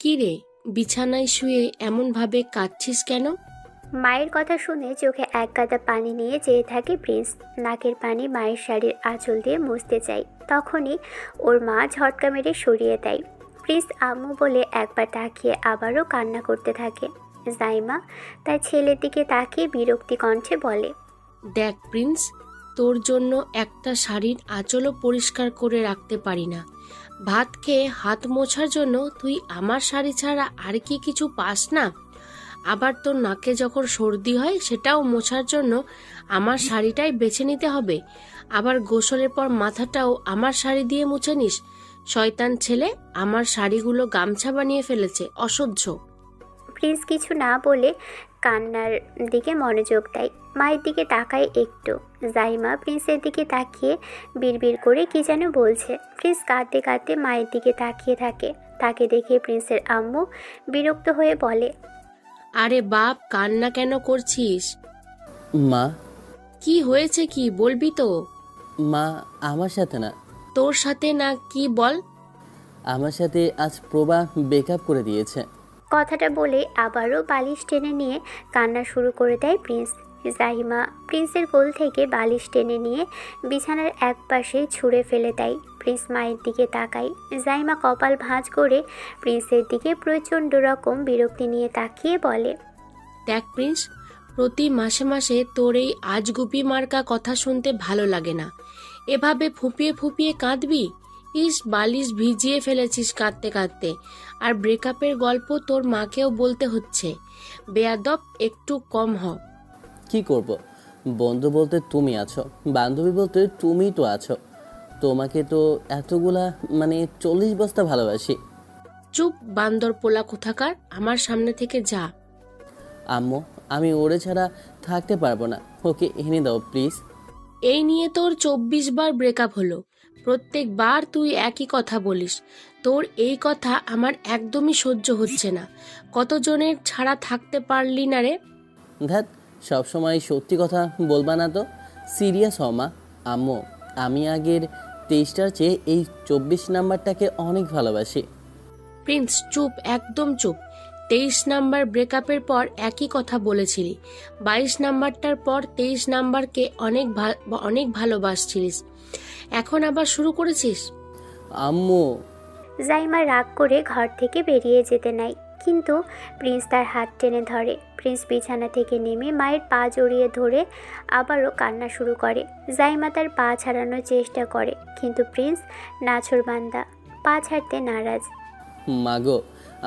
কি রে, বিছানায় শুয়ে এমন ভাবে কাঁদছিস কেন? মায়ের কথা শুনে চোখে এক গাদা পানি নিয়ে চেয়ে থাকে প্রিন্স। নাকের পানি মায়ের শাড়ির আঁচল দিয়ে মুছতে চাই, তখনই ওর মা ঝটকা মেরে সরিয়ে দেয়। প্রিন্স আম্মু বলে একবার তাকিয়ে আবারও কান্না করতে থাকে। জাইমা তার ছেলের দিকে তাকিয়ে বিরক্তি কণ্ঠে বলে, দেখ প্রিন্স, তোর জন্য একটা শাড়ির আঁচলও পরিষ্কার করে রাখতে পারি না। ভাত খেয়ে হাত মোছার জন্য তুই আমার শাড়ি ছাড়া আর কি কিছু পাস না? আবার তোর নাকে যখন সর্দি হয় সেটাও মোছার জন্য আমার শাড়িটাই বেছে নিতে হবে। আবার গোসলের পর মাথাটাও আমার শাড়ি দিয়ে মুছে নিস। শয়তান ছেলে, আমার শাড়িগুলো গামছা বানিয়ে ফেলেছে, অসহ্য। প্রিন্স কিছু না বলে কান্নার দিকে মনোযোগ দেয়। মায়ের দিকে তাকায় একটু। জাইমা প্রিন্সের দিকে তাকিয়ে বিড়বিড় করে কি যেন বলছে। প্রিন্স কাঁদতে কাঁদতে মায়ের দিকে তাকিয়ে থাকে। তাকে দেখে প্রিন্সের আম্মু বিরক্ত হয়ে বলে, আরে বাপ, কান্না কেন করছিস? মা। কি হয়েছে, কি বলবি তো? মা, আমার সাথে না। তোর সাথে না, কি বল। আমার সাথে আজ প্রভা ব্রেকআপ করে দিয়েছে। কথাটা বলে আবারও বালিশ টেনে নিয়ে কান্না শুরু করে দেয় প্রিন্স। জাহিমা প্রিন্সের কোল থেকে বালিশ টেনে নিয়ে বিছানার এক পাশে ছুঁড়ে ফেলে দেয়। প্রিন্স মায়ের দিকে তাকায়। জাহিমা কপাল ভাঁজ করে প্রিন্সের দিকে প্রচণ্ড রকম বিরক্তি নিয়ে তাকিয়ে বলে, দেখ প্রিন্স, প্রতি মাসে মাসে তোর এই আজগুবি মার্কা কথা শুনতে ভালো লাগে না। এভাবে ফুপিয়ে ফুপিয়ে কাঁদবি? ইস, বালিশ ভিজিয়ে ফেলেছিস কাঁদতে কাঁদতে। আর ব্রেকআপের গল্প তোর মাকেও বলতে হচ্ছে। বেয়াদব, একটু কম হ। কি করব? বন্ধু বলতে তুমি আছো, বান্ধবী বলতে তুমিই তো আছো। তোমাকে তো এতগুলা 40 বস্তা ভালোবাসি। চুপ, বান্দর পোলা কোথাকার, আমার সামনে থেকে যা। আম্মু, আমি ওরে ছাড়া থাকতে পারবো না। ওকে এনে দাও প্লিজ। এই নিয়ে তোর 24 বার ব্রেকআপ হলো। প্রত্যেকবার তুই একই কথা বলিস। তোর এই কথা আমার একদমই সহ্য হচ্ছে না। কতজনের ছাড়া থাকতে পারলি না রে? ধ্যাত, সবসময় সত্যি কথা বলবা না তো। সিরিয়াস হও মা। আম্মু, আমি আগের 23টার চেয়ে এই 24 নাম্বারটাকে অনেক ভালোবাসি। প্রিন্স চুপ, একদম চুপ। 23 নাম্বার ব্রেকআপের পর একই কথা বলেছিলি। 22 নাম্বারটার পর 23 নাম্বারকে অনেক ভালোবাসছিলিস। এখন আবার শুরু করেছিস? আম্মু। জাইমা রাগ করে ঘর থেকে বেরিয়ে যেতে নেয়, কিন্তু প্রিন্স তার হাত টেনে ধরে। প্রিন্স বিছানা থেকে নেমে মায়ের পা জড়িয়ে ধরে আবারও কান্না শুরু করে। জাইমা তার পা ছাড়ানোর চেষ্টা করে, কিন্তু প্রিন্স নাছোড়বান্দা, পা ছাড়তে নারাজ। মাগো,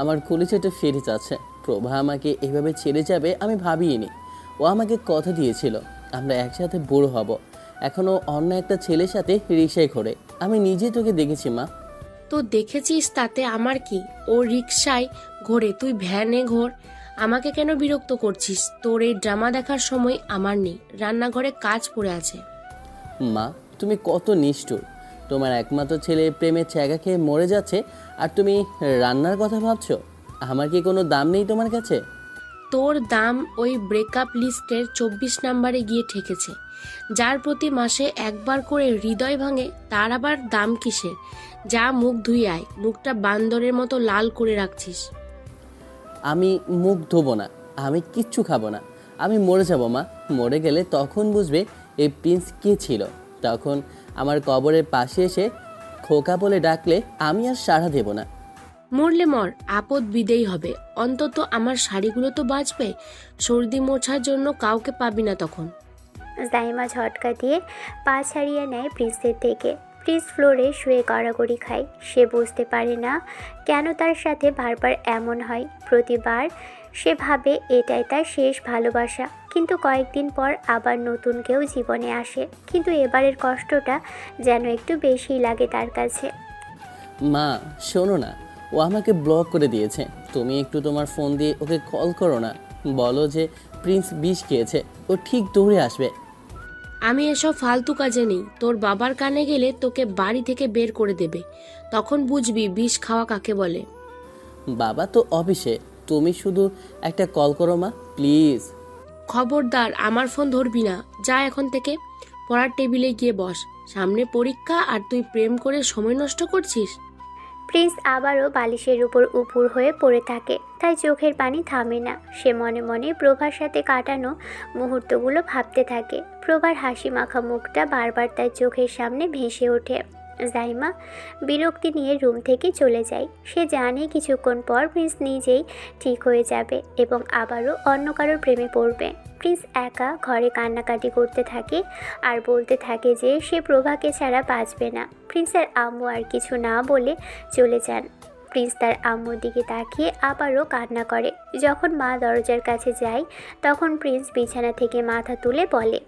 আমার কলিজাটা ফেটে যাচ্ছে। প্রভা আমাকে এভাবে ছেড়ে যাবে আমি ভাবিনি। ও আমাকে কথা দিয়েছিল আমরা একসাথে বড় হব। এখনও অন্য একটা ছেলের সাথে রিক্সায় ঘোরে। আমি নিজে তোকে দেখেছি মা। তো দেখেছিস, তাতে আমার কি? ও রিকশায় ঘোরে, তুই ভ্যানে ঘোর। আমাকে কেন বিরক্ত করছিস? তোর এই ড্রামা দেখার সময় আমার নেই। রান্নাঘরে কাজ পড়ে আছে। মা, তুমি কত নিষ্ঠুর। তোমার একমাত্র ছেলে প্রেমের ছ্যাঁকা খেয়ে মরে যাচ্ছে, আর তুমি রান্নার কথা ভাবছো? আমার কি কোনো দাম নেই তোমার কাছে? তোর দাম ওই ব্রেকআপ লিস্টের 24 নাম্বারে গিয়ে ঠেকেছে। যার প্রতি মাসে একবার করে হৃদয় ভাঙে, তার আবার দাম কিসের? যা, মুখ ধুয়ে আয়। মুখটা বান্দরের মতো লাল করে রাখছিস। আমি মুখ ধোবো না, আমি কিচ্ছু খাবো না। আমি মরে যাবো মা। মরে গেলে তখন বুঝবে এই প্রিন্স কে ছিল। তখন আমার কবরের পাশে এসে খোকা বলে ডাকলে আমি আর সাড়া দেব না। মরলে মর, আপদ বিদেয় হবে। অন্তত আমার শাড়িগুলো তো বাঁচবে। সর্দি মোছার জন্য কাউকে পাবি না তখন। জাইমা ঝটকা দিয়ে পা ছাড়িয়ে নেয় প্রিন্সের থেকে। প্রিন্স ফ্লোরে শুয়ে গড়াগড়ি খায়। সে বুঝতে পারে না কেন তার সাথে বারবার এমন হয়। প্রতিবার সে ভাবে এটাই তার শেষ ভালোবাসা, কিন্তু কয়েকদিন পর আবার নতুন কেউ জীবনে আসে। কিন্তু এবারের কষ্টটা যেন একটু বেশিই লাগে তার কাছে। মা, শোনো না, ও আমাকে ব্লক করে দিয়েছে। তুমি একটু তোমার ফোন দিয়ে ওকে কল করো না। বলো যে প্রিন্স বিষ খেয়েছে, ও ঠিক দৌড়ে আসবে। আমি এসব ফালতু কাজে নেই। তোর বাবার কানে গেলে তোকে বাড়ি থেকে বের করে দেবে। তখন বুঝবি বিষ খাওয়া কাকে বলে। বাবা তো অফিসে, তুমি শুধু একটা কল করো মা, প্লিজ। খবরদার, আমার ফোন ধরবি না। যা এখন থেকে পড়ার টেবিলে গিয়ে বস। সামনে পরীক্ষা আর তুই প্রেম করে সময় নষ্ট করছিস। প্রিন্স আবারও বালিশের উপর উপুড় হয়ে পড়ে থাকে, তাই চোখের পানি থামে না। সে মনে মনে প্রভার সাথে কাটানো মুহূর্তগুলো ভাবতে থাকে। প্রভার হাসি মাখা মুখটা বারবার তার চোখের সামনে ভেসে ওঠে। জাইমা বিরক্তি নিয়ে রুম থেকে চলে যায়। সে জানে কিছুক্ষণ পর প্রিন্স নিজেই ঠিক হয়ে যাবে এবং আবারও অন্য কারোর প্রেমে পড়বে। প্রিন্স একা ঘরে কান্নাকাটি করতে থাকে আর বলতে থাকে যে সে প্রভাকে ছাড়া বাঁচবে না। প্রিন্সের আম্মু আর কিছু না বলে চলে যান। প্রিন্স তার আম্মুর দিকে তাকিয়ে আবারও কান্না করে। যখন মা দরজার কাছে যায় তখন প্রিন্স বিছানা থেকে মাথা তুলে বলে,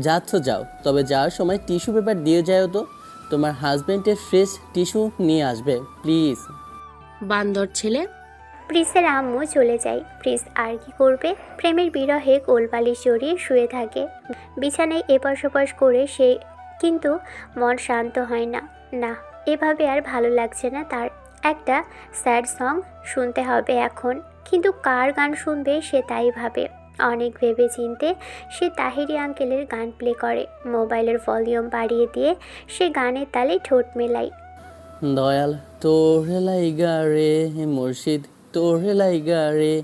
যাচ্ছ যাও, তবে যাওয়ার সময় টিস্যু পেপার দিয়ে যাও তো। তোমার হাজবেন্ডের ফ্রেশ টিস্যু নিয়ে আসবে প্লিজ। বান্দর ছেলে। প্রিন্সের আম্মু চলে যায়। প্রিন্স আর কি করবে? প্রেমের বিরহে কোলবালিশ জড়িয়ে শুয়ে থাকে, বিছানায় এপাশ ওপাশ করে সে, কিন্তু মন শান্ত হয় না। না, এভাবে আর ভালো লাগছে না তার। একটা স্যাড সং শুনতে হবে এখন, কিন্তু কার গান শুনবে সে তাই ভাবে। অনেক ভেবে চিনতে সে তাহিরি আঙ্কেলের গান প্লে করে। মোবাইলের ভলিউম বাড়িয়ে দিয়ে সে গানের তালে ঠোঁট মেলায়। দয়াল তোরে লাইগা রে, মুর্শিদ তোরে লাইগা রে,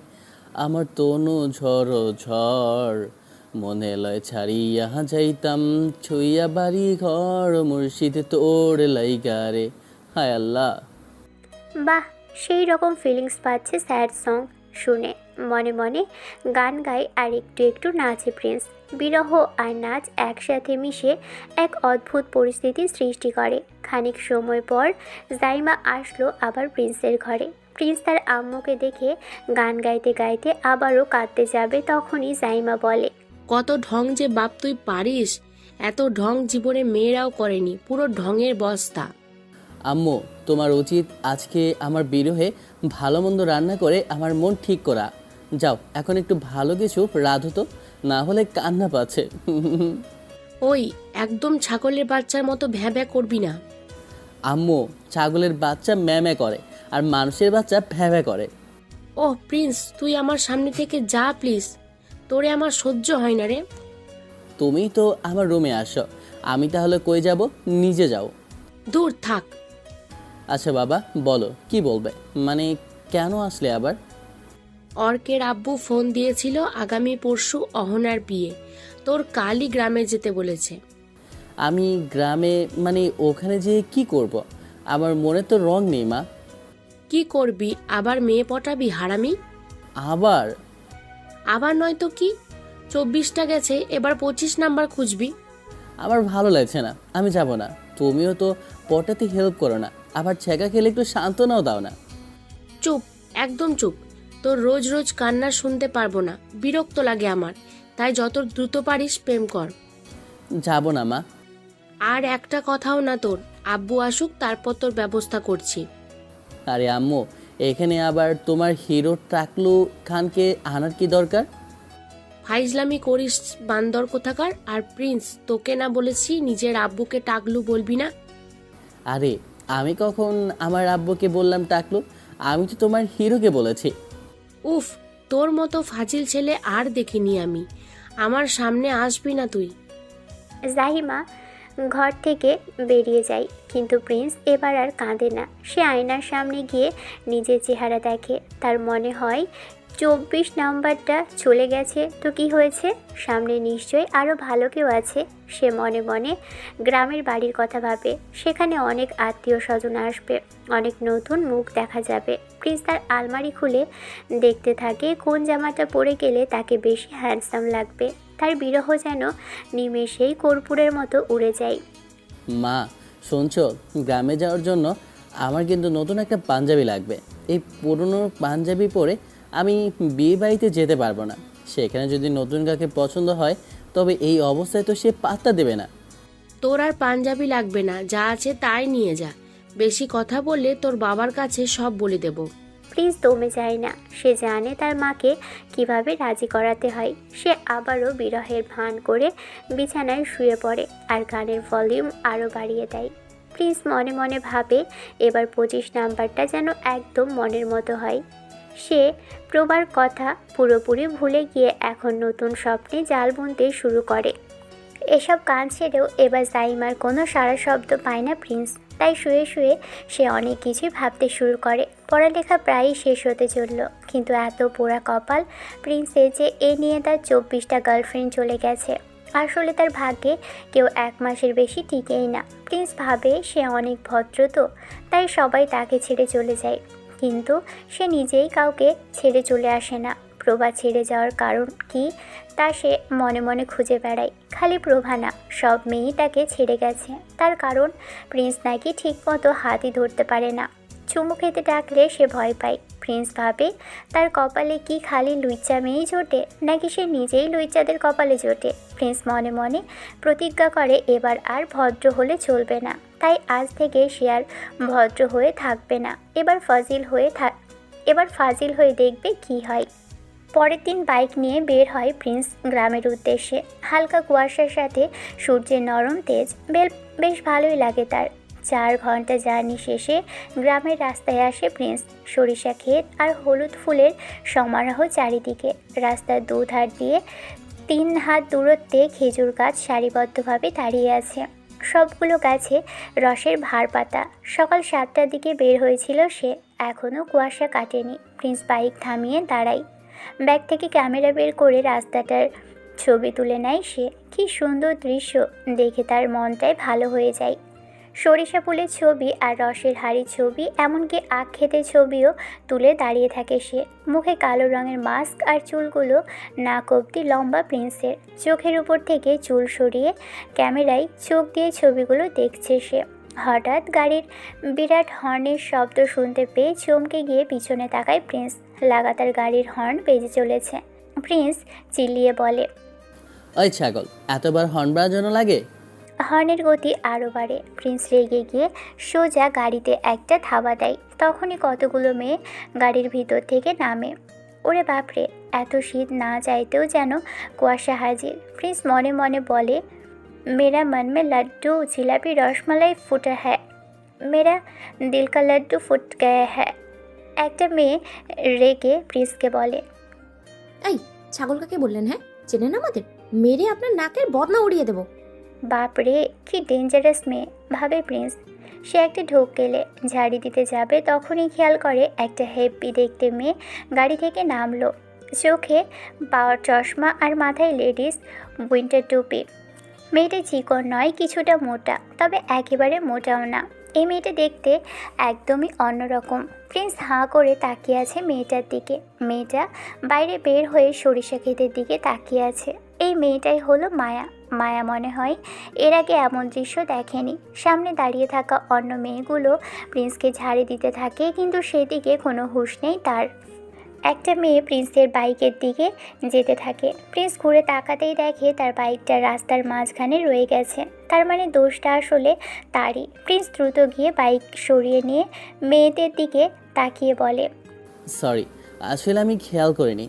আমার তনু ঝড় ঝড়, মনে লয় ছাড়িয়া যাইতাম ছুইয়া বাড়ি ঘর, মুর্শিদ তোরে লাইগা রে। হায় আল্লাহ। বাহ, সেই রকম ফিলিংস পাচ্ছে স্যাড সং শুনে। মনে মনে গান গায় আর একটু একটু নাচে প্রিন্স। বিরহ আর নাচ একসাথে মিশে এক অদ্ভুত পরিস্থিতি সৃষ্টি করে। খানিক সময় পর জাইমা আসলো আবার প্রিন্সের ঘরে। প্রিন্স তার আম্মুকে দেখে গান গাইতে গাইতে আবারও কাঁদতে যাবে, তখনই জাইমা বলে, কত ঢং যে বাপ তুই পারিস! এত ঢং জীবনে মেয়েরাও করেনি, পুরো ঢঙের বস্তা। আম্মু, তোমার উচিত আজকে আমার বিরহে ভালো মন্দ রান্না করে আমার মন ঠিক করা। যাও এখন একটু ভালো কিছু রাঁধো তো, না হলে কান্না পাচ্ছে। ওই, একদম ছাগলের বাচ্চার মতো ভ্যাঁ ভ্যাঁ করবি না। আম্মু, ছাগলের বাচ্চা ম্যামে করে আর মানুষের বাচ্চা ভ্যাভ্যা করে। ওহ প্রিন্স, তুই আমার সামনে থেকে যা প্লিজ, তোরে আমার সহ্য হয় না রে। তুমি তো আমার রুমে আসো, আমি তাহলে কই যাব? নিজে যাও। দূর থাক। আচ্ছা বাবা, বলো কি বলবে, মানে কেন আসলে আবার? অর্কের আব্বু ফোন দিয়েছিল আগামী পরশু অহনার বিয়ে, তোর কালই গ্রামে যেতে বলেছে। আমি গ্রামে মানে ওখানে যেয়ে কি করব? আমার মনে তো রং নেই মা। কি করবি, আবার মেয়ে পটাবি হারামি? আবার? আবার নয় তো কি, 24টা গেছে, এবার 25 নাম্বার খুঁজবি। আমার ভালো লাগছে না, আমি যাব না। তুমিও তো পটাতে হেল্প করো না, আবার ছেঁকা খেলে একটু সান্ত্বনাও দাও না। চুপ, একদম চুপ। তোর রোজ রোজ কান্না শুনতে পারবো না, বিরক্ত লাগে আমার। তাই যত দ্রুত পারিস প্রেম কর। যাব না মা। আর একটা কথাও না তোর, আব্বু আসুক তারপর তোর ব্যবস্থা করছি। আরে আম্মু, এখানে আবার তোমার হিরো টাকলু খানকে আনার কি দরকার? ফাইজলামি করিস বান্দর কোথাকার। আর প্রিন্স, তোকে না বলেছি নিজের আব্বুকে টাকলু বলবি না? আরে আমি কখন আমার আব্বুকে বললাম টাকলু? আমি তো তোমার হিরোকে বলেছি। উফ, তোর মতো ফাজিল ছেলে আর দেখিনি আমি। আমার সামনে আসবি না তুই। জাহিমা ঘর থেকে বেরিয়ে যায়, কিন্তু প্রিন্স এবার আর কাঁদে না। সে আয়নার সামনে গিয়ে নিজের চেহারা দেখে। তার মনে হয় 24 নাম্বারটা চলে গেছে তো কি হয়েছে, সামনে নিশ্চয়ই আরও ভালো কেউ আছে। সে মনে মনে গ্রামের বাড়ির কথা ভাবে। সেখানে অনেক আত্মীয় স্বজন আসবে, অনেক নতুন মুখ দেখা যাবে। প্রিন্স তার আলমারি খুলে দেখতে থাকে কোন জামাটা পরে গেলে তাকে বেশি হ্যান্ডসাম লাগবে। তার বিরহ যেন নিমেষেই কর্পূরের মতো উড়ে যায়। মা শুনছো, গ্রামে যাওয়ার জন্য আমার কিন্তু নতুন একটা পাঞ্জাবি লাগবে। এই পুরনো পাঞ্জাবি পরে আমি বিয়ে বাড়িতে যেতে পারবো না। সেখানে যদি নতুন কাকে পছন্দ হয় তবে এই অবস্থায় তো সে পাত্তা দেবে না। তোর আর পাঞ্জাবি লাগবে না, যা আছে তাই নিয়ে যা। বেশি কথা বললে তোর বাবার কাছে সব বলে দেব। প্রিন্স দমে যায় না। সে জানে তার মাকে কিভাবে রাজি করাতে হয়। সে আবারও বিরহের ভান করে বিছানায় শুয়ে পড়ে আর গানের ভলিউম আরও বাড়িয়ে দেয়। প্রিন্স মনে মনে ভাবে এবার 25 নাম্বারটা যেন একদম মনের মতো হয়। সে প্রবার কথা পুরোপুরি ভুলে গিয়ে এখন নতুন স্বপ্নে জাল বুনতে শুরু করে। এসব গান ছেড়েও এবার জাইমার কোনো সারা শব্দ পায় না প্রিন্স। তাই শুয়ে শুয়ে সে অনেক কিছুই ভাবতে শুরু করে। পড়ালেখা প্রায়ই শেষ হতে চলল, কিন্তু এত পোড়া কপাল প্রিন্সের যে এ নিয়ে তার 24টা গার্লফ্রেন্ড চলে গেছে। আসলে তার ভাগ্যে কেউ 1 মাসের বেশি টিকেই না। প্রিন্স ভাবে সে অনেক ভদ্র, তো তাই সবাই তাকে ছেড়ে চলে যায়, কিন্তু সে নিজেই কাউকে ছেড়ে চলে আসে না। প্রভা ছেড়ে যাওয়ার কারণ কি তা সে মনে মনে খুঁজে বেড়ায়। খালি প্রভা না, সব মেয়েই তাকে ছেড়ে গেছে। তার কারণ প্রিন্স নাকি ঠিকমতো হাতই ধরতে পারে না। চুমু খেতে ডাকলে সে ভয় পায়। প্রিন্স ভাবে তার কপালে কি খালি লুইচ্চা মেয়েই জোটে, নাকি সে নিজেই লুইচ্চাদের কপালে জোটে। প্রিন্স মনে মনে প্রতিজ্ঞা করে এবার আর ভদ্র হলে চলবে না। তাই আজ থেকে সে আর ভদ্র হয়ে থাকবে না, এবার ফাজিল হয়ে দেখবে কি হয়। পরের দিন বাইক নিয়ে বের হয় প্রিন্স গ্রামের উদ্দেশ্যে। হালকা কুয়াশার সাথে সূর্যের নরম তেজ বেশ ভালোই লাগে তার। 4 ঘন্টা জার্নি শেষে গ্রামের রাস্তায় আসে প্রিন্স। সরিষা ক্ষেত আর হলুদ ফুলের সমারোহ চারিদিকে। রাস্তার দুধার দিয়ে 3 হাত দূরত্বে খেজুর গাছ সারিবদ্ধভাবে দাঁড়িয়ে আছে। সবগুলো গাছে রসের ভার পাতা। সকাল 7টার দিকে বের হয়েছিল সে, এখনও কুয়াশা কাটেনি। প্রিন্স বাইক থামিয়ে দাঁড়ায়। ব্যাগ থেকে ক্যামেরা বের করে রাস্তাটার ছবি তুলে নেয় সে। কি সুন্দর দৃশ্য দেখে তার মনটাই ভালো হয়ে যায়। সরিষা ফুলের ছবি আর রসের হাড়ির ছবি, এমনকি আখ ক্ষেতের ছবিও তুলে দাঁড়িয়ে থাকে সে। মুখে কালো রঙের মাস্ক আর চুলগুলো নাক অবধি লম্বা প্রিন্সের। চোখের উপর থেকে চুল সরিয়ে ক্যামেরায় চোখ দিয়ে ছবিগুলো দেখছে সে। হঠাৎ গাড়ির বিরাট হর্নের শব্দ শুনতে পেয়ে চমকে গিয়ে পিছনে তাকায় প্রিন্স। লাগাতার গাড়ির হর্ন বেজে চলেছে। প্রিন্স চিল্লিয়ে বলে, ওই ছাগল, এতবার হর্ন বাজার জন্য লাগে? হর্নের গতি আরও বাড়ে। প্রিন্স রেগে গিয়ে সোজা গাড়িতে একটা থাবা দেয়। তখনই কতগুলো মেয়ে গাড়ির ভিতর থেকে নামে। ওরে বাপরে, এত শীত না চাইতেও যেন কুয়াশা হাজির। প্রিন্স মনে মনে বলে, মেরা মন মে লাড্ডু জিলাপি রসমালাই ফুটা হ্যায়, মেরা দিল কা লাড্ডু ফুট গয়া হ্যায়। একটা মেয়ে রেগে প্রিন্সকে বলে, এই ছাগল কাকে বললেন? হ্যাঁ, চেনেন আমাদের? মেরে আপনার নাকের বদনা উড়িয়ে দেবো। বাপরে, কি ডেঞ্জারাস মেয়ে, ভাবে প্রিন্স। সে একটা ঢোক গেলে ঝাড়ি দিতে যাবে, তখনই খেয়াল করে একটা হেব্বি দেখতে মেয়ে গাড়ি থেকে নামলো। চোখে পাওয়ার চশমা আর মাথায় লেডিস উইন্টার টুপি। মেয়েটা চিকন নয়, কিছুটা মোটা, তবে একেবারে মোটাও না। এই মেয়েটা দেখতে একদমই অন্যরকম। প্রিন্স হাঁ করে তাকিয়ে আছে মেয়েটার দিকে। মেয়েটা বাইরে বের হয়ে সরিষা ক্ষেতের দিকে তাকিয়ে আছে। এই মেয়েটাই হলো মায়া। মায়া মনে হয় এর আগে এমন দৃশ্য দেখেনি। সামনে দাঁড়িয়ে থাকা অন্য মেয়েগুলো প্রিন্সকে ঝাড়ি দিতে থাকে, কিন্তু সেদিকে কোনো হুঁশ নেই তার। একটা মেয়ে প্রিন্সের বাইকের দিকে যেতে থাকে। প্রিন্স ঘুরে তাকাতেই দেখে তার বাইকটা রাস্তার মাঝখানে রয়ে গেছে। তার মানে দোষটা আসলে তারই। প্রিন্স দ্রুত গিয়ে বাইক সরিয়ে নিয়ে মেয়েদের দিকে তাকিয়ে বলে, সরি, আসলে আমি খেয়াল করিনি।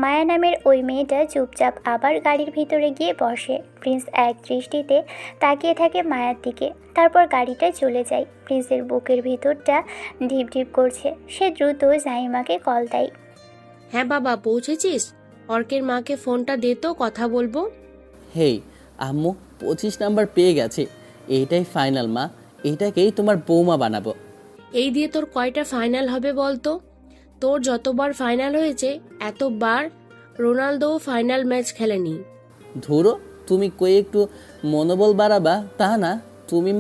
মায়া নামের ওই মেয়েটা চুপচাপ আবার গাড়ির ভিতরে গিয়ে বসে। প্রিন্স এক দৃষ্টিতে তাকিয়ে থাকে মায়ার দিকে, তারপর গাড়িটা চলে যায়। প্রিন্সের বুকের ভিতরটা ঢিপ ঢিপ করছে। সে দ্রুত জাইমাকে কল দেয়। হ্যাঁ বাবা, পৌঁছেছিস? অর্কের মাকে ফোনটা দে তো, কথা বলবো। হেই আম্মু, 25 নাম্বার পেয়ে গেছে। এইটাই ফাইনাল মা, এইটাকেই তোমার বৌমা বানাবো। এই দিয়ে তোর কয়টা ফাইনাল হবে বলতো? তোর যতবার ফাইনাল হয়েছে এতবার রোনালদোও ফাইনাল ম্যাচ খেলেনি। ধরো, তুমি কই একটু মনোবল বাড়াবা তা না। তুমি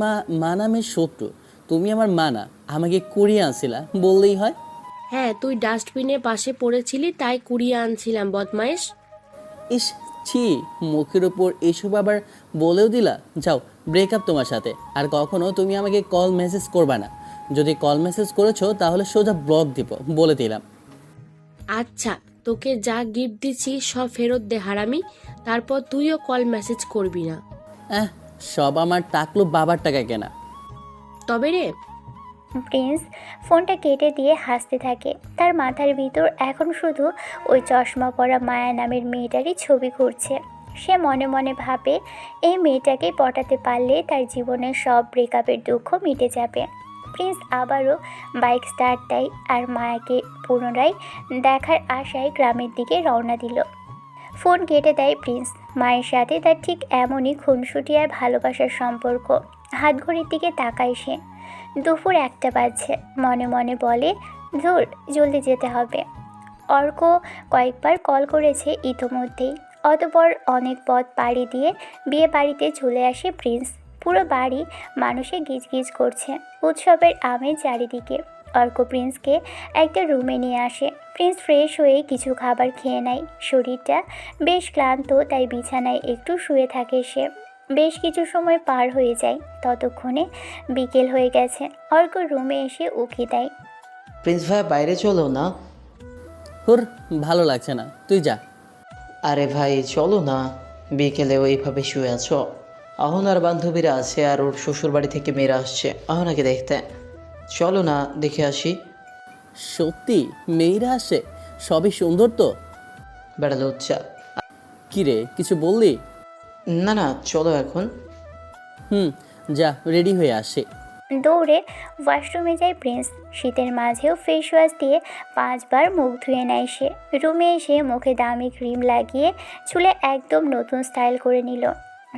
মা নামের শত্রু, তুমি আমার মা না। আমাকে কুড়িয়ে আনছিলা বললেই হয়। হ্যাঁ, তুই ডাস্টবিনের পাশে পড়েছিলি তাই কুড়িয়ে আনছিলাম, বদমাইশ। ইস ছি, মুখের ওপর এসব আবার বলেও দিলা। যাও, ব্রেকআপ তোমার সাথে। আর কখনো তুমি আমাকে কল মেসেজ করবা না। যদি কল মেসেজ করেছো তাহলে সোজা ব্লক দিব, বলে দিলাম। আচ্ছা, তোকে যা গিফট দিচ্ছি সব ফেরত দে হারামি, তারপর তুইও কল মেসেজ করবি না। সব আমার টাকলো বাবার টাকা কেনা। তবে রে। প্রিন্স ফোনটা কেটে দিয়ে হাসতে থাকে। তার মাথার ভিতর এখন শুধু ওই চশমা পরা মায়া নামের মেয়েটারই ছবি ঘুরছে। সে মনে মনে ভাবে এই মেয়েটাকে পটাতে পারলে তার জীবনের সব ব্রেকআপের দুঃখ মিটে যাবে। প্রিন্স আবারও বাইক স্টার্ট দেয় আর মায়াকে পুনরায় দেখার আশায় গ্রামের দিকে রওনা দিল। ফোন কেটে দেয় প্রিন্স। মায়ের সাথে তার ঠিক এমনই খুনসুটি আর ভালোবাসার সম্পর্ক। হাত ঘড়ির দিকে তাকায় সে। দুপুর 1টা বাজছে। মনে মনে বলে, ধুর, জলদি যেতে হবে। অর্ক কয়েকবার কল করেছে ইতোমধ্যেই। অতঃপর অনেক পথ পাড়ি দিয়ে বিয়ে বাড়িতে চলে আসে প্রিন্স। পুরো বাড়ি মানুষে গিজগিজ করছে, উৎসবের আমেজ চারিদিকে। অর্ক প্রিন্সকে একটা রুমে নিয়ে আসে। প্রিন্স ফ্রেশ হয়ে কিছু খাবার খেয়ে নেয়। শরীরটা বেশ ক্লান্ত, তাই বিছানায় একটু শুয়ে থাকে সে। বেশ কিছু সময় পার হয়ে যায়, ততক্ষণে বিকেল হয়ে গেছে। অর্ক রুমে এসে উকি দেয়। প্রিন্স ভাই বাইরে চলো না। হুর, ভালো লাগছে না, তুই যা। আরে ভাই চলো না, বিকেলে ওইভাবে শুয়ে আছো। অহনার বান্ধবীরা আছে আর ওর শ্বশুর বাড়ি থেকে মেয়েরা আসছে অহনাকে দেখতে। চলো না, দেখে আসি। সত্যি মেয়েরা আসে? সবই সুন্দর তো? বেড়া লজ্জা। কি রে, কিছু বললি? না না, চলো এখন। যা, রেডি হয়ে আসে। দৌড়ে ওয়াশরুমে যায় প্রিন্স। শীতের মাঝেও ফেস ওয়াশ দিয়ে 5 বার মুখ ধুয়ে নেয় সে। রুমে এসে মুখে দামি ক্রিম লাগিয়ে চুলে একদম নতুন স্টাইল করে নিল।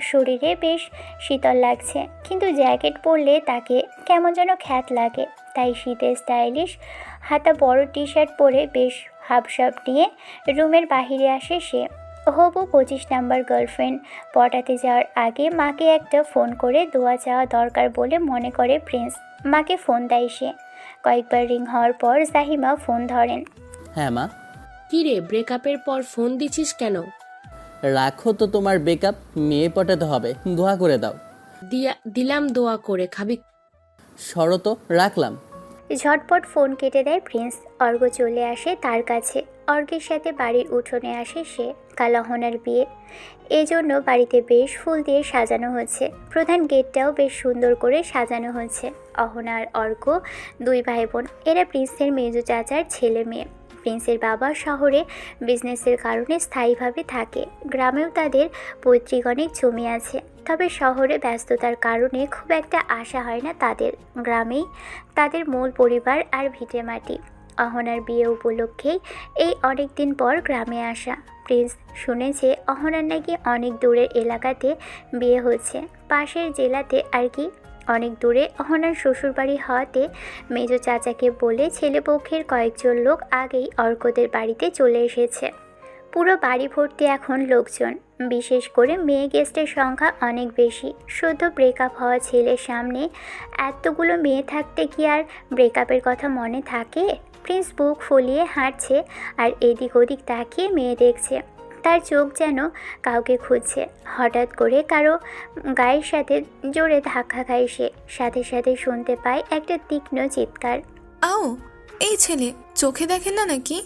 শরীরে বেশ শীতল লাগছে, কিন্তু জ্যাকেট পরলে তাকে কেমন যেন খ্যাত লাগে। তাই শীতে স্টাইলিশ হাতা বড় টি শার্ট পরে বেশ হাবসাব নিয়ে রুমের বাহিরে আসে সে। হবু 25 নাম্বার গার্লফ্রেন্ড পটাতে যাওয়ার আগে মাকে একটা ফোন করে দোয়া চাওয়া দরকার বলে মনে করে প্রিন্স। মাকে ফোন দেয় সে। কয়েকবার রিং হওয়ার পর জাহিমা ফোন ধরেন। হ্যাঁ মা। কি রে, ব্রেকআপের পর ফোন দিছিস কেন? রাখো তো তোমার বেকআপ, মেয়ে পটাতে হবে, দোয়া করে দাও। দিলাম দোয়া করে, খাবি? শরত, রাখলাম। ঝটপট ফোন কেটে দেয় প্রিন্স। অর্ঘ চলে আসে তার কাছে। অর্ঘের সাথে বাড়ির উঠোনে আসে সে। কাল অহনার বিয়ে, এজন্য বাড়িতে বেশ ফুল দিয়ে সাজানো হচ্ছে। প্রধান গেটটাও বেশ সুন্দর করে সাজানো হচ্ছে। অহনা আর অর্ঘ 2 ভাই বোন। এরা প্রিন্সের মেজো চাচার ছেলে মেয়ে। প্রিন্সের বাবা শহরে বিজনেসের কারণে স্থায়ীভাবে থাকে। গ্রামেও তাদের পৈতৃক অনেক জমি আছে, তবে শহরে ব্যস্ততার কারণে খুব একটা আসা হয় না তাদের। গ্রামেই তাদের মূল পরিবার আর ভিটেমাটি। অহনার বিয়ে উপলক্ষেই এই অনেক দিন পর গ্রামে আসা। প্রিন্স শুনেছে অহনার নাকি অনেক দূরের এলাকাতে বিয়ে হচ্ছে, পাশের জেলাতে আর কি। অনেক দূরে অহনার শ্বশুরবাড়ি হওয়াতে মেজো চাচাকে বলে ছেলেপক্ষের কয়েকজন লোক আগেই অর্কদের বাড়িতে চলে এসেছে। পুরো বাড়ি ভর্তি এখন লোকজন, বিশেষ করে মেয়ে গেস্টের সংখ্যা অনেক বেশি। সদ্য ব্রেকআপ হওয়া ছেলের সামনে এতগুলো মেয়ে থাকতে কি আর ব্রেকআপের কথা মনে থাকে? প্রিন্স বুক ফুলিয়ে হাঁটছে আর এদিক ওদিক তাকিয়ে মেয়ে দেখছে। তার চোখ যেন কাউকে খুঁজছে। হঠাৎ করে কারো গায়ের সাথে জোরে ধাক্কা খায় সে। সাথে সাথে শুনতে পায় একটা তীক্ষ্ণ চিৎকার। আও, এই ছেলে চোখে দেখেন না নাকি?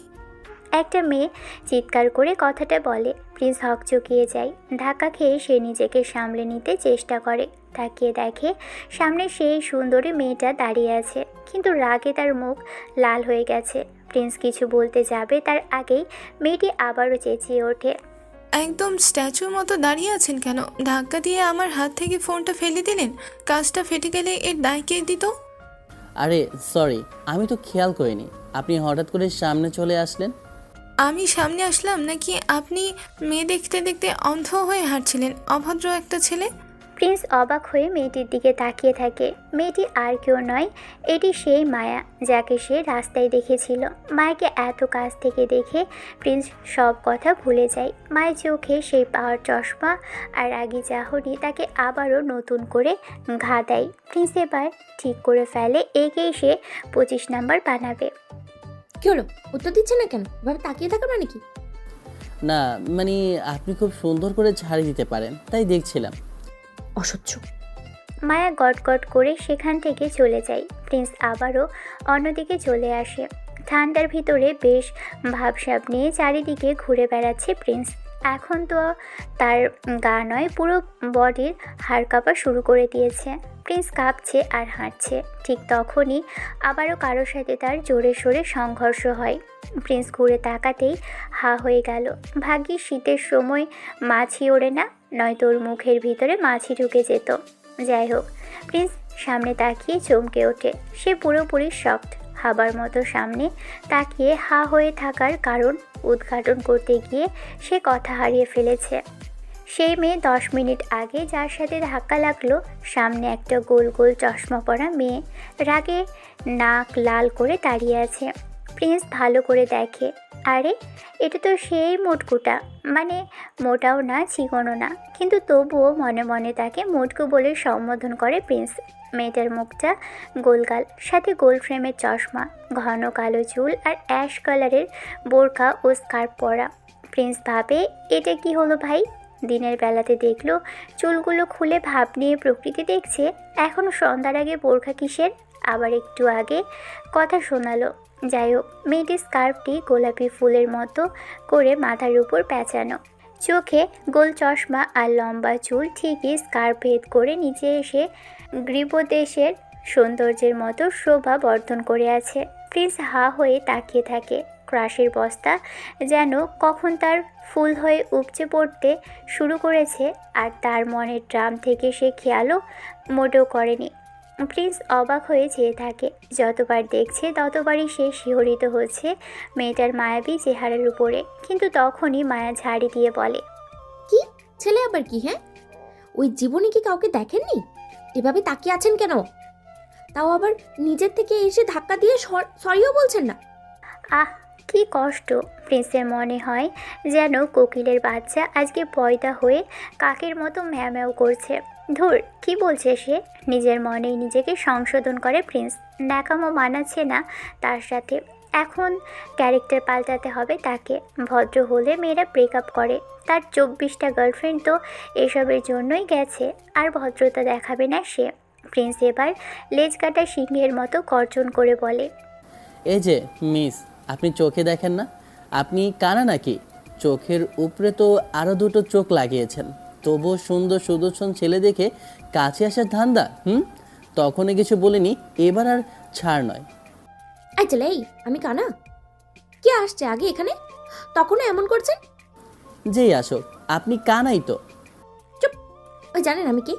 একটা মেয়ে চিৎকার করে কথাটা বলে। প্রিন্স হকচকিয়ে যায়। ধাক্কা খেয়ে সে নিজেকে সামলে নিতে চেষ্টা করে। তাকিয়ে দেখে সামনে সেই সুন্দরী মেয়েটা দাঁড়িয়ে আছে, কিন্তু রাগে তার মুখ লাল হয়ে গেছে। প্রিন্স কিছু বলতে যাবে তার আগেই মেয়েটি আবারও চেঁচিয়ে ওঠে। একদম স্ট্যাচুর মতো দাঁড়িয়ে আছেন কেন? ধাক্কা দিয়ে আমার হাত থেকে ফোনটা ফেলে দিলেন। কাজটা ফেটে গেলে এর দায় কে দিত? আরে সরি, আমি তো খেয়াল করিনি আপনি হঠাৎ করে সামনে চলে আসলেন। আমি সামনে আসলাম নাকি আপনি মেয়ে দেখতে দেখতে অন্ধ হয়ে হাঁটছিলেন? অভদ্র একটা ছেলে। প্রিন্স অবাক হয়ে মেয়েটির দিকে তাকিয়ে থাকে। মেয়েটি আর কেউ নয়, এটি সেই মায়া যাকে সে রাস্তায় দেখেছিল। মায়াকে এত কাছ থেকে দেখে প্রিন্স সব কথা ভুলে যায়। মায়ের চোখে সেই পাওয়ার চশমা আর আগে চাহনি তাকে আবারও নতুন করে ঘা দেয়। প্রিন্স এবার ঠিক করে ফেলে এগিয়ে সে 25 নাম্বার বানাবে। কি হলো, উত্তর দিচ্ছে না কেন? এভাবে তাকিয়ে থাকা মানে কি? না মানে আপনি খুব সুন্দর করে ছাড়ি দিতে পারেন, তাই দেখছিলাম। অসহ্য। মায়া গটগট করে সেখান থেকে চলে যায়। প্রিন্স আবারও অন্যদিকে চলে আসে। ঠান্ডার ভিতরে বেশ ভাবসাব নিয়ে চারিদিকে ঘুরে বেড়াচ্ছে প্রিন্স। এখন তো তার গা নয়, পুরো বডির হাড় কাঁপা শুরু করে দিয়েছে। প্রিন্স কাঁপছে আর হাঁটছে। ঠিক তখনই আবারও কারোর সাথে তার জোরে সোরে সংঘর্ষ হয়। প্রিন্স ঘুরে তাকাতেই হা হয়ে গেল। ভাগ্যিস শীতের সময় মাছি ওড়ে না, নয়তো ওর মুখের ভিতরে মাছি ঢুকে যেত। যাই হোক, প্রিন্স সামনে তাকিয়ে চমকে ওঠে। সে পুরোপুরি শকড, হাবার মতো সামনে তাকিয়ে হা হয়ে থাকার কারণ উদ্ঘাটন করতে গিয়ে সে কথা হারিয়ে ফেলেছে। সেই মেয়ে 10 মিনিট আগে যার সাথে ধাক্কা লাগলো, সামনে একটা গোল গোল চশমা পরা মেয়ে রাগে নাক লাল করে দাঁড়িয়ে আছে। প্রিন্স ভালো করে দেখে, আরে এটা তো সেই মোটকুটা, মানে মোটাও না চিকনও না, কিন্তু তবুও মনে মনে তাকে মোটকু বলে সম্বোধন করে প্রিন্স। মেয়েটার মুখটা গোলগাল, সাথে গোল ফ্রেমের চশমা, ঘন কালো চুল আর অ্যাশ কালারের বোরকা ও স্কার্ফ পরা। প্রিন্স ভাবে, এটা কি হলো ভাই? দিনের বেলাতে দেখলো চুলগুলো খুলে ভাব নিয়ে প্রকৃতি দেখছে, এখন সন্ধ্যার আগে বোরখা কিসের? আবার একটু আগে কথা শোনালো। যাই হোক, মেয়েটির স্কার্ফটি গোলাপি ফুলের মতো করে মাথার উপর পেঁচানো, চোখে গোল চশমা আর লম্বা চুল ঠিকই স্কার্ফ ভেদ করে নিচে এসে গ্রীবদেশের সৌন্দর্যের মতো শোভা বর্ধন করে আছে। প্রিন্স হা হয়ে তাকিয়ে থাকে। ক্রাশের বস্তা যেন কখন তার ফুল হয়ে উপচে পড়তে শুরু করেছে, আর তার মনের ড্রাম থেকে সে খেয়ালও মোটেও করেনি। প্রিন্স অবাক হয়ে চেয়ে থাকে। যতবার দেখছে ততবারই সে শিহরিত হচ্ছে মেয়েটার মায়াবী চেহারার উপরে। কিন্তু তখনই মায়া ঝাড়ি দিয়ে বলে, কি ছেলে আবার কি? হ্যাঁ, ওই জীবনে কি কাউকে দেখেননি? এভাবে তাকিয়ে আছেন কেন? তাও আবার নিজের থেকে এসে ধাক্কা দিয়ে সরিও বলছেন না। আহ কি কষ্ট! প্রিন্সের মনে হয় যেন কোকিলের বাচ্চা আজকে পয়দা হয়ে কাকের মতো ম্যাও ম্যাও করছে। ধুর, কি বলছে সে? নিজের মনেই নিজেকে সংশোধন করে প্রিন্স। ন্যাকামো মানাচ্ছে না তার সাথে। এখন ক্যারেক্টার পাল্টাতে হবে তাকে। ভদ্র হলে মেয়েরা ব্রেকআপ করে। তার 24টা গার্লফ্রেন্ড তো এসবের জন্যই গেছে, আর ভদ্রতা দেখাবে না সে। প্রিন্স এবার লেজ কাটা সিংহের মতো গর্জন করে বলে, এই যে মিস, আপনি চোখে দেখেন না? আপনি কানা নাকি? চোখের উপরে তো আরও দুটো চোখ লাগিয়েছেন, তবুও সুন্দর সুদর্শন ছেলে দেখে কাছে আসার ধান্দা। তখনই কিছু বলিনি, এবার আর ছাড় নয়। এই ছেলে, এই আমি কানা? কে আসছে আগে এখানে? তখনও এমন করছেন? যেই আসুক, আপনি কানাই তো। চুপ! ওই জানেন আমি কি?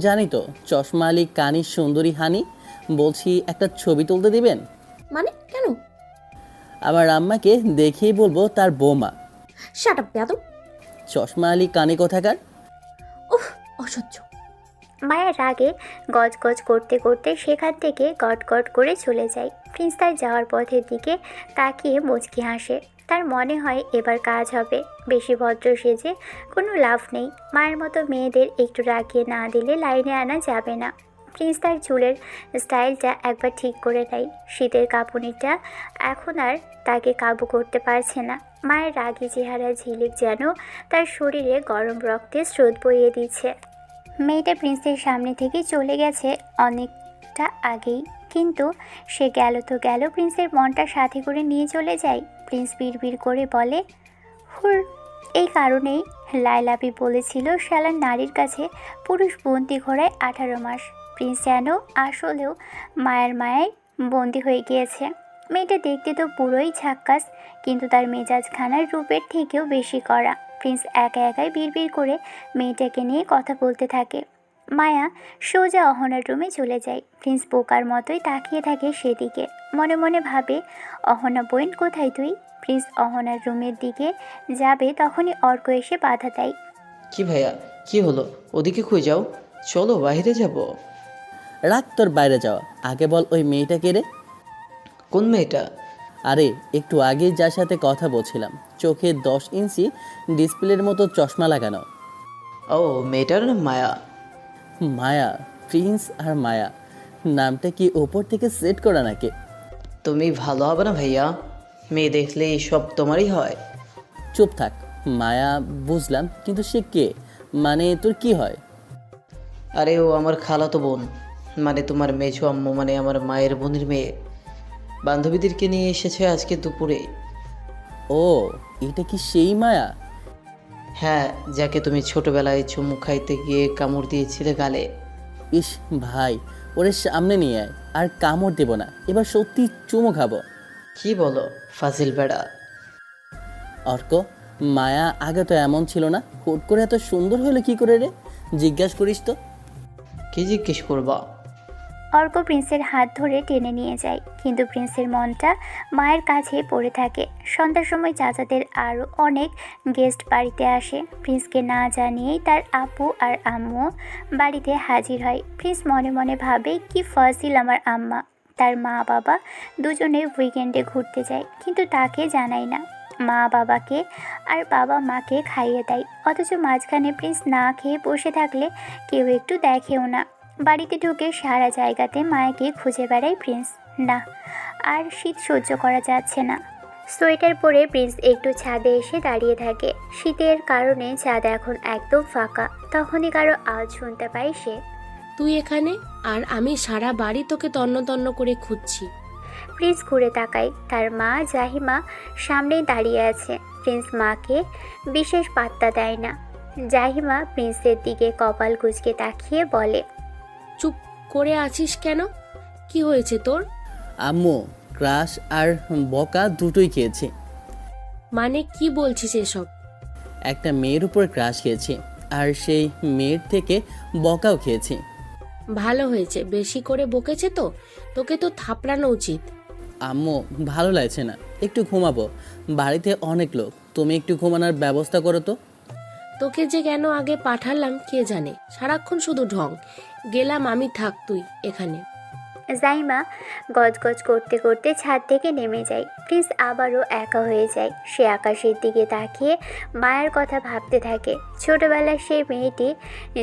জানি তো, চশমা আলী কানির সুন্দরী হানি। বলছি, একটা ছবি তুলতে দিবেন? মানে কেন? আমার আম্মাকে দেখেই বলবো তার বৌমা। শাট আপ বেয়াদব! চশমা আলী কানি কোথাকার। উফ, অসহ্য! মায়ের রাগে গজগজ করতে করতে সেখান থেকে গটগট করে চলে যায়। প্রিন্স তার যাওয়ার পথের দিকে তাকিয়ে মুচকি হাসে। তার মনে হয় এবার কাজ হবে। বেশি ভদ্র সেজে কোনো লাভ নেই। মায়ের মতো মেয়েদের একটু রাগিয়ে না দিলে লাইনে আনা যাবে না। প্রিন্স তার চুলের স্টাইলটা একবার ঠিক করে নেয়। শীতের কাঁপুনিটা এখন আর তাকে কাবু করতে পারছে না। মায়ের রাগী চেহারা ঝিলিক যেন তার শরীরে গরম রক্তে স্রোত বইয়ে দিচ্ছে। মেয়েটা প্রিন্সের সামনে থেকে চলে গেছে অনেকটা আগেই, কিন্তু সে গেল তো গেল, প্রিন্সের মনটা সাথে করে নিয়ে চলে যায়। প্রিন্স বিড়বিড় করে বলে, হুর, এই কারণেই লাইলাবি বলেছিল শালার নারীর কাছে পুরুষ বন্দি ঘোড়ায় 18 মাস। প্রিন্স যেন আসলেও মায়ের মায়ায় বন্দি হয়ে গিয়েছে। মেয়েটা দেখতে তো পুরোই ঝাক্কাস, কিন্তু তার মেজাজখানার রূপের থেকেও বেশি কড়া। প্রিন্স একা একাই বিড়বিড় করে মেয়েটাকে নিয়ে কথা বলতে থাকে। মায়া সোজা অহনার রুমে চলে যায়। প্রিন্স বোকার মতোই তাকিয়ে থাকে সেদিকে। মনে মনে ভাবে, অহনা বোন কোথায় তুই? প্রিন্স অহনার রুমের দিকে যাবে, তখনই অর্ক এসে বাধা দেয়। কি ভাইয়া, কি হলো? ওদিকে কই যাও? চলো বাইরে যাব। রাখ তোর বাইরে যাওয়া, আগে বল ওই মেয়েটা কে রে? কোন মেয়েটা? আরে একটু আগেই যার সাথে কথা বলছিলাম, চোখে 10 ইঞ্চি ডিসপ্লের মতো চশমা লাগানো। ও, মেয়েটার নাম মায়া। মায়া? প্রিন্স আর মায়া, নামটা কি ওপর থেকে সেট করা নাকি? তুমি ভালো হবে না ভাইয়া, মেয়ে দেখলে সব তোমারই হয়। চুপ থাক। মায়া বুঝলাম, কিন্তু সে কে? মানে তোর কি হয়? আরে ও আমার খালাতো বোন, মানে তোমার মেঝো আম্মু, মানে আমার মায়ের বোনের মেয়ে। বান্ধবীদেরকে নিয়ে এসেছে আজকে দুপুরে। ও, এটা কি সেই মায়া? হ্যাঁ, যাকে তুমি ছোটবেলায় চুমু খাইতে গিয়ে কামড় দিয়েছিলে গালে। ইস ভাই, ওরে সামনে নিয়ে আয়, আর কামড় দেব না, এবার সত্যি চুমো খাবো। কি বলো ফাজিল বেড়া? অর্ক, মায়া আগে তো এমন ছিল না, হুট করে এত সুন্দর হলো কি করে রে? জিজ্ঞাসা করিস তো। কি জিজ্ঞেস করবা? অর্ক প্রিন্সের হাত ধরে টেনে নিয়ে যায়, কিন্তু প্রিন্সের মনটা মায়ের কাছে পড়ে থাকে। সন্ধ্যার সময় চাচাদের আরও অনেক গেস্ট বাড়িতে আসে। প্রিন্সকে না জানিয়েই তার আপু আর আম্মু বাড়িতে হাজির হয়। প্রিন্স মনে মনে ভাবে, কি ফাজিল আমার আম্মা, তার মা বাবা দুজনে উইকেন্ডে ঘুরতে যায়, কিন্তু তাকে জানায় না। মা বাবাকে আর বাবা মাকে খাইয়ে দেয়, অথচ মাঝখানে প্রিন্স না খেয়ে বসে থাকলে কেউ একটু দেখেও না। বাড়িতে ঢুকে সারা জায়গাতে মায়াকে খুঁজে বেড়ায় প্রিন্স। না, আর শীত সহ্য করা যাচ্ছে না। সোয়েটার পরে প্রিন্স একটু ছাদে এসে দাঁড়িয়ে থাকে। শীতের কারণে ছাদ এখন একদম ফাঁকা। তখনই কারো আওয়াজ শুনতে পায় সে। তুই এখানে, আর আমি সারা বাড়ি তোকে তন্ন তন্ন করে খুঁজছি। প্রিন্স ঘুরে তাকায়, তার মা জাহিমা সামনেই দাঁড়িয়ে আছে। প্রিন্স মাকে বিশেষ পাত্তা দেয় না। জাহিমা প্রিন্সের দিকে কপাল কুঁচকে তাকিয়ে বলে, চুপ করে আছিস কেন? কি হয়েছে তোর? আম্মু ক্রাশ আর বকা দুটোই খেয়েছি। মানে কি বলছিস এসব? একটা মেয়ের উপর ক্রাশ খেয়েছি, আর সেই মেয়ের থেকে বকাও খেয়েছি। ভালো হয়েছে, বেশি করে বকেছে তো, তোকে তো থাপড়ানো উচিত। আম্মু ভালো লাগছে না, একটু ঘুমাবো। বাড়িতে অনেক লোক, তুমি একটু ঘুমানোর ব্যবস্থা করো তো। তোকে যে কেন আগে পাঠালাম কে জানে, সারাক্ষণ শুধু ঢং। গেলাম আমি, থাক তুই এখানে। জাহিমা গজগজ করতে করতে ছাদ থেকে নেমে যায়। প্রিন্স আবারও একা হয়ে যায়। সে আকাশের দিকে তাকিয়ে মায়ের কথা ভাবতে থাকে। ছোটবেলায় সেই মেয়েটি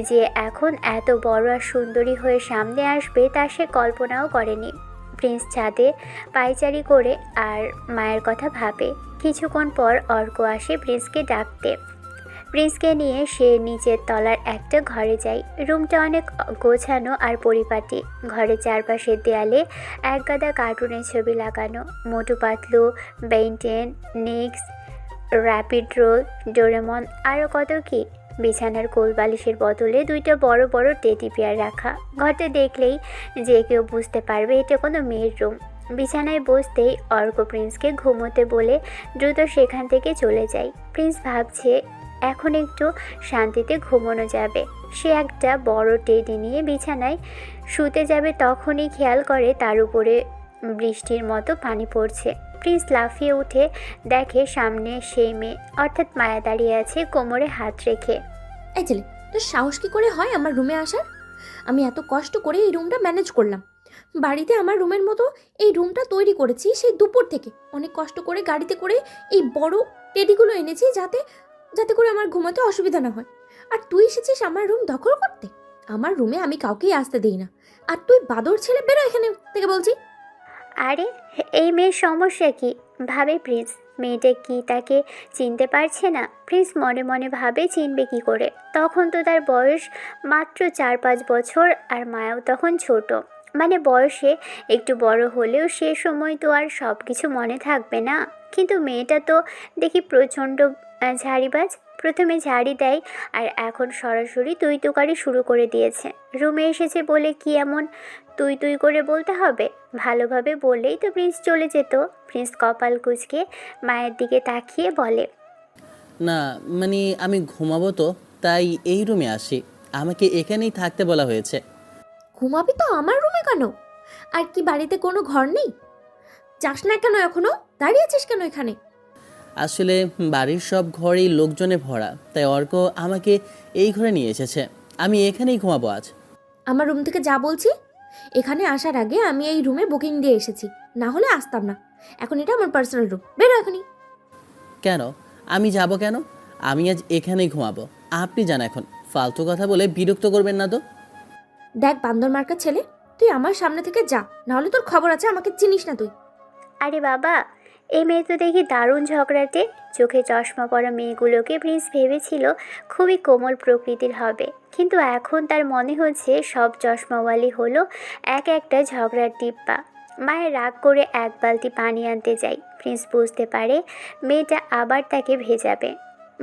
যে এখন এত বড় আর সুন্দরী হয়ে সামনে আসবে তা সে কল্পনাও করেনি। প্রিন্স ছাদে পায়চারি করে আর মায়ের কথা ভাবে। কিছুক্ষণ পর অর্ক আসে প্রিন্সকে ডাকতে। প্রিন্সকে নিয়ে সে নিচের তলার একটা ঘরে যায়। রুমটা অনেক গোছানো আর পরিপাটি। ঘরের চারপাশের দেয়ালে একগাদা কার্টুনের ছবি লাগানো। মোটু পাতলু, বেইনটেন, নিক্স, র্যাপিড রোল, ডোরেমন, আরও কত কি। বিছানার কোল বালিশের বদলে দুইটা বড় বড় টেডি বিয়ার রাখা। ঘরটা দেখলেই যে কেউ বুঝতে পারবে এটা কোনো মেয়ের রুম। বিছানায় বসতেই অর্ক প্রিন্সকে ঘুমোতে বলে দ্রুত সেখান থেকে চলে যায়। প্রিন্স ভাবছে এখন একটু শান্তিতে ঘুমানো যাবে। সে একটা বড় টেডি নিয়ে বিছানায় শুতে যাবে, তখনই খেয়াল করে তার উপরে বৃষ্টির মতো পানি পড়ছে। প্রিন্স লাফিয়ে উঠে দেখে সামনে সেই মেয়ে, অর্থাৎ মায়া দাঁড়িয়ে আছে কোমরে হাত রেখে। এই ছেলে, তোর সাহস কি করে হয় আমার রুমে আসার? আমি এত কষ্ট করে এই রুমটা ম্যানেজ করলাম। বাড়িতে আমার রুমের মতো এই রুমটা তৈরি করেছি সেই দুপুর থেকে। অনেক কষ্ট করে গাড়িতে করে এই বড় টেডিগুলো এনেছি যাতে যাতে করে আমার ঘুমাতে অসুবিধা না হয়। আর তুই এসেছিস আমার রুম দখল করতে? আমার রুমে আমি কাউকেই আসতে দিই না। আর তুই বাদর ছেলে, বেরো এখানে থেকে বলছি। আরে এই মেয়ের সমস্যা কি ভাবে প্রিন্স। মেয়েটা কি তাকে চিনতে পারছে না? প্রিন্স মনে মনে ভাবে চিনবে কি করে, তখন তো তার বয়স মাত্র 4-5 বছর, আর মায়াও তখন ছোট। মানে বয়সে একটু বড় হলেও সে সময় তো আর সব কিছু মনে থাকবে না। কিন্তু মেয়েটা তো দেখি প্রচণ্ড ঝাড়িবাজ। প্রথমে ঝাড়ি দেয় আর এখন সরাসরি তুই তুকারি শুরু করে দিয়েছে। রুমে এসেছে বলে কি এমন তুই তুই করে বলতে হবে? ভালোভাবে বললেই তো প্রিন্স চলে যেত। প্রিন্স কপাল কুঁচকে মায়ের দিকে তাকিয়ে বলে, না মানে আমি ঘুমাবো তো, তাই এই রুমে আসি। আমাকে এখানেই থাকতে বলা হয়েছে। ঘুমাবি তো আমার রুমে কেন? আর কি বাড়িতে কোনো ঘর নেই? যাস না কেন এখনো? দাঁড়িয়ে আছিস কেন এখানে? আসলে বাড়ির সব ঘরেই লোকজনে ভরা, তাই অর্ক আমাকে এই ঘরে নিয়ে এসেছে। আমি এখানেই ঘুমাবো আজ। আমার রুম থেকে যা বলছি। এখানে আসার আগে আমি এই রুমে বুকিং দিয়ে এসেছি, না হলে আসতাম না। এখন এটা আমার পার্সোনাল রুম, বেরো এখনই। কেন আমি যাব কেন? আমি আজ এখানেই ঘুমাবো। আপনি যান এখন। ফালতু কথা বলে বিরক্ত করবেন না তো। দেখ বান্দর মার্কা ছেলে, তুই আমার সামনে থেকে যা, না হলে তোর খবর আছে। আমাকে চিনিস না তুই। আরে বাবা, এই মেয়ে তো দেখি দারুণ ঝগড়াটে। চোখে চশমা পরা মেয়েগুলোকে প্রিন্স ভেবেছিল খুবই কোমল প্রকৃতির হবে, কিন্তু এখন তার মনে হচ্ছে সব চশমাওয়ালি হলো এক একটা ঝগড়ার টিপ্পা। মায়ের রাগ করে এক বালতি পানি আনতে যায়। প্রিন্স বুঝতে পারে মেয়েটা আবার তাকে ভেজাবে।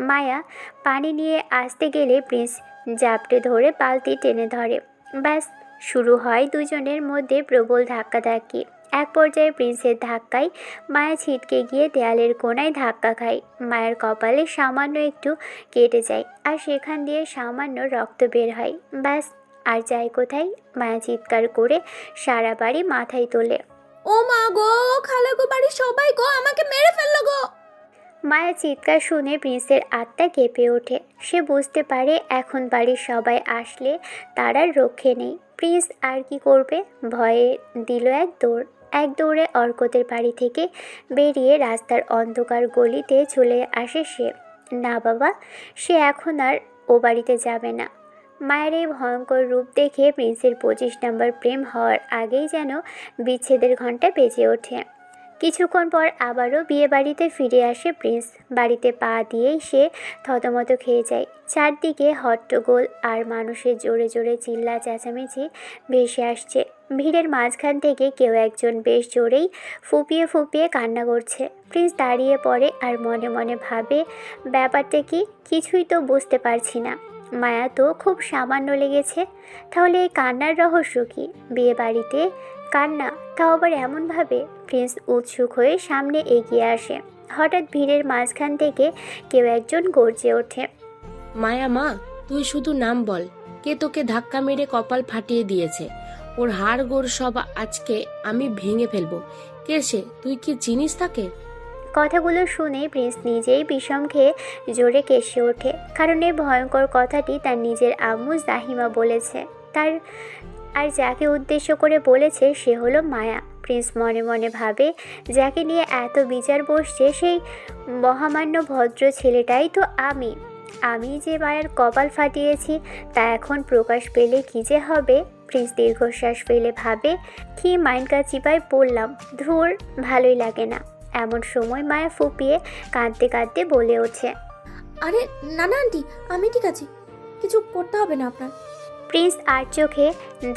মায়া পানি নিয়ে আসতে গেলে প্রিন্স জাপটে ধরে বালতি টেনে ধরে। ব্যাস, শুরু হয় দুজনের মধ্যে প্রবল ধাক্কাধাক্কি। এক পর্যায়ে প্রিন্সের ধাক্কায় মায়া ছিটকে গিয়ে দেয়ালের কোণায় ধাক্কা খায়। মায়ের কপালে সামান্য একটু কেটে যায় আর সেখান দিয়ে সামান্য রক্ত বের হয়। ব্যাস, আর যায় কোথায়? মায়া চিৎকার করে সারা বাড়ি মাথায় তোলে। ও মা গো, খালাগো, বাড়ির সবাই গো, আমাকে মেরে ফেললো গো। মায়া চিৎকার শুনে প্রিন্সের আত্মা কেঁপে ওঠে। সে বুঝতে পারে এখন বাড়ির সবাই আসলে তার আর রক্ষে নেই। প্রিন্স আর কি করবে? ভয়ে দিল এক দৌড়ে অর্কতের বাড়ি থেকে বেরিয়ে রাস্তার অন্ধকার গলিতে চলে আসে সে। না বাবা, সে এখন আর ও বাড়িতে যাবে না। মায়ের এই ভয়ঙ্কর রূপ দেখে প্রিন্সের 25 নম্বর প্রেম হওয়ার আগেই যেন বিচ্ছেদের ঘণ্টা বেজে ওঠে। কিছুক্ষণ পর আবারও বিয়ে বাড়িতে ফিরে আসে প্রিন্স। বাড়িতে পা দিয়েই সে থতমত খেয়ে যায়। চারদিকে হট্টগোল আর মানুষের জোরে জোরে চিল্লা চেঁচামেচি ভেসে আসছে। ভিড়ের মাঝখান থেকে কেউ একজন বেশ জোরেই ফুপিয়ে ফুপিয়ে কান্না করছে। প্রিন্স দাঁড়িয়ে পড়ে আর মনে মনে ভাবে, ব্যাপারটা কি? কিছুই তো বুঝতে পারছি না। মায়া তো খুব সামান্য লেগেছে, তাহলে এই কান্নার রহস্য কি? বিয়ে বাড়িতে কান্না, তাও আবার এমনভাবে? প্রিন্স উৎসুক হয়ে সামনে এগিয়ে আসে। হঠাৎ ভিড়ের মাঝখান থেকে কেউ একজন গর্জে ওঠে। মায়া মা, তুই শুধু নাম বল, কে তোকে ধাক্কা মেরে কপাল ফাটিয়ে দিয়েছে? ওর হাড় গোড় সব আজকে আমি ভেঙে ফেলবো। কে সে? তুই কি চিনিস তাকে? কথাগুলো শুনে প্রিন্স নিজেই বিষম খেয়ে জোরে কেসে ওঠে, কারণ এই ভয়ঙ্কর কথাটি তার নিজের আম্মু জাহিমা বলেছে। আর যাকে উদ্দেশ্য করে বলেছে সে হলো মায়া। প্রিন্স মনে মনে ভাবে, যাকে নিয়ে এত বিচার বসছে সেই মহামান্য ভদ্র ছেলেটাই তো আমি যে মায়ের কপাল ফাটিয়েছি তা এখন প্রকাশ পেলে কী যে হবে। প্রিন্স দীর্ঘশ্বাস ফেলে ভাবে, কি মাইন্ডকা চিপায় পড়লাম, ধুর, ভালোই লাগে না। এমন সময় মায়া ফুপিয়ে কাঁদতে কাঁদতে বলে ওঠে, আরে না না আন্টি, আমি ঠিক আছি, কিছু করতে হবে না আপনার। প্রিন্স আর চোখে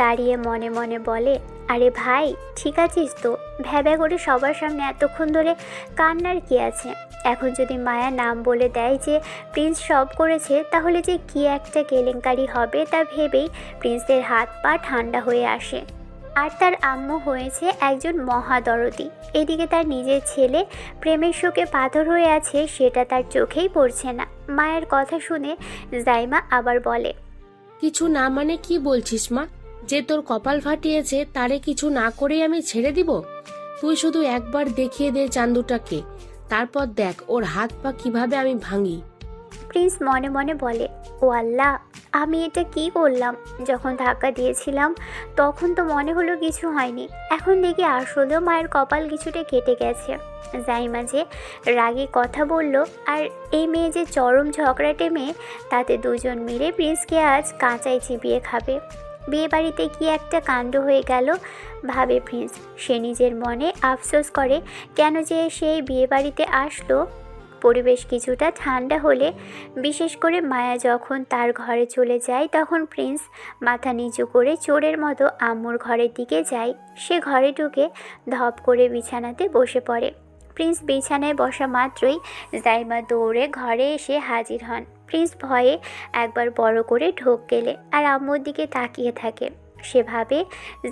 দাঁড়িয়ে মনে মনে বলে, আরে ভাই, ঠিক আছিস তো? ভ্যাবা করে সবার সামনে এতক্ষণ ধরে কান্নার কি আছে? এখন যদি মায়া নাম বলে দেয় যে প্রিন্স সব করেছে, তাহলে যে কি একটা কেলেঙ্কারি হবে তা ভেবেই প্রিন্সের হাত পা ঠান্ডা হয়ে আসে। আর তার আম্মু হয়েছে একজন মহাদরদি। এদিকে তার নিজের ছেলে প্রেমের শোকে পাথর হয়ে আছে, সেটা তার চোখেই পড়ছে না। মায়ের কথা শুনে জাইমা আবার বলে, কিছু না মানে কি বলছিস মা? যে তোর কপাল ফাটিয়েছে তারে কিছু না করেই আমি ছেড়ে দিব? তুই শুধু একবার দেখিয়ে দে চান্দুটাকে, তারপর দেখ ওর হাত পা কিভাবে আমি ভাঙি। প্রিন্স মনে মনে বলে, ও আল্লাহ, আমি এটা কি করলাম? যখন ধাক্কা দিয়েছিলাম তখন তো মনে হলো কিছু হয়নি, এখন দেখি আসলেও মায়ের কপাল কিছুটা কেটে গেছে। জাইমা যে রাগে কথা বলল, আর এই মেয়ে যে চরম ঝগড়াটে মেয়ে, তাতে দুজন মিলে প্রিন্সকে আজ কাঁচাই চিবিয়ে খাবে। বিয়ে বাড়িতে কি একটা কাণ্ড হয়ে গেল ভাবে প্রিন্স। সে নিজের মনে আফসোস করে, কেন যে সেই বিয়ে বাড়িতে আসলো। পরিবেশ কিছুটা ঠান্ডা হলে, বিশেষ করে মায়া যখন তার ঘরে চলে যায়, তখন প্রিন্স মাথা নিচু করে চোরের মতো আম্মুর ঘরের দিকে যায়। সে ঘরে ঢুকে ধপ করে বিছানাতে বসে পড়ে। প্রিন্স বিছানায় বসা মাত্রই জাইমা দৌড়ে ঘরে এসে হাজির হন। প্রিন্স ভয়ে একবার বড় করে ঢোক গেলে আর আম্মুর দিকে তাকিয়ে থাকে। সে ভাবে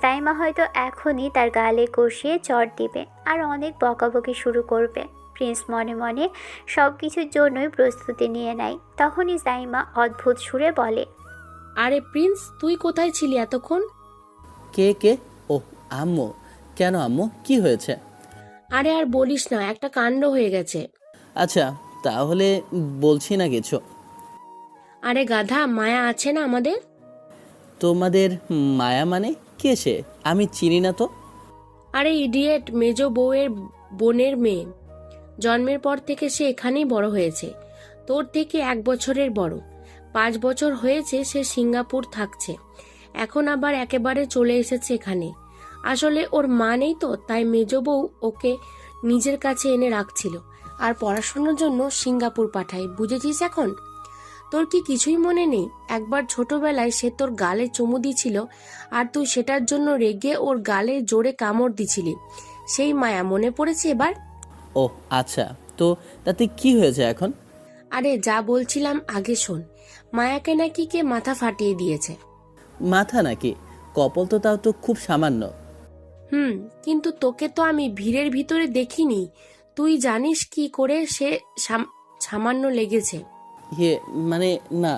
জাইমা হয়তো এখনই তার গালে কষিয়ে চড় দিবে আর অনেক বকাবকি শুরু করবে। প্রিন্স মনে মনে সব কিছুর জন্যই প্রস্তুতি নিয়ে নেয়। তখনই জাইমা অদ্ভুত সুরে বলে, আরে প্রিন্স, তুই কোথায় ছিলি এতক্ষণ? কে? ও আম্মু। কেন আম্মু, কি হয়েছে? আরে আর বলিস না, একটা কাণ্ড হয়ে গেছে। আচ্ছা, তাহলে বলছি না কিছু। আরে গাধা, মায়া আছে না আমাদের? তোমাদের মায়া মানে কে সে? আমি চিনি না তো। আরে ইডিয়েট, মেজো বউয়ের বোনের মেয়ে। জন্মের পর থেকে সে এখানেই বড় হয়েছে, তোর থেকে 1 বছরের বড়। 5 বছর হয়েছে সে সিঙ্গাপুর থাকছে, এখন আবার একেবারে চলে এসেছে এখানে। আসলে ওর মা নেই তো, তাই মেজো বউ ওকে নিজের কাছে এনে রাখছিল আর পড়াশোনার জন্য সিঙ্গাপুর পাঠায়। বুঝেছিস এখন? তোর কি কিছুই মনে নেই? একবার ছোটবেলায় সে তোর গালে চুমু দিছিল আর তুই সেটার জন্য রেগে ওর গালে জোরে কামড় দিছিলি। সেই মায়া মনে পড়েছে এবার? ও আচ্ছা, তো তাতে কি হয়েছে এখন? আরে যা বলছিলাম আগে শোন। মায়াকে নাকি কে মাথা ফাটিয়ে দিয়েছে। মাথা নাকি? কপাল তো তাও তো খুব সামান্য। কিন্তু তোকে তো আমি ভিড়ের ভিতরে দেখিনি। তুই জানিস কি করে সে সামান্য লেগেছে? মানে না,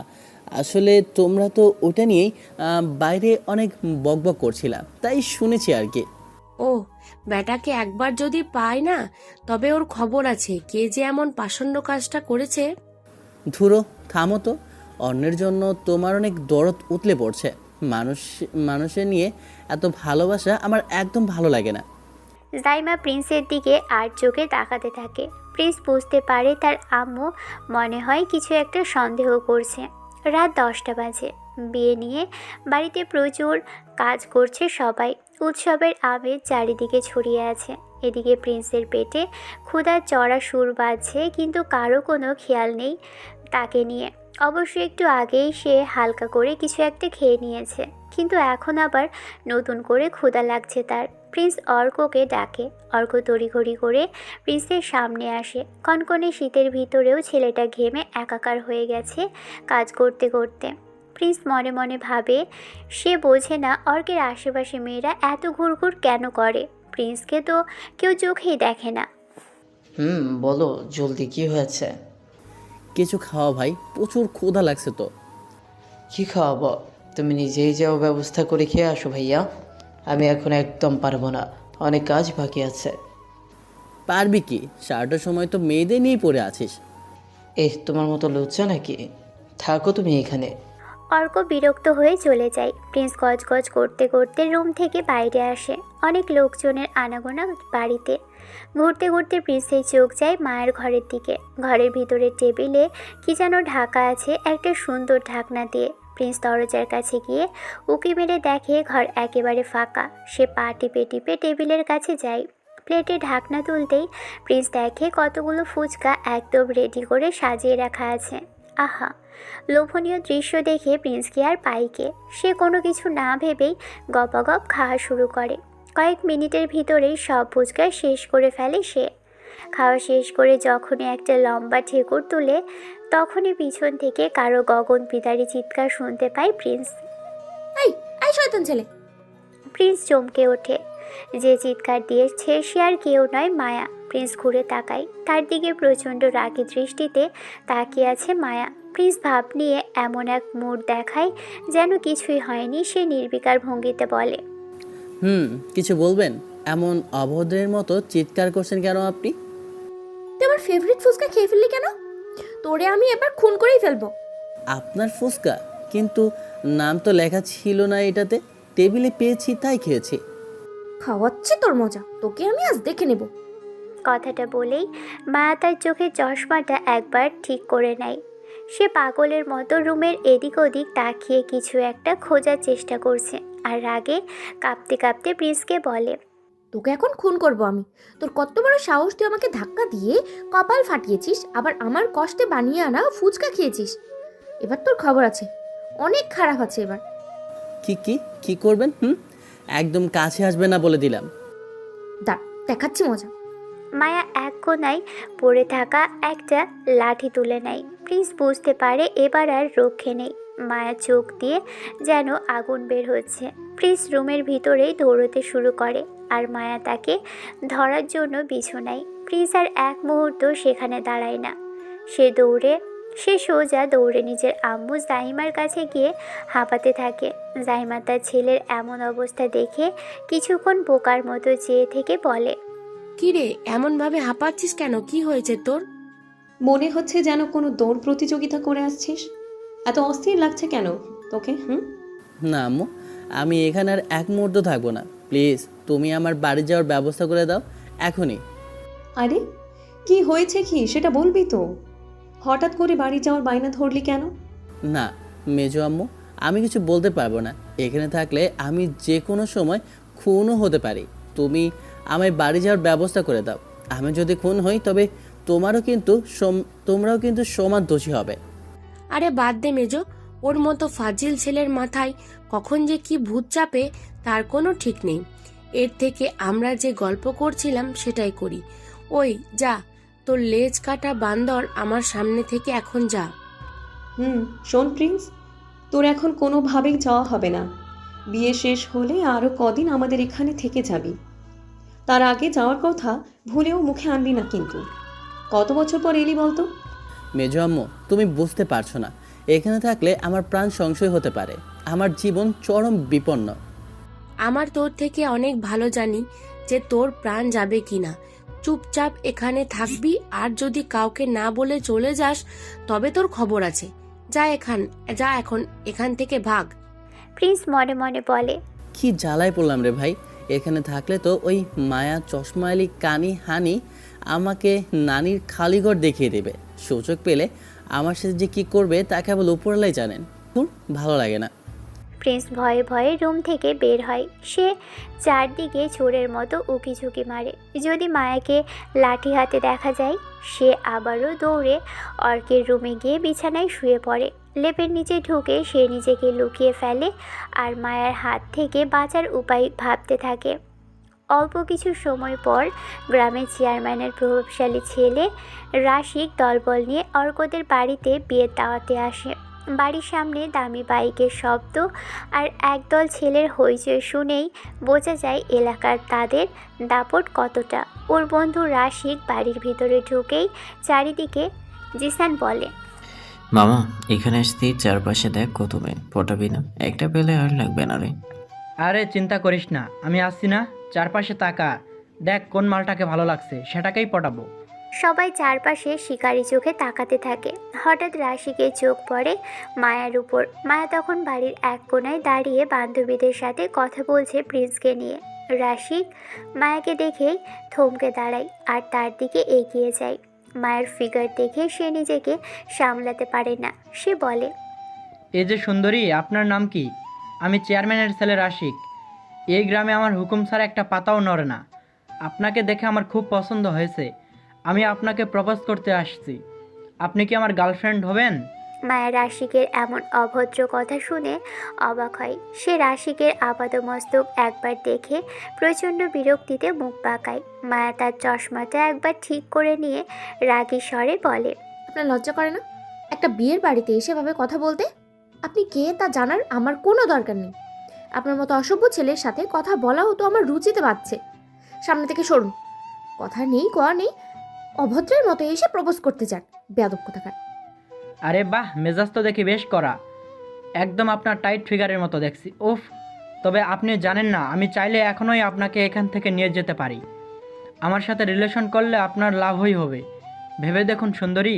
আসলে তোমরা তো ওটা নিয়েই বাইরে অনেক বকবক করছিলাম, তাই শুনেছি আর কি। ও, বেটাকে একবার যদি পায় না, তবে ওর খবর আছে কে যে এমন পাষণ্ড কাজটা করেছে। ধুরো, থামো তো। অন্যের জন্য তোমার অনেক দরদ উতলে পড়ছে। মানুষ মানুষের নিয়ে এত ভালোবাসা আমার একদম ভালো লাগে না। জাইমা প্রিন্সের দিকে আর চোখে তাকাতে থাকে। প্রিন্স বুঝতে পারে তার আম্মু মনে হয় কিছু একটা সন্দেহ করছে। রাত 10টা বাজে। বিয়ে নিয়ে বাড়িতে প্রচুর কাজ করছে সবাই। উৎসবের আমেজ চারিদিকে ছড়িয়ে আছে। এদিকে প্রিন্সের পেটে ক্ষুধার চড়া সুর বাজছে, কিন্তু কারো কোনো খেয়াল নেই তাকে নিয়ে। অবশ্য একটু আগেই সে হালকা করে কিছু একটা খেয়ে নিয়েছে, কিন্তু এখন আবার নতুন করে ক্ষুধা লাগছে তার। প্রিন্স অর্ককে ডাকে। অর্ক তড়িঘড়ি করে প্রিন্সের সামনে আসে। কনকনে শীতের ভিতরেও ছেলেটা ঘেমে একাকার হয়ে গেছে কাজ করতে করতে। প্রিন্স মনে মনে ভাবে, সে বোঝে না অর্কের আশেপাশে মেয়েরা এত ঘুরঘুর কেন করে। প্রিন্সকে তো কেউ চোখেই দেখে না। বলো জলদি, কি হয়েছে? কিছু খাওয়া ভাই, প্রচুর ক্ষুধা লাগছে তো। কি খাওয়াবো? তুমি নিজেই যাও, ব্যবস্থা করে খেয়ে আসো ভাইয়া। আমি এখন একদম পারবো না, অনেক কাজ বাকি আছে। পারবি কি? সারাটা সময় তো মেয়েদের নিয়েই পড়ে আছিস। তোমার মতো লজ্জা নাকি? থাকো তুমি এখানে। অর্ক বিরক্ত হয়ে চলে যায়। প্রিন্স গজগজ করতে করতে রুম থেকে বাইরে আসে। অনেক লোকজনের আনাগোনা বাড়িতে। ঘুরতে ঘুরতে প্রিন্সের চোখ যায় মায়ের ঘরের দিকে। ঘরের ভিতরে টেবিলে কি যেন ঢাকা আছে একটা সুন্দর ঢাকনা দিয়ে। প্রিন্স দরজার কাছে গিয়ে উকি মেরে দেখে ঘর একেবারে ফাঁকা। সে পা টিপে টিপে টেবিলের কাছে যায়। প্লেটে ঢাকনা তুলতেই প্রিন্স দেখে কতগুলো ফুচকা একদম রেডি করে সাজিয়ে রাখা আছে। আহা, লোভনীয় দৃশ্য দেখে প্রিন্স কি আর পাইকে। সে কোনো কিছু না ভেবেই গপাগপ খাওয়া শুরু করে। কয়েক মিনিটের ভিতরেই সব ফুচকা শেষ করে ফেলে সে। খাওয়া শেষ করে যখনই একটা লম্বা ঠেকুর তুলে, তখনই পিছন থেকে কারো গগন বিদারী চিৎকার শুনতে পায় প্রিন্স। এই এই শয়তান ছেলে! প্রিন্স চমকে ওঠে। যে চিৎকার দিয়েছে সে আর কেউ নয়, মায়া। প্রিন্স ঘুরে তাকায়। তার দিকে প্রচণ্ড রাগী দৃষ্টিতে তাকিয়ে আছে মায়া। প্রিন্স ভাব নিয়ে এমন এক মুড দেখায় যেন কিছুই হয়নি। সে নির্বিকার ভঙ্গিতে বলে, কিছু বলবেন? এমন অভদ্রের মতো চিৎকার করছেন কেন আপনি? তুই আমার ফেভারিট ফুচকা খেয়ে ফেললি কেন? তোরে আমি এবার খুন করেই ফেলবো। আপনার ফুচকা? কিন্তু নাম তো লেখা ছিল না এটাতে। টেবিলে পেয়েছি তাই খেয়েছি। খাওয়াচ্ছি তোর মজা, তোকে আমি আজ দেখে নেব। কথাটা বলেই মায়া তার চোখের চশমাটা একবার ঠিক করে নেয়। সে পাগলের মতো রুমের এদিক ওদিক তাকিয়ে কিছু একটা খোঁজার চেষ্টা করছে, আর রাগে কাঁপতে কাঁপতে প্রিন্সকে বলে, তোকে এখন খুন করব আমি। তোর কত বড় সাহস, তুই আমাকে ধাক্কা দিয়ে কপাল ফাটিয়েছিস, আবার আমার কষ্টে বানিয়ে আনা ফুচকা খেয়েছিস। এবার তোর খবর আছে, অনেক খারাপ আছে এবার। কি কি কি করবেন? একদম কাছে আসবে না বলে দিলাম। দেখাচ্ছি মজা। মায়া এক কোনায় পড়ে থাকা একটা লাঠি তুলে নেয়। প্রিন্স বুঝতে পারে এবার আর রক্ষে নেই। মায়া চোখ দিয়ে যেন আগুন বের হচ্ছে। প্রিন্স রুমের ভিতরেই দৌড়তে শুরু করে, আর মায়া তাকে ধরার জন্য বিছানায়। প্রিন্স আর এক মুহূর্ত সেখানে দাঁড়ায় না। সে সোজা দৌড়ে নিজের আম্মু জাহিমার কাছে গিয়ে হাঁপাতে থাকে। জাহিমা তার ছেলের এমন অবস্থা দেখে কিছুক্ষণ বোকার মতো চেয়ে থেকে বলে, কি রে, এমনভাবে হাঁপাচ্ছিস কেন? কি হয়েছে তোর? মনে হচ্ছে যেন কোনো দৌড় প্রতিযোগিতা করে আসছিস। এত অস্থির লাগছে কেন তোকে? না আম্মু, আমি এখানে আর এক মুহূর্ত থাকবো না। প্লিজ তুমি আমার বাড়ি যাওয়ার ব্যবস্থা করে দাও এখনই। আরে কি হয়েছে, কি সেটা বলবি তো? হঠাৎ করে বাড়ি যাওয়ার বায়না ধরলি কেন? না মেজো আম্মু, আমি কিছু বলতে পারবো না। এখানে থাকলে আমি যে কোনো সময় খুনও হতে পারি। তুমি আমায় বাড়ি যাওয়ার ব্যবস্থা করে দাও। আমি যদি খুন হই তবে তোমরাও কিন্তু সমান দোষী হবে। আরে বাদ দে মেজো, ওর মতো ফাজিল ছেলের মাথায় কখন যে কি ভূত চাপে তার কোনো ঠিক নেই। এর থেকে আমরা যে গল্প করছিলাম সেটাই করি। ওই যা, তোর লেজ কাটা বান্দর আমার সামনে থেকে এখন যা। শোন প্রিন্স, তোর এখন কোনোভাবেই যাওয়া হবে না। বিয়ে শেষ হলে আরও কদিন আমাদের এখানে থেকে যাবি। তার আগে যাওয়ার কথা ভুলেও মুখে আনবি না কিন্তু। কত বছর পর এলি বলতো? মেজো আম্মু, তুমি বুঝতে পারছো না, এখানে থাকলে আমার প্রাণ সংশয় হতে পারে, আমার জীবন চরম বিপন্ন। আমার তোর থেকে অনেক ভালো জানি যে তোর প্রাণ যাবে কিনা। চুপচাপ এখানে থাকবি, আর যদি কাউকে না বলে চলে যাস তবে তোর খবর আছে। যা এখন এখান থেকে ভাগ। প্রিন্স মনে মনে বলে। কি জ্বালায় পড়লাম রে ভাই, এখানে থাকলে তো ওই মায়া চশমালি কানি হানি আমাকে নানির খালিঘর দেখিয়ে দেবে। সুযোগ পেলে আমার সাথে যে কি করবে তা কেবল উপরলাই জানেন। ভালো লাগে না। প্রিন্স ভয়ে ভয়ে রুম থেকে বের হয়। সে চারদিকে চোরের মতো উকিঝুঁকি মারে। যদি মায়াকে লাঠি হাতে দেখা যায়, সে আবারও দৌড়ে অর্কের রুমে গিয়ে বিছানায় শুয়ে পড়ে। লেপের নিচে ঢুকে সে নিজেকে লুকিয়ে ফেলে আর মায়ার হাত থেকে বাঁচার উপায় ভাবতে থাকে। অল্প কিছু সময় পর গ্রামের চেয়ারম্যানের প্রভাবশালী ছেলে রাশিক দলবল নিয়ে অর্কদের বাড়িতে বিয়ের দাওয়াতে আসে। বাড়ির সামনে দামি বাইকের শব্দ আর একদল ছেলের হইচই শুনেই বোঝা যায় এলাকার তাদের দাপট কতটা। ওর বন্ধু রাশিক বাড়ির ভিতরে ঢুকেই চারিদিকে জিসান বলে, মামা এখানে আসতেই চারপাশে দেখ কত মেয়ে, পটাবি না? একটা পেলে আর লাগবে না রে। আরে চিন্তা করিস না, আমি আসছি না। চারপাশে তাকা, দেখ কোন মালটাকে ভালো লাগছে, সেটাকেই পটাবো। সবাই চারপাশে শিকারি চোখে তাকাতে থাকে। হঠাৎ রাশিকের চোখ পড়ে মায়ার উপর। মায়া তখন বাড়ির এক কোণায় দাঁড়িয়ে বান্ধবীদের সাথে কথা বলছে প্রিন্সকে নিয়ে। রাশিক মায়াকে দেখেই থমকে দাঁড়ায় আর তার দিকে এগিয়ে যায়। মায়ের ফিগার দেখে সে নিজেকে সামলাতে পারে না। সে বলে, এই যে সুন্দরী, আপনার নাম কি? আমি চেয়ারম্যানের ছেলে রাশিক। এই গ্রামে আমার হুকুম ছাড়া একটা পাতাও নড়ে না। আপনাকে দেখে আমার খুব পছন্দ হয়েছে। আমি আপনাকে প্রপোজ করতে আসছি। আপনি কি আমার গার্লফ্রেন্ড হবেন? মায়া রাশিকের এমন অভদ্র কথা শুনে অবাক হয়। সে রাশিকের আপাদমস্তক একবার দেখে প্রচণ্ড বিরক্তিতে মুখ বাঁকায়। মায়া তার চশমাটা একবার ঠিক করে নিয়ে রাগী স্বরে বলে, আপনার লজ্জা করে না একটা বিয়ের বাড়িতে এসেভাবে কথা বলতে? আপনি কে তা জানার আমার কোনো দরকার নেই। আপনার মতো অসভ্য ছেলের সাথে কথা বলাও তো আমার রুচিতে পাচ্ছে। সামনে থেকে সরুন। কথা নেই কোয়া নেই, অভদ্রের মতো এসে প্রপোজ করতে চান, বেয়াদব কোথাকার। আরে বাহ, মেজাজ তো দেখি বেশ করা। একদম আপনার টাইট ফিগারের মতো দেখছি। উফ, তবে আপনি জানেন না, আমি চাইলে এখনই আপনাকে এখান থেকে নিয়ে যেতে পারি। আমার সাথে রিলেশন করলে আপনার লাভই হবে। ভেবে দেখুন সুন্দরী।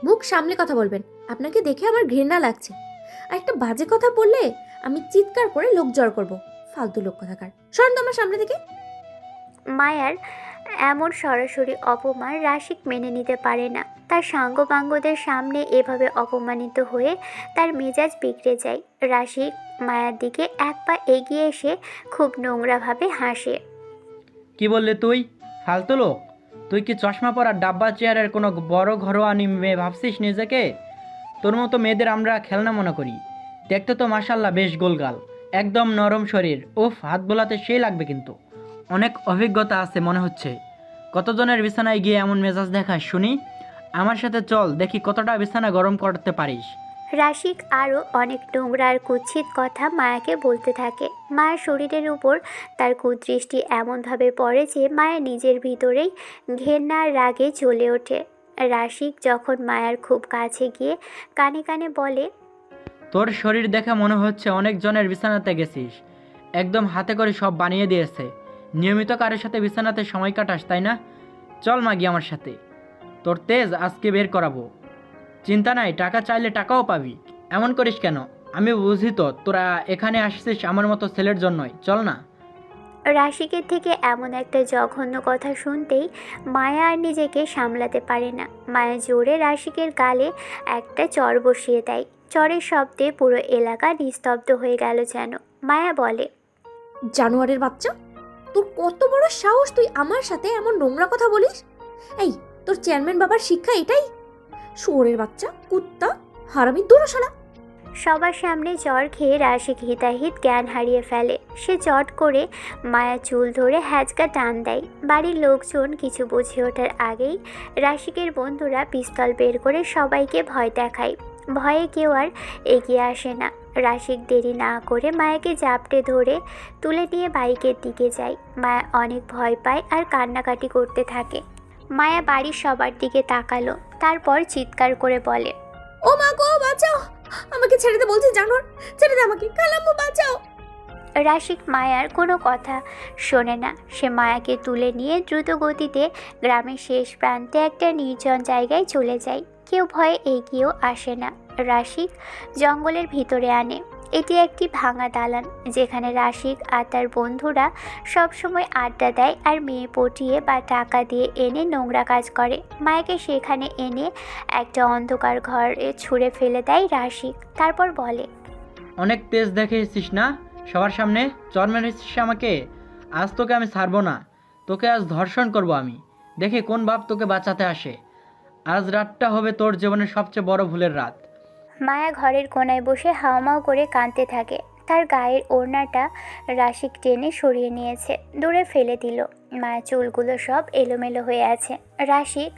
মুখ সামলে কথা বলবেন। আপনাকে দেখে আমার ঘৃণা লাগছে। আর একটা বাজে কথা বললে আমি চিৎকার করে লোক জড় করবো। ফালতু লোক কোথাকার, সরেন তো আমার সামনে থেকে। মায়ার এমন সরাসরি অপমান রাশিক মেনে নিতে পারে না। তার সাঙ্গপাঙ্গদের সামনে এভাবে অপমানিত হয়ে তার মেজাজ বিগড়ে যায়। রাশিক মায়ার দিকে এক পা এগিয়ে এসে খুব নোংরাভাবে হাসে। কি বললে তুই? ফালতু লোক? তুই কি চশমা পরা ডাব্বা চেয়ারের কোনো বড় ঘরোয়ানি মেয়ে ভাবছিস নিজেকে? তোর মতো মেয়েদের আমরা খেলনা মনে করি। দেখতে তো মাশাল্লাহ বেশ গোলগাল, একদম নরম শরীর। উফ, হাত বোলাতে সেই লাগবে, কিন্তু অনেক অভিজ্ঞতা আছে মনে হচ্ছে। কতজনের বিছানায় গিয়ে এমন মেজাজ দেখাস শুনি? আমার সাথে চল, দেখি কতটা বিছানা গরম করতে পারিস। রাশিক আরও অনেক নোংরা আর কুৎসিত কথা মায়াকে বলতে থাকে। মায়ের শরীরের উপর তার কুদৃষ্টি এমনভাবে পড়ে যে মায়া নিজের ভিতরেই ঘেন্নার রাগে জ্বলে ওঠে। রাশিক যখন মায়ার খুব কাছে গিয়ে কানে কানে বলে, তোর শরীর দেখে মনে হচ্ছে অনেক জনের বিছানাতে গেছিস। একদম হাতে করে সব বানিয়ে দিয়েছে। নিয়মিত কারোর সাথে বিছানাতে সময় কাটাস, তাই না? চল মাগি আমার সাথে, তোর তেজ আজকে বের করাবো। চিন্তা নাই, টাকা চাইলে টাকাও পাবি। এমন করিস কেন? আমি বুঝি তো তোরা এখানে আসছিস আমার মতো ছেলের জন্যই। চল না। রাশিকের থেকে এমন একটা জঘন্য কথা শুনতেই মায়া আর নিজেকে সামলাতে পারে না। মায়া জোরে রাশিকের গালে একটা চড় বসিয়ে দেয়। চড়ের শব্দে পুরো এলাকা নিস্তব্ধ হয়ে গেল যেন। মায়া বলে, জানোয়ারের বাচ্চা, তোর কত বড় সাহস তুই আমার সাথে এমন নোংরা কথা বলিস? এই তোর চেয়ারম্যান বাবার শিক্ষা এটাই? শুয়োরের বাচ্চা, কুত্তা, হারামি, দুরাশালা। সবার সামনে চড় খেয়ে রাশিক হিতাহিত জ্ঞান হারিয়ে ফেলে। সে চট করে মায়া চুল ধরে হ্যাচকা টান দেয়। বাড়ির লোকজন কিছু বুঝে ওঠার আগেই রাশিকের বন্ধুরা পিস্তল বের করে সবাইকে ভয় দেখায়। ভয়ে কেউ আর এগিয়ে আসে না। রাশিক দেরি না করে মায়াকে জাপটে ধরে তুলে নিয়ে বাইকের দিকে যায়। মায়া অনেক ভয় পায় আর কান্নাকাটি করতে থাকে। মায়া বাড়ির সবার দিকে তাকালো, তারপর চিৎকার করে বলে, ও মা গো, বাঁচাও, আমাকে ছেড়ে দে বলছি, জানোয়ার, ছেড়ে দে আমাকে, খালাম্মু বাঁচাও। রাশিক মায়ার কোনো কথা শোনে না। সে মায়াকে তুলে নিয়ে দ্রুত গতিতে গ্রামের শেষ প্রান্তে একটা নির্জন জায়গায় চলে যায়। কেউ ভয়ে এগিয়েও আসে না। রাশিক জঙ্গলের ভিতরে আনে। এটি একটি ভাঙা দালান, যেখানে রাশিক আর তার বন্ধুরা সবসময় আড্ডা দেয় আর মেয়ে পটিয়ে বা টাকা দিয়ে এনে নোংরা কাজ করে। মায়াকে সেখানে এনে একটা অন্ধকার ঘরে ছুঁড়ে ফেলে দেয় রাশিক। তারপর বলে, অনেক তেজ দেখিয়েছিস না, সবার সামনে চর মেরেছিস আমাকে। আজ তোকে আমি ছাড়বো না, তোকে আজ ধর্ষণ করব আমি। দেখি কোন বাপ তোকে বাঁচাতে আসে। আজ রাতটা হবে তোর জীবনের সবচেয়ে বড় ভুলের রাত। মায়া ঘরের কোনায় বসে হাউমাউ করে কাঁদতে থাকে। তার গায়ের ওড়নাটা রাশিক টেনে সরিয়ে নিয়েছে, দূরে ফেলে দিল। মায়া চুলগুলো সব এলোমেলো হয়ে আছে। রাশিক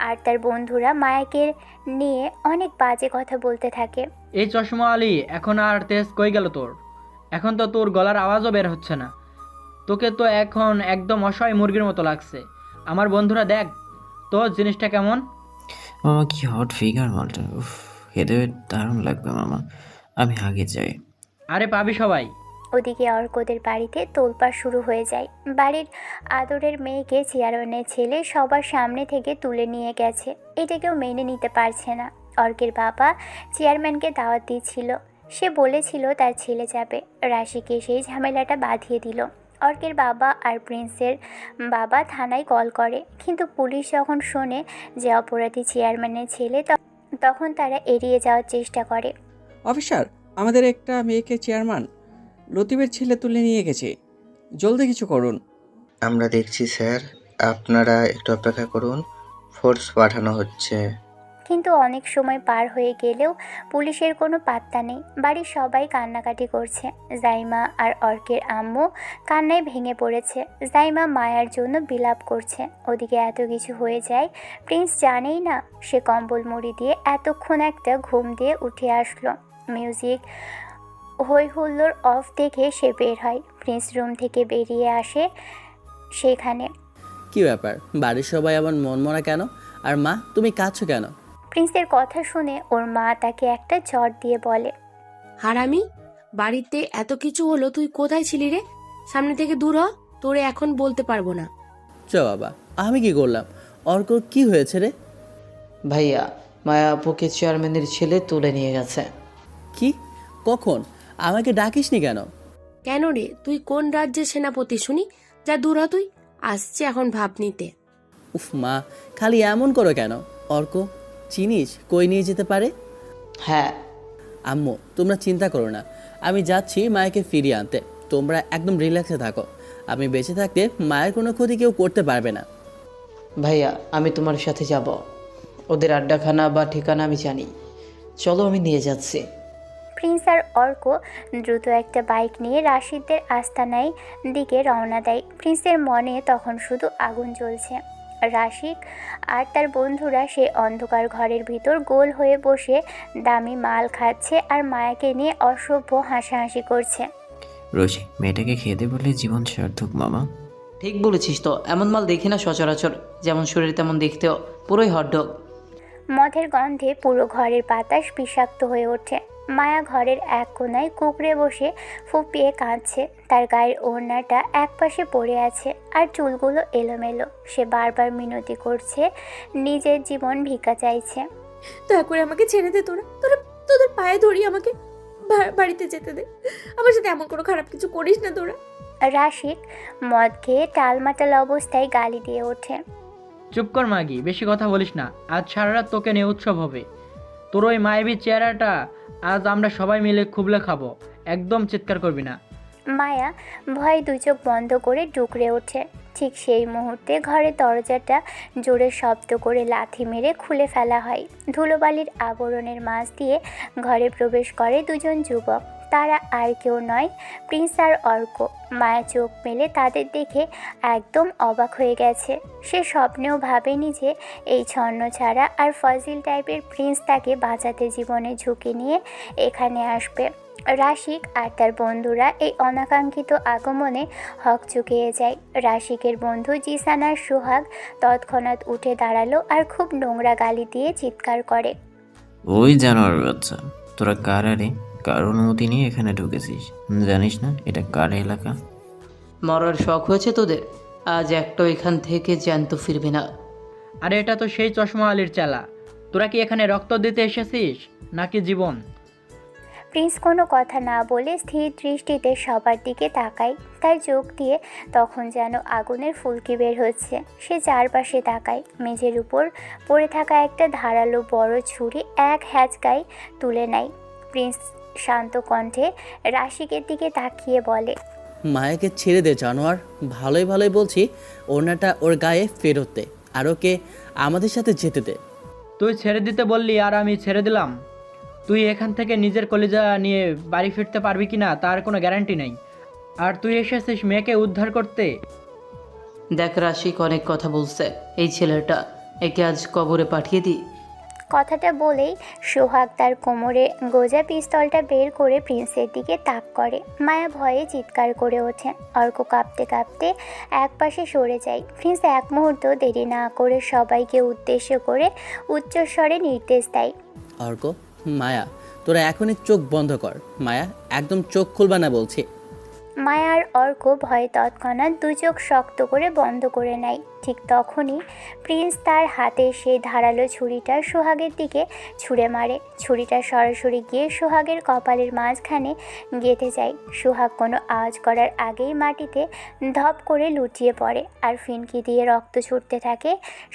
আর তার বন্ধুরা মায়াকে নিয়ে অনেক বাজে কথা বলতে থাকে। এই চশমা আলী, এখন আর তেজ কই গেল তোর? এখন তো তোর গলার আওয়াজও বের হচ্ছে না। তোকে তো এখন একদম অসহায় মুরগির মতো লাগছে। আমার বন্ধুরা দেখ তো জিনিসটা কেমন। মামা কি হট ফিগার মালটা, উফ, খেতে দারুণ লাগবে মামা, আমি আগে যাই। আরে পাবি সবাই। ওদিকে অর্কদের বাড়িতে তোলপাড় শুরু হয়ে যায়। বাড়ির আদরের মেয়েকে চেয়ারম্যানের ছেলে সবার সামনে থেকে তুলে নিয়ে গেছে। এটা কেউ মেনে নিতে পারছে না। অর্কের বাবা চেয়ারম্যানকে দাওয়াত দিয়েছিল। সে বলেছিল তার ছেলে যাবে। রাশিকে সেই ঝামেলাটা বাঁধিয়ে দিল। অর্কের বাবা আর প্রিন্সের বাবা থানায় কল করে, কিন্তু পুলিশ যখন শোনে যে অপরাধী চেয়ারম্যানের ছেলে, তখন তারা এড়িয়ে যাওয়ার চেষ্টা করে। অফিসার, আমাদের একটা মেয়েকে চেয়ারম্যান লতিফের ছেলে তুলে নিয়ে গেছে, জলদি কিছু করুন। আমরা দেখছি স্যার, আপনারা একটু অপেক্ষা করুন, ফোর্স পাঠানো হচ্ছে। কিন্তু অনেক সময় পার হয়ে গেলেও পুলিশের কোনো পাত্তা নেই। বাড়ির সবাই কান্নাকাটি করছে। জাইমা আর অর্কের আম্মু কান্নায় ভেঙে পড়েছে। জাইমা মায়ার জন্য বিলাপ করছে। ওদিকে এত কিছু হয়ে যায়, প্রিন্স জানেই না। সে কম্বল মুড়ি দিয়ে এতক্ষণ একটা ঘুম দিয়ে উঠে আসলো। মিউজিক হই হুল্লোড় অফ দেখে সে বের হয়। প্রিন্স রুম থেকে বেরিয়ে আসে। সেখানে কি ব্যাপার, বাড়ির সবাই আবার মনমরা কেন? আর মা, তুমি কাঁদছো কেন? প্রিন্সের কথা শুনে ওর মা তাকে একটা চট দিয়ে বলে, হারামি, বাড়িতে এত কিছু হলো, তুই কোথায় ছিলি রে? সামনে থেকে দূর হ, তোরে এখন বলতে পারবো না। চ বাবা, আমি কি করলাম? অর্ক কি হয়েছে রে? ভাইয়া, মায়া আপুকে চেয়ারম্যানের ছেলে তুলে নিয়ে গেছে। কি? কখন? আমাকে ডাকিসনি কেন? কেন রে, তুই কোন রাজ্যের সেনাপতি শুনি? যা দূর হ তুই, আসছে এখন ভাব নিতে। উফ মা, খালি এমন করো কেন? অর্ক চিনিস কই নিয়ে যেতে পারে? হ্যাঁ আম্মু, তোমরা চিন্তা করো না, আমি যাচ্ছি মায়াকে ফিরিয়ে আনতে। তোমরা একদম রিল্যাক্সে থাকো। আমি বেঁচে থাকতে মায়ের কোনো ক্ষতি কেউ করতে পারবে না। ভাইয়া, আমি তোমার সাথে যাব। ওদের আড্ডাখানা বা ঠিকানা আমি জানি, চলো আমি নিয়ে যাচ্ছি। প্রিন্স আর অর্ক দ্রুত একটা বাইক নিয়ে রাশিদদের আস্তানায় দিকে রওনা দেয়। প্রিন্সের মনে তখন শুধু আগুন জ্বলছে। রাশিক আর তার বন্ধুরা সে অন্ধকার ঘরের ভিতর গোল হয়ে বসে দামি মাল খাচ্ছে আর মায়াকে নিয়ে অসভ্য হাসাহাসি করছে। রোজি, মেয়েটাকে খেতে বললে জীবন সার্থক মামা। ঠিক বলেছিস তো, এমন মাল দেখি না সচরাচর। যেমন শরীর তেমন দেখতেও, পুরোই হটডগ। মদের গন্ধে পুরো ঘরের বাতাস বিষাক্ত হয়ে ওঠে। মায়া ঘরের এক কোণায় কুঁকড়ে বসে ফুপিয়ে কাঁদছে। তার গায়ের ওড়নাটা একপাশে পড়ে আছে আর চুলগুলো এলোমেলো। সে বারবার মিনতি করছে, নিজের জীবন ভিক্ষা চাইছে। দয়া করে আমাকে ছেড়ে দে, তোরা তোরা তোদের পায়ে ধরি, আমাকে বাড়িতে যেতে দে। আমার সাথে এমন কোনো খারাপ কিছু করিস না তোরা। রাশিক মদ খেয়ে টালমাটাল অবস্থায় গালি দিয়ে ওঠে। চুপ কর মাগি, বেশি কথা বলিস না। আজ সারা রাত তোকে নিয়ে উৎসব হবে। তোর ওই মায়াবী চেহারাটা আজ আমরা সবাই মিলে খুবলে খাবো। একদম চিৎকার করবি না। মায়া ভয়ে দুই চোখ বন্ধ করে ডুকরে ওঠে। ঠিক সেই মুহূর্তে ঘরের দরজাটা জোরে শব্দ করে লাথি মেরে খুলে ফেলা হয়। ধুলোবালির আবরণের মাঝ দিয়ে ঘরে প্রবেশ করে দুজন যুবক। তারা আর কেউ নয়, প্রিন্স আর অর্ক। মায়া চোখ মেলে তাদের দেখে একদম অবাক হয়ে গেছে। সে স্বপ্নেও ভাবেনি যে এই ছন্নছাড়া আর ফজিল টাইপের প্রিন্স তাকে বাঁচাতে জীবনে ঝুঁকি নিয়ে এখানে আসবে। রাশিক আর তার বন্ধুরা এই অনাকাঙ্ক্ষিত আগমনে হকচকিয়ে যায়। রাশিকের বন্ধু জিসান আর সোহাগ তৎক্ষণাৎ উঠে দাঁড়ালো আর খুব নোংরা গালি দিয়ে চিৎকার করে। ওই জানোয়ার বাচ্চা, তোরা কার আরে কার অনুমতি নিয়ে এখানে ঢুকেছিস? জানিস না এটা কার এলাকা? মরার শখ হয়েছে তোদের? আজ একটা এখান থেকে জ্যান্ত ফিরবে না। আরে এটা তো সেই চশমা আলীর চালা। তোরা কি এখানে রক্ত দিতে এসেছিস নাকি জীবন? প্রিন্স কোনো কথা না বলে স্থির দৃষ্টিতে সবার দিকে তাকায়। তার চোখ দিয়ে তখন যেন আগুনের ফুলকি বের হচ্ছে। সে চারপাশে তাকায়। মেঝের উপর পড়ে থাকা একটা ধারালো বড় ছুরি এক হ্যাচকায় তুলে নেয়। প্রিন্স শান্ত কণ্ঠে রাশিকের দিকে তাকিয়ে বলে, মায়াকে ছেড়ে দে জানোয়ার, ভালোই ভালোই বলছি। ওড়নাটা ওর গায়ে ফেরত দে, আর ওকে আমাদের সাথে যেতে দে। তুই ছেড়ে দিতে বললি আর আমি ছেড়ে দিলাম। তুই এখান থেকে নিজের কলিজা নিয়ে বাড়ি ফিরতে পারবি কি না তার কোনো গ্যারান্টি নেই। আর তুই এসেছিস মেয়েকে উদ্ধার করতে। দেখ রাশিক অনেক কথা বলছে, এই ছেলেটা, একে আজ কবরে পাঠিয়ে দিই। কথাটা বলেই সোহাগ তার কোমরে গোজা পিস্তলটা বের করে প্রিন্সের দিকে তাক করে। মায়া ভয়ে চিৎকার করে ওঠে। অর্ক কাঁপতে কাঁপতে একপাশে সরে যায়। প্রিন্স এক মুহূর্ত দেরি না করে সবাইকে উদ্দেশ্য করে উচ্চস্বরে নির্দেশ দেয়, অর্ক, মায়া, তোরা এখনই চোখ বন্ধ কর। মায়া, একদম চোখ খুলবা না বলছি। মায়ার অর্ক ভয়ে তৎক্ষণাৎ দু চোখ শক্ত করে বন্ধ করে নেয়। ঠিক তখনই প্রিন্স তার হাতে সেই ধারালো ছুরিটা সোহাগের দিকে ছুঁড়ে মারে। ছুরিটা সরাসরি গিয়ে সোহাগের কপালের মাঝখানে গেঁথে যায়। সোহাগ কোনো আওয়াজ করার আগেই মাটিতে ধপ করে লুটিয়ে পড়ে, আর ফিনকি দিয়ে রক্ত ছুটতে থাকে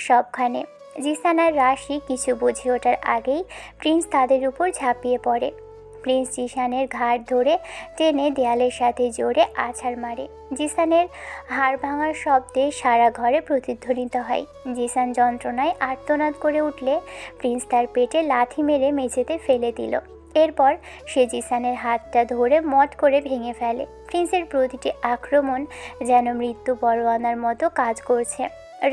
সবখানে। জিসান আর রাশি কিছু বুঝে ওঠার আগেই প্রিন্স তাদের উপর ঝাঁপিয়ে পড়ে। প্রিন্স জিসানের ঘাড় ধরে টেনে দেয়ালের সাথে জোরে আছাড় মারে। জিসানের হাড় ভাঙার শব্দে সারা ঘরে প্রতিধ্বনিত হয়। জিসান যন্ত্রণায় আর্তনাদ করে উঠলে প্রিন্স তার পেটে লাথি মেরে মেঝেতে ফেলে দিল। এরপর সে জিসানের হাতটা ধরে মট করে ভেঙে ফেলে। প্রিন্সের প্রতিটি আক্রমণ যেন মৃত্যু পরোয়ানার মতো কাজ করছে।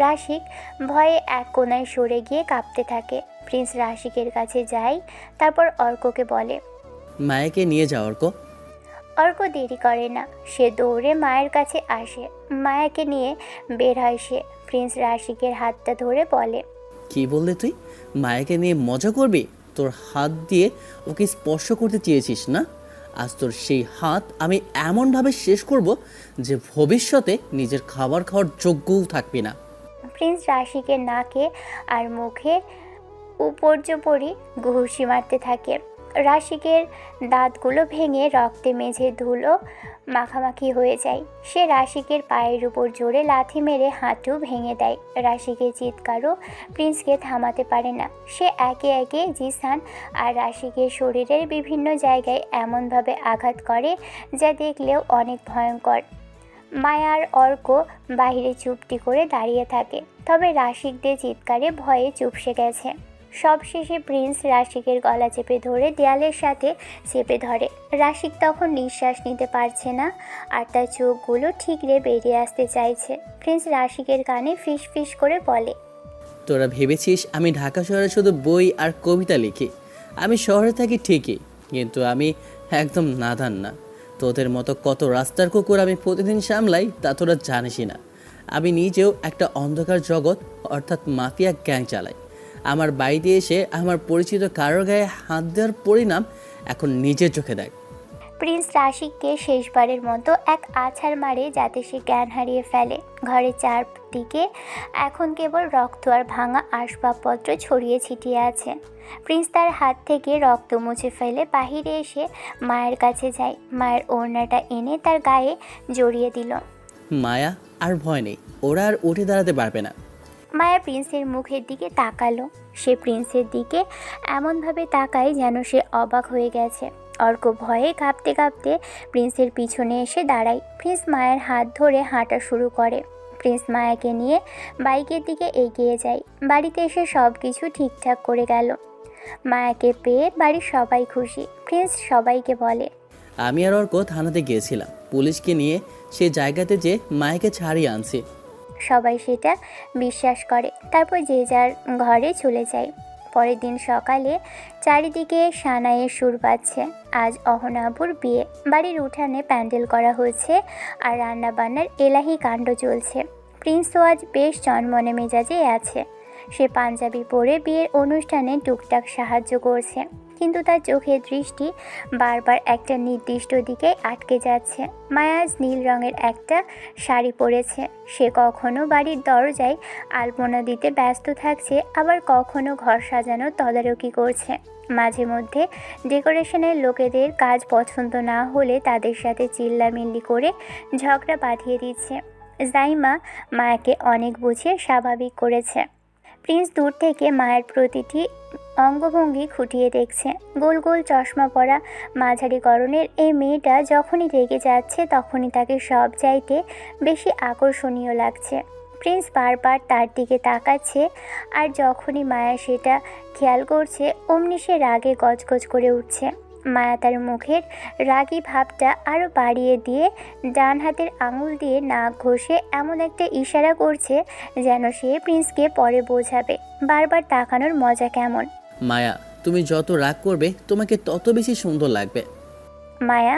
রাশিক ভয়ে এক কোণায় সরে গিয়ে কাঁপতে থাকে। প্রিন্স রাশিকের কাছে যায়, তারপর অর্ককে বলে, মায়াকে নিয়ে যাও অর্ক। অর্ক দেরি করে না, সে দৌড়ে মায়ের কাছে আসে। মায়াকে নিয়ে বের হয় সে। প্রিন্স রাশিকের হাতটা ধরে বলে, কি বললি তুই? মায়াকে নিয়ে মজা করবি? তোর হাত দিয়ে ওকে স্পর্শ করতে চেয়েছিস না? আজ তোর সেই হাত আমি এমনভাবে শেষ করব যে ভবিষ্যতে নিজের খাবার খাওয়ার যোগ্যও থাকবি না। প্রিন্স রাশিকের নাকে আর মুখে উপর্যপরি ঘুষি মারতে থাকে। রাশিকের দাঁতগুলো ভেঙে রক্তে মেঝে ধুলো মাখামাখি হয়ে যায়। সে রাশিকের পায়ের উপর জোরে লাথি মেরে হাঁটু ভেঙে দেয়। রাশিকের চিৎকারও প্রিন্সকে থামাতে পারে না। সে একে একে জিসান আর রাশিকের শরীরের বিভিন্ন জায়গায় এমনভাবে আঘাত করে যা দেখলেও অনেক ভয়ঙ্কর। মায়ার অর্ক বাইরে চুপটি করে দাঁড়িয়ে থাকে, তবে রাশিকদের চিৎকারে ভয়ে চুপসে গেছে। সবশেষে প্রিন্স রাশিকের গলা চেপে ধরে দেয়ালের সাথে চেপে ধরে। রাশিক তখন নিঃশ্বাস নিতে পারছে না, আর তার চোখগুলো ঠিকরে বেরিয়ে আসতে চাইছে। প্রিন্স রাশিকের কানে ফিস ফিস করে বলে, তোরা ভেবেছিস আমি ঢাকা শহরে শুধু বই আর কবিতা লিখি? আমি শহরে থাকি ঠিকই, কিন্তু আমি একদম নাদান না। তোদের মতো কত রাস্তার কুকুর আমি প্রতিদিন সামলাই তা তোরা জানিসই না। আমি নিজেও একটা অন্ধকার জগৎ অর্থাৎ মাফিয়া গ্যাং চালাই। আমার বাড়িতে এসে আমার পরিচিত কারোর গায়ে হাত দেওয়ার পরিণাম এখন নিজের চোখে দেখ। প্রিন্স রাশিককে শেষবারের মতো এক আছাড় মারে যাতে সে জ্ঞান হারিয়ে ফেলে। ঘরের চারদিকে এখন কেবল রক্ত আর ভাঙা আসবাবপত্র ছড়িয়ে ছিটিয়ে আছে। প্রিন্স তার হাত থেকে রক্ত মুছে ফেলে বাহিরে এসে মায়ের কাছে যায়। মায়ের ওড়নাটা এনে তার গায়ে জড়িয়ে দিল। মায়া, আর ভয় নেই, ওরা আর উঠে দাঁড়াতে পারবে না। মায়া প্রিন্সের মুখের দিকে তাকালো। সে প্রিন্সের দিকে এমনভাবে তাকায় যেন সে অবাক হয়ে গেছে। অর্ক ভয়ে কাঁপতে কাঁপতে প্রিন্সের পিছনে এসে দাঁড়ায়। প্রিন্স মায়ের হাত ধরে হাঁটা শুরু করে। প্রিন্স মায়াকে নিয়ে বাইকের দিকে এগিয়ে যায়। বাড়িতে এসে সব কিছু ঠিকঠাক করে গেল। মায়াকে পেয়ে বাড়ির সবাই খুশি। প্রিন্স সবাইকে বলে, আমি আর অর্ক থানাতে গিয়েছিলাম, পুলিশকে নিয়ে সে জায়গাতে যে মায়াকে ছাড়িয়ে আনছি। সবাই সেটা বিশ্বাস করে। তারপর যে যার ঘরে চলে যায়। পরের দিন সকালে চারিদিকে সানাইয়ের সুর বাজছে। আজ অহনাবুর বিয়ে। বাড়ির উঠানে প্যান্ডেল করা হয়েছে আর রান্নাবান্নার এলাহি কাণ্ড চলছে। প্রিন্সও আজ বেশ চনমনে মেজাজে আছে। সে পাঞ্জাবি পরে বিয়ের অনুষ্ঠানে টুকটাক সাহায্য করছে, কিন্তু তার চোখের দৃষ্টি বারবার একটা নির্দিষ্ট দিকে আটকে যাচ্ছে। মায়া আজ নীল রঙের একটা শাড়ি পরেছে। সে কখনো বাড়ির দরজায় আলপনা দিতে ব্যস্ত থাকছে, আবার কখনো ঘর সাজানোর তদারকি করছে। মাঝে মধ্যে ডেকোরেশনের লোকেদের কাজ পছন্দ না হলে তাদের সাথে চিল্লামিল্লি করে ঝগড়া বাঁধিয়ে দিচ্ছে। জাইমা মায়াকে অনেক বুঝিয়ে স্বাভাবিক করেছে। প্রিন্স দূর থেকে মায়ের প্রতিটি অঙ্গভঙ্গি খুঁটিয়ে দেখছে। গোল গোল চশমা পরা মাঝারি গড়নের এই মেয়েটা যখনই রেগে যাচ্ছে তখনই তাকে সব চাইতে বেশি আকর্ষণীয় লাগছে। প্রিন্স বারবার তার দিকে তাকাচ্ছে, আর যখনই মায়া সেটা খেয়াল করছে অমনি সে রাগে গজগজ করে উঠছে। মায়া তার মুখের রাগী ভাবটা আরও বাড়িয়ে দিয়ে ডান হাতের আঙুল দিয়ে নাক ঘষে এমন একটা ইশারা করছে যেন সে প্রিন্সকে পরে বোঝাবে বারবার তাকানোর মজা কেমন। মায়া, তুমি যত রাগ করবে তোমাকে তত বেশি সুন্দর লাগবে। মায়া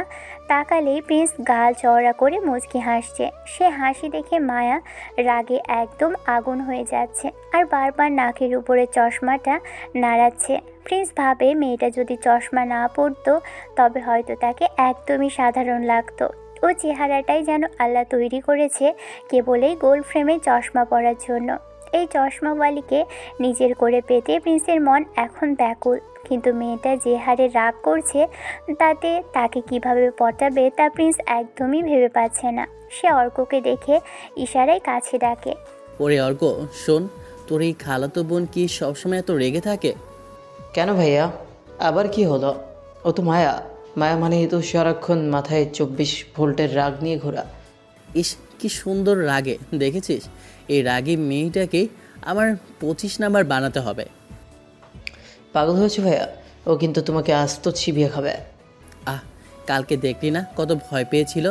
তাকালেই প্রিন্স গাল চওড়া করে মুচকি হাসছে। সে হাসি দেখে মায়া রাগে একদম আগুন হয়ে যাচ্ছে, আর বারবার নাকের উপরে চশমাটা নাড়াচ্ছে। প্রিন্স ভাবে মেয়েটা যদি চশমা না পরতো তবে হয়তো তাকে একদমই সাধারণ লাগতো। ও চেহারাটাই যেন আল্লাহ তৈরি করেছে কেবলই গোল ফ্রেমে চশমা পরার জন্য। এই চশমাওয়ালিকে নিজের করে পেতে প্রিন্সের মন এখন ব্যাকুল, কিন্তু মেয়েটা যে হারে রাগ করছে তাতে তাকে কিভাবে পটাবে তা প্রিন্স একদমই ভেবে পাচ্ছে না। সে অর্ককে দেখে ইশারায় কাছে ডাকে। ওরে অর্ক, শোন, তোর এই খালাতো বোন কি সবসময় এত রেগে থাকে? কেন ভাইয়া, আবার কি হলো? ও তো মায়া। মায়া মানে তো সারাক্ষণ মাথায় 24 ভোল্টের রাগ নিয়ে ঘোরা। ইস, কি সুন্দর রাগে, দেখেছিস? এই রাগী মেয়েটাকে আমার 25 নাম্বার বানাতে হবে। পাগল হয়েছে ভাইয়া, ও কিন্তু তোমাকে আস্ত চিবিয়ে খাবে। আহ, কালকে দেখলি না কত ভয় পেয়েছিল?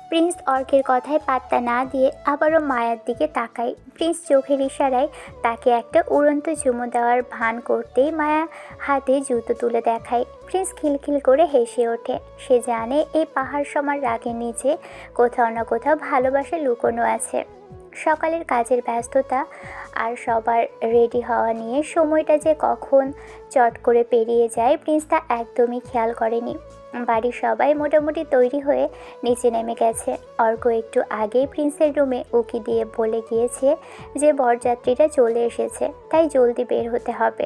প্রিন্স অর্কের কথায় পাত্তা না দিয়ে আবারও মায়ার দিকে তাকায়। প্রিন্স চোখের ইশারায় তাকে একটা উড়ন্ত চুমু দেওয়ার ভান করতেই মায়া হাতে জুতো তুলে দেখায়। প্রিন্স খিলখিল করে হেসে ওঠে। সে জানে এই পাহাড় সমান রাগের নিচে কোথাও না কোথাও ভালোবাসা লুকোনো আছে। সকালের কাজের ব্যস্ততা আর সবার রেডি হওয়া নিয়ে সময়টা যে কখন চট করে পেরিয়ে যায় প্রিন্স তা একদমই খেয়াল করেনি। বাড়ির সবাই মোটামুটি তৈরি হয়ে নিচে নেমে গেছে। অর্ক একটু আগেই প্রিন্সের রুমে উকি দিয়ে বলে গিয়েছে যে বরযাত্রীরা চলে এসেছে, তাই জলদি বের হতে হবে।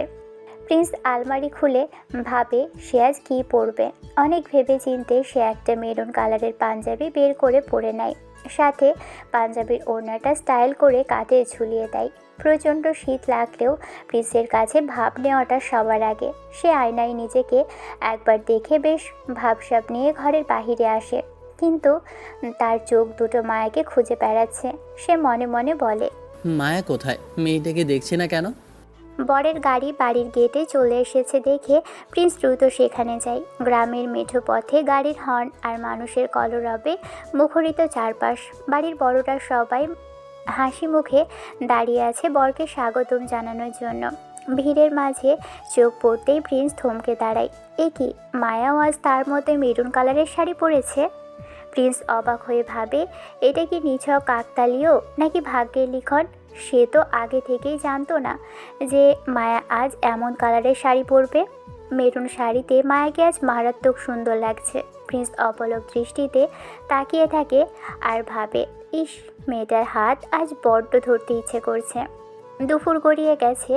প্রিন্স আলমারি খুলে ভাবে সে আজ কী পরবে। অনেক ভেবে চিনতে সে একটা মেরুন কালারের পাঞ্জাবি বের করে পরে নেয়, সাথে পাঞ্জাবির ওড়নাটা স্টাইল করে কাঁধে ঝুলিয়ে দেয়। প্রচণ্ড শীত লাগলেও প্রিন্সের কাছে ভাব নেওয়াটা সবার আগে। সে আয়নায় নিজেকে একবার দেখে বেশ ভাবসাব নিয়ে ঘরের বাহিরে আসে, কিন্তু তার চোখ দুটো মায়াকে খুঁজে বেড়াচ্ছে। সে মনে মনে বলে, মায়া কোথায়? মেয়েটাকে দেখছি না কেন? বরের গাড়ি বাড়ির গেটে চলে এসেছে দেখে প্রিন্স দ্রুত সেখানে যায়। গ্রামের মেঠো পথে গাড়ির হর্ন আর মানুষের কলরবে মুখরিত চারপাশ। বাড়ির বড়রা সবাই হাসি মুখে দাঁড়িয়ে আছে বরকে স্বাগতম জানানোর জন্য। ভিড়ের মাঝে চোখ পড়তেই প্রিন্স থমকে দাঁড়ায়। এ কি, মায়াও আজ তার মতো মেরুন কালারের শাড়ি পরেছে? প্রিন্স অবাক হয়ে ভাবে, এটা কি নিছক কাকতালীয় নাকি ভাগ্যের লিখন? সে তো আগে থেকেই জানতো না যে মায়া আজ এমন কালারের শাড়ি পরবে। মেরুন শাড়িতে মায়াকে আজ মারাত্মক সুন্দর লাগছে। প্রিন্স অপলক দৃষ্টিতে তাকিয়ে থাকে আর ভাবে, ইস, মেয়েটার হাত আজ বড্ড ধরতে ইচ্ছে করছে। দুপুর গড়িয়ে গেছে।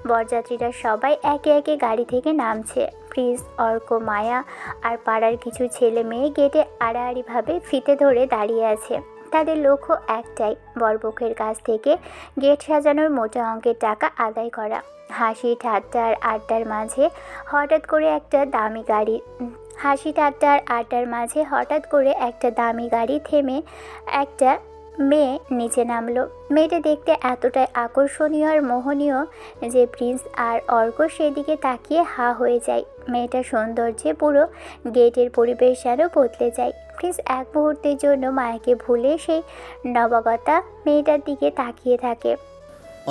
বরযাত্রীরা সবাই একে একে গাড়ি থেকে নামছে। প্রিন্স, অর্ক, মায়া আর পাড়ার কিছু ছেলে মেয়ে গেটে আড়াআড়িভাবে ফিতে ধরে দাঁড়িয়ে আছে। তাদের লক্ষ্য একটাই, বরপক্ষের কাছ থেকে গেট সাজানোর মোটা অঙ্কের টাকা আদায় করা। হাসি ঠাট্টা আর আড্ডার মাঝে হঠাৎ করে একটা দামি গাড়ি থেমে একটা মেয়ে নিচে নামলো। মেয়েটা দেখতে এতটাই আকর্ষণীয় আর মোহনীয় যে প্রিন্স আর অর্ক সেদিকে তাকিয়ে হা হয়ে যায়। মেয়েটার সৌন্দর্যে পুরো গেটের পরিবেশ যেন বদলে যায়। প্রিন্স এক মুহূর্তের জন্য মায়াকে ভুলে সেই নবাগতা মেয়েটার দিকে তাকিয়ে থাকে।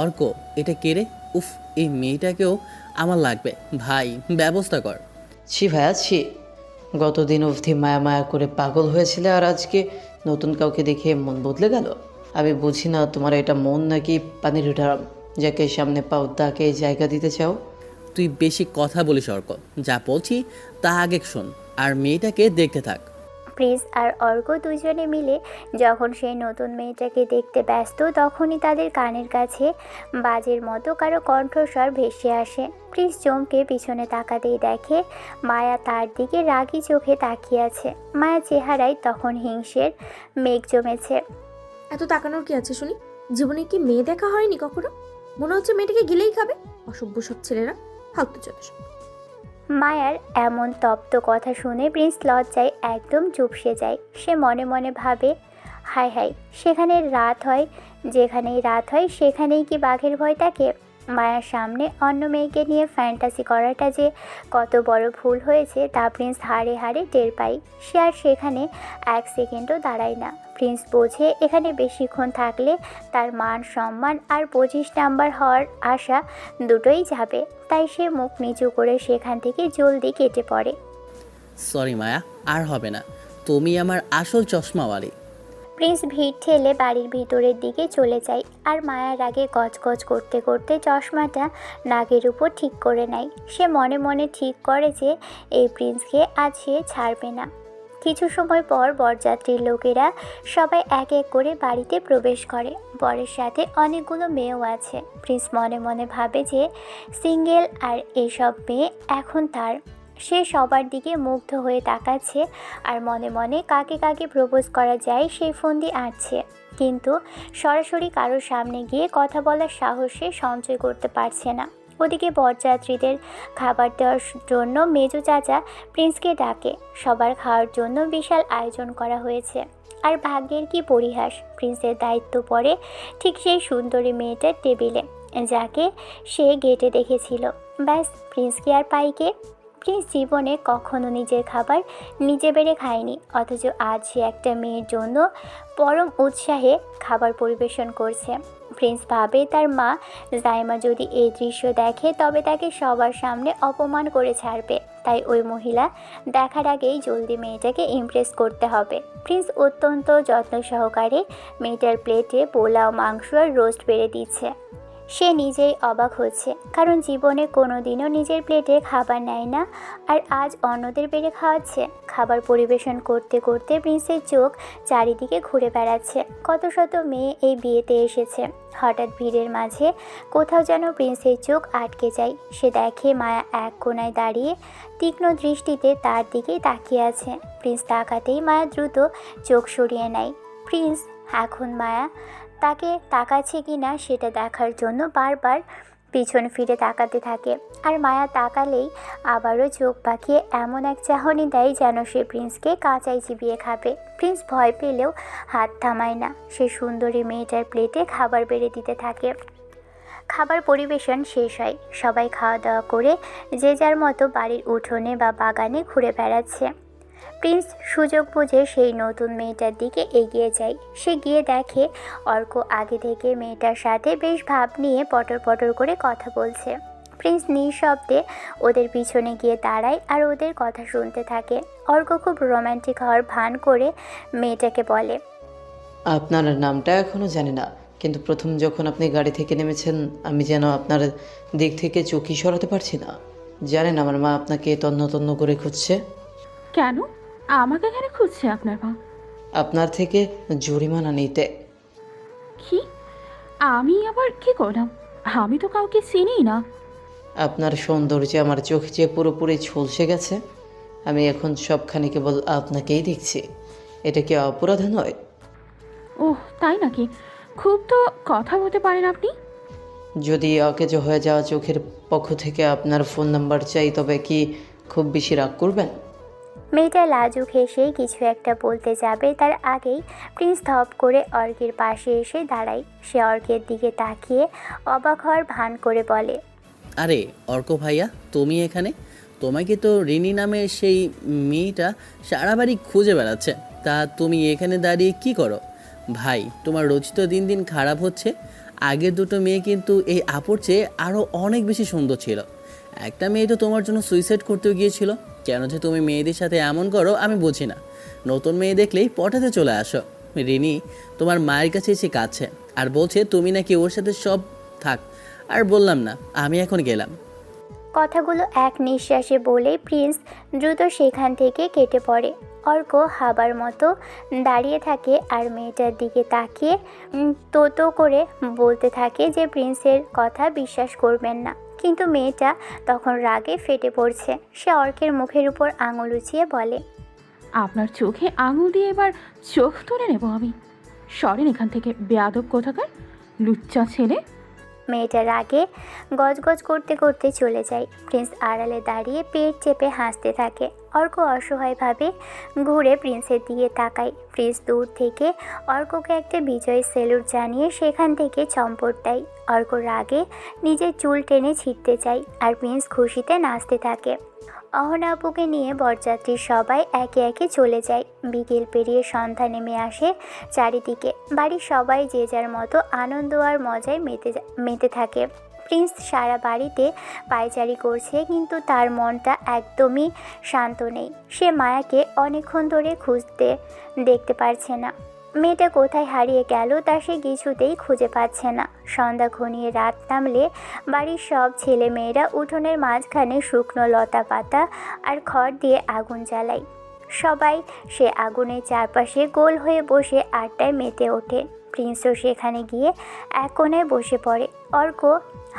অর্ক, এটা কে রে? উফ, এই মেয়েটাকেও আমার লাগবে। ভাই, ব্যবস্থা কর। ছি ভাইয়া, ছি। গতদিন অবধি মায়া মায়া করে পাগল হয়েছিলে, আর আজকে নতুন কাউকে দেখে মন বদলে গেল। আমি বুঝি না তোমার এটা মন নাকি পানির ড্রাম। যাকে সামনে পাও তাকে জায়গা দিতে চাও? তুই বেশি কথা বলিস অর্ক, যা বলছি তা আগে শোন আর মেয়েটাকে দেখতে থাক। প্রিন্স আর অর্ক দুজনে মিলে যখন সেই নতুন মেয়েটাকে দেখতে ব্যস্ত, তখনই তাদের কানের কাছে বাজের মতো কারো কণ্ঠস্বর ভেসে আসে। প্রিন্স চমকে পিছনে তাকাতেই দেখে মায়া তার দিকে রাগী চোখে তাকিয়ে আছে। মায়া চেহারায় তখন হিংসের মেঘ জমেছে। এত তাকানোর কি আছে শুনি? জীবনে কি মেয়ে দেখা হয়নি কখনো? মনে হচ্ছে মেয়েটাকে গিলেই খাবে। অসভ্য সব ছেলেরা, ফালতু যথেষ্ট। মায়ার এমন তপ্ত কথা শুনে প্রিন্স লজ্জায় একদম চুপসে যায়। সে মনে মনে ভাবে, হায় হায়, যেখানেই রাত হয় সেখানেই কি বাঘের ভয় থাকে? মায়ার সামনে অন্য মেয়েকে নিয়ে ফ্যান্টাসি করাটা যে কত বড় ভুল হয়েছে তা প্রিন্স হাড়ে হাড়ে টের পায়। সে আর সেখানে এক সেকেন্ডও দাঁড়ায় না। প্রিন্স বোঝে এখানে বেশিক্ষণ থাকলে তার মান সম্মান আর 25 নাম্বার হওয়ার আশা দুটোই যাবে। তাই সে মুখ নিচু করে সেখান থেকে জলদি কেটে পড়ে। সরি মায়া, আর হবে না, তুমি আমার আসল চশমাওয়ালি। প্রিন্স ভিড় ঠেলে বাড়ির ভিতরের দিকে চলে যায় আর মায়ার আগে গজগজ করতে করতে চশমাটা নাকের উপর ঠিক করে নেয়। সে মনে মনে ঠিক করে যে এই প্রিন্সকে আজ সে ছাড়বে না। কিছু সময় পর বরযাত্রীর লোকেরা সবাই এক এক করে বাড়িতে প্রবেশ করে। বরের সাথে অনেকগুলো মেয়েও আছে। প্রিন্স মনে মনে ভাবে যে সিঙ্গেল আর এসব মেয়ে এখন তার। সে সবার দিকে মুগ্ধ হয়ে তাকাচ্ছে আর মনে মনে কাকে কাকে প্রপোজ করা যায় সেই ফন্দি আঁটছে, কিন্তু সরাসরি কারোর সামনে গিয়ে কথা বলার সাহস সে সঞ্চয় করতে পারছে না। ওদিকে বরযাত্রীদের খাবার দেওয়ার জন্য মেজো চাচা প্রিন্সকে ডাকে। সবার খাওয়ার জন্য বিশাল আয়োজন করা হয়েছে। আর ভাগ্যের কি পরিহাস, প্রিন্সের দায়িত্ব পড়ে ঠিক সেই সুন্দরী মেয়েটার টেবিলে, যাকে সে গেটে দেখেছিল। ব্যাস, প্রিন্স কি আর পাইকে? প্রিন্স জীবনে কখনো নিজের খাবার নিজে বেড়ে খায়নি, অথচ আজ সে একটা মেয়ের জন্য পরম উৎসাহে খাবার পরিবেশন করছে। প্রিন্স ভাবে তার মা জাইমা যদি এই দৃশ্য দেখে তবে তাকে সবার সামনে অপমান করে ছাড়বে। তাই ওই মহিলা দেখার আগেই জলদি মেয়েটাকে ইমপ্রেস করতে হবে। প্রিন্স অত্যন্ত যত্ন সহকারে মেয়েটার প্লেটে পোলাও, মাংস আর রোস্ট বেড়ে দিচ্ছে। সে নিজেই অবাক হচ্ছে, কারণ জীবনে কোনো দিনও নিজের প্লেটে খাবার নেয় না, আর আজ অন্যদের বেড়ে খাওয়াচ্ছে। খাবার পরিবেশন করতে করতে প্রিন্সের চোখ চারিদিকে ঘুরে বেড়াচ্ছে। কত শত মেয়ে এই বিয়েতে এসেছে। হঠাৎ ভিড়ের মাঝে কোথাও যেন প্রিন্সের চোখ আটকে যায়। সে দেখে মায়া এক কোণায় দাঁড়িয়ে তীক্ষ্ণ দৃষ্টিতে তার দিকেই তাকিয়ে আছে। প্রিন্স তাকাতেই মায়া দ্রুত চোখ সরিয়ে নেয়। প্রিন্স এখন মায়া তাকে তাকাচ্ছে কি না সেটা দেখার জন্য বারবার পিছন ফিরে তাকাতে থাকে। আর মায়া তাকালেই আবারও চোখ পাকিয়ে এমন এক চাহনি দেয় যেন সে প্রিন্সকে কাঁচাই চিবিয়ে খাবে। প্রিন্স ভয় পেলেও হাত থামায় না। সে সুন্দরী মেয়েটার প্লেটে খাবার বেড়ে দিতে থাকে। খাবার পরিবেশন শেষ হয়। সবাই খাওয়া দাওয়া করে যে যার মতো বাড়ির উঠোনে বা বাগানে ঘুরে বেড়াচ্ছে। প্রিন্স সুযোগ বুঝে সেই নতুন মেয়েটার দিকে এগিয়ে যায়। সে গিয়ে দেখে অর্ক আগে থেকে মেয়েটার সাথে বেশ ভাব নিয়ে পটর পটর করে কথা বলছে। প্রিন্স নিঃশব্দে ওদের পিছনে গিয়ে দাঁড়ায় আর ওদের কথা শুনতে থাকে। অর্ক খুব রোম্যান্টিক হওয়ার ভান করে মেয়েটাকে বলে, আপনার নামটা এখনও জানি না, কিন্তু প্রথম যখন আপনি গাড়ি থেকে নেমেছেন আমি যেন আপনার দিক থেকে চোখই সরাতে পারছি না। জানেন আমার মা আপনাকে তন্ন তন্ন করে খুঁজছে। কেন আমাকে এখানে খুঁজছে আপনার মা? আপনার থেকে জরিমানা নিতে। কি? আমি আবার কি করলাম? আমি তো কাউকে চিনি না। আপনার সৌন্দর্যে আমার চোখ যে পুরোপুরি ঝলসে গেছে। আমি এখন সবখানে কেবল আপনাকেই দেখছি। এটা কি অপরাধ নয়? ওহ, তাই নাকি? খুব তো কথা বলতে পারেন আপনি। যদি অকেজো হয়ে যাওয়া চোখের পক্ষ থেকে আপনার ফোন নাম্বার চাই তবে কি খুব বেশি রাগ করবেন? মেয়েটা লাজুক হেসে কিছু একটা বলতে যাবে, তার আগেই প্রিন্স ধপ করে অর্কের পাশে এসে দাঁড়ায়। সে অর্কের দিকে তাকিয়ে অবাক হওয়ার ভান করে বলে, আরে অর্ক ভাইয়া, তুমি এখানে? তোমাকে তো রিনি নামের সেই মেয়েটা সারা বাড়ি খুঁজে বেড়াচ্ছে, তা তুমি এখানে দাঁড়িয়ে কি করো? ভাই, তোমার রোজ তো দিন দিন খারাপ হচ্ছে। আগের দুটো মেয়ে কিন্তু এই আপুর চেয়ে আরও অনেক বেশি সুন্দর ছিল। একটা মেয়ে তো তোমার জন্য সুইসাইড করতেও গিয়েছিল। কেন যে তুমি মেয়েদের সাথে এমন করো আমি বুঝি না। নতুন মেয়ে দেখলেই পটাতে চলে আসো। রিনি তোমার মায়ের কাছে এসে কাঁদছে আর বলছে তুমি নাকি ওর সাথে সব থাক আর বললাম না, আমি এখন গেলাম। কথাগুলো এক নিঃশ্বাসে বলেই প্রিন্স দ্রুত সেখান থেকে কেটে পড়ে। অর্ক হাবার মতো দাঁড়িয়ে থাকে আর মেয়েটার দিকে তাকিয়ে তো করে বলতে থাকে যে প্রিন্সের কথা বিশ্বাস করবেন না। কিন্তু মেয়েটা তখন রাগে ফেটে পড়ছে। সে অর্কের মুখের উপর আঙুল উঁচিয়ে বলে, আপনার চোখে আঙুল দিয়ে এবার চোখ তুলে নেব আমি। সরেন এখান থেকে, বেয়াদব কোথাকার, লুচ্চা ছেলে। মেয়েটা রাগে গজগজ করতে করতে চলে যায়। প্রিন্স আড়ালে দাঁড়িয়ে পেট চেপে হাসতে থাকে। অর্ক অসহায়ভাবে ঘুরে প্রিন্সের দিকে তাকায়। প্রিন্স দূর থেকে অর্ককে একটা বিজয় সেলুট জানিয়ে সেখান থেকে চম্পট দেয়। অর্ক রাগে নিজের চুল টেনে ছিঁড়তে চায় আর প্রিন্স খুশিতে নাচতে থাকে। অহনা আপুকে নিয়ে বরযাত্রীর সবাই একে একে চলে যায়। বিকেল পেরিয়ে সন্ধ্যা নেমে আসে চারিদিকে। বাড়ির সবাই যে যার মতো আনন্দ আর মজায় মেতে থাকে। প্রিন্স সারা বাড়িতে পায়চারি করছে, কিন্তু তার মনটা একদমই শান্ত নেই। সে মায়াকে অনেকক্ষণ ধরে খুঁজতে দেখতে পারছে না। মেয়েটা কোথায় হারিয়ে গেল তা সে কিছুতেই খুঁজে পাচ্ছে না। সন্ধ্যা ঘনিয়ে রাত নামলে বাড়ির সব ছেলে মেয়েরা উঠোনের মাঝখানে শুকনো লতা পাতা আর খড় দিয়ে আগুন জ্বালায়। সবাই সে আগুনের চারপাশে গোল হয়ে বসে আড্ডায় মেতে ওঠে। প্রিন্সও সেখানে গিয়ে এক কোণায় বসে পড়ে। অর্ক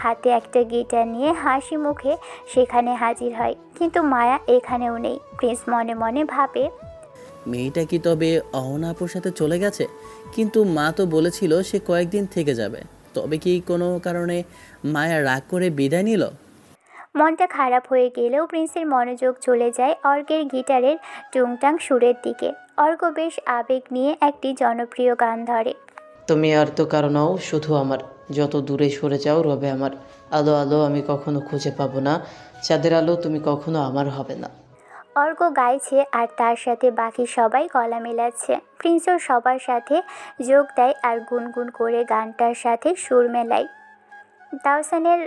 হাতে একটা গিটার নিয়ে হাসি মুখে সেখানে হাজির হয়, কিন্তু মায়া এখানেও নেই। প্রিন্স মনে মনে ভাবে, মেয়েটা কি তবে অহনা আপুর সাথে চলে গেছে? কিন্তু মা তো বলেছিল সে কয়েকদিন থেকে যাবে। তবে কি কোনো কারণে মায়া রাগ করে বিদায় নিল? মনটা খারাপ হয়ে গেলেও প্রিন্সের মনোযোগ চলে যায় অর্কের গিটারের টুংটাং সুরের দিকে। অর্ক বেশ আবেগ নিয়ে একটি জনপ্রিয় গান ধরে। তুমি আর তো কারো নও, শুধু আমার। যত দূরে সরে যাও রবে আমার। আলো আলো আমি কখনো খুঁজে পাবো না, চাঁদের আলো তুমি কখনো আমার হবে না। অর্ক গাইছে আর তার সাথে বাকি সবাই গলা মেলাচ্ছে। প্রিন্সও সবার সাথে যোগ দেয় আর গুনগুন করে গানটার সাথে সুর মেলায়। তাওসানের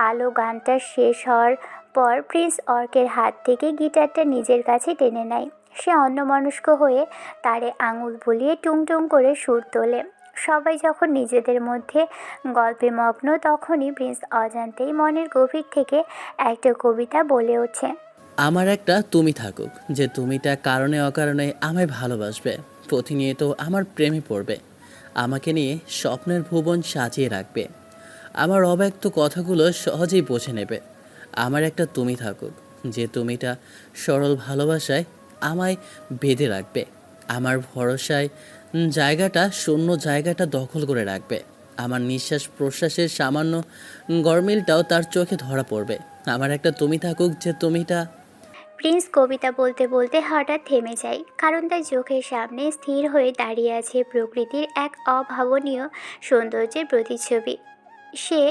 আলো গানটা শেষ হওয়ার পর প্রিন্স অর্কের হাত থেকে গিটারটা নিজের কাছে টেনে নেয়। সে অন্যমনস্ক হয়ে তারে আঙুল বুলিয়ে টুংটুং করে সুর তোলে। সবাই যখন নিজেদের মধ্যে গল্পে মগ্ন, তখনই প্রিন্স অজান্তেই মনের গভীর থেকে একটা কবিতা বলে ওঠে। আমার একটা তুমি থাকুক, যে তুমিটা কারণে অকারণে আমায় ভালোবাসবে, প্রতিনিয়ত আমার প্রেমে পড়বে, আমাকে নিয়ে স্বপ্নের ভুবন সাজিয়ে রাখবে, আমার অব্যক্ত কথাগুলো সহজেই বোঝে নেবে। আমার একটা তুমি থাকুক, যে তুমিটা সরল ভালোবাসায় আমায় বেঁধে রাখবে, আমার ভরসায় শূন্য জায়গাটা দখল করে রাখবে, আমার নিঃশ্বাস প্রশ্বাসের সামান্য গরমিলটাও তার চোখে ধরা পড়বে। আমার একটা তুমি থাকুক, যে তুমিটা। প্রিন্স কবিতা বলতে বলতে হঠাৎ থেমে যায়, কারণ তার চোখের সামনে স্থির হয়ে দাঁড়িয়ে আছে প্রকৃতির এক অভাবনীয় সৌন্দর্যের প্রতিচ্ছবি। সে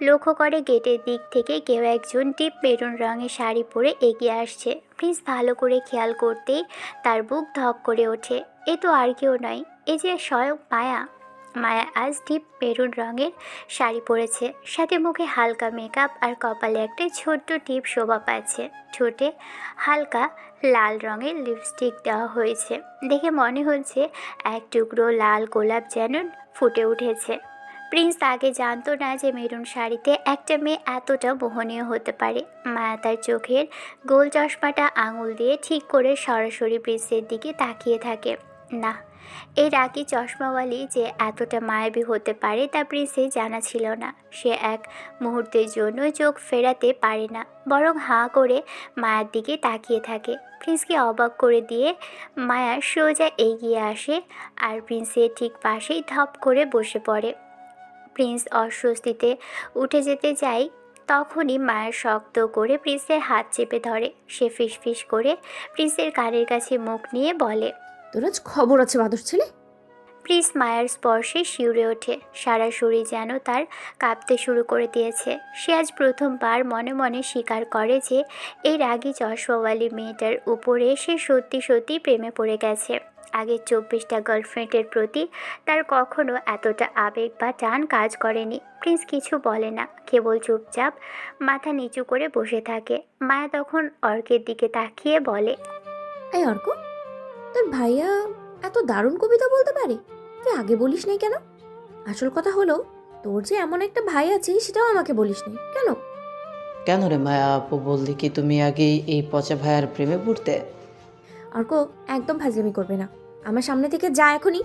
লক্ষ্য করে গেটের দিক থেকে কেউ একজন ডিপ মেরুন রঙের শাড়ি পরে এগিয়ে আসছে। প্রিন্স ভালো করে খেয়াল করতেই তার বুক ধক করে ওঠে। এ তো আর কেউ নয়, এ যে স্বয়ং মায়া। মায়া আজ ডিপ মেরুন রঙের শাড়ি পরেছে, সাথে মুখে হালকা মেকআপ আর কপালে একটা ছোট্ট টিপ শোভা পাচ্ছে। ঠোঁটে হালকা লাল রঙের লিপস্টিক দেওয়া হয়েছে, দেখে মনে হচ্ছে এক টুকরো লাল গোলাপ যেন ফুটে উঠেছে। প্রিন্স আগে জানতো না যে মেরুন শাড়িতে একটা মেয়ে এতটা মোহনীয় হতে পারে। মায়া তার চোখের গোল চশমাটা আঙুল দিয়ে ঠিক করে সরাসরি প্রিন্সের দিকে তাকিয়ে থাকে। না, এই রাগী চশমাওয়ালি যে এতটা মায়াবী হতে পারে তা প্রিন্সের জানা ছিল না। সে এক মুহূর্তের জন্য চোখ ফেরাতে পারে না, বরং হাঁ করে মায়ার দিকে তাকিয়ে থাকে। প্রিন্সকে অবাক করে দিয়ে মায়া সোজা এগিয়ে আসে আর প্রিন্সের ঠিক পাশেই ধপ করে বসে পড়ে। প্রিন্স অস্বস্তিতে উঠে যেতে যায়, তখনই মায়ের শক্ত করে প্রিন্সের হাত চেপে ধরে। সে ফিসফিস করে প্রিন্সের কানের কাছে মুখ নিয়ে বলে, তোর আজ খবর আছে বাদর ছেলে। প্রিন্স মায়ের স্পর্শে শিউরে ওঠে। সারা শরীর যেন তার কাঁপতে শুরু করে দিয়েছে। সে আজ প্রথমবার মনে মনে স্বীকার করে যে এই রাগী চশমাওয়ালি মেয়েটার উপরে সে সত্যি সত্যি প্রেমে পড়ে গেছে। আগের 24টা গার্লফ্রেন্ডের প্রতি তার কখনো এতটা আবেগ বা টান কাজ করেনি। প্রিন্স কিছু বলে না, কেবল চুপচাপ মাথা নিচু করে বসে থাকে। মায়া তখন অর্কের দিকে তাকিয়ে বলে, এই অর্ক, তোর ভাইয়া এত দারুণ কবিতা বলতে পারে, তুই আগে বলিস নাই কেন? আসল কথা হলো তোর যে এমন একটা ভাই আছে সেটাও আমাকে বলিস নি কেন? কেন রে মায়া আপু, বললি কি তুমি আগেই এই পচা ভাইয়ার প্রেমে পড়তে? অর্ক, একদম ফাজলামি করবে না। আমার সামনে থেকে যা এখনই,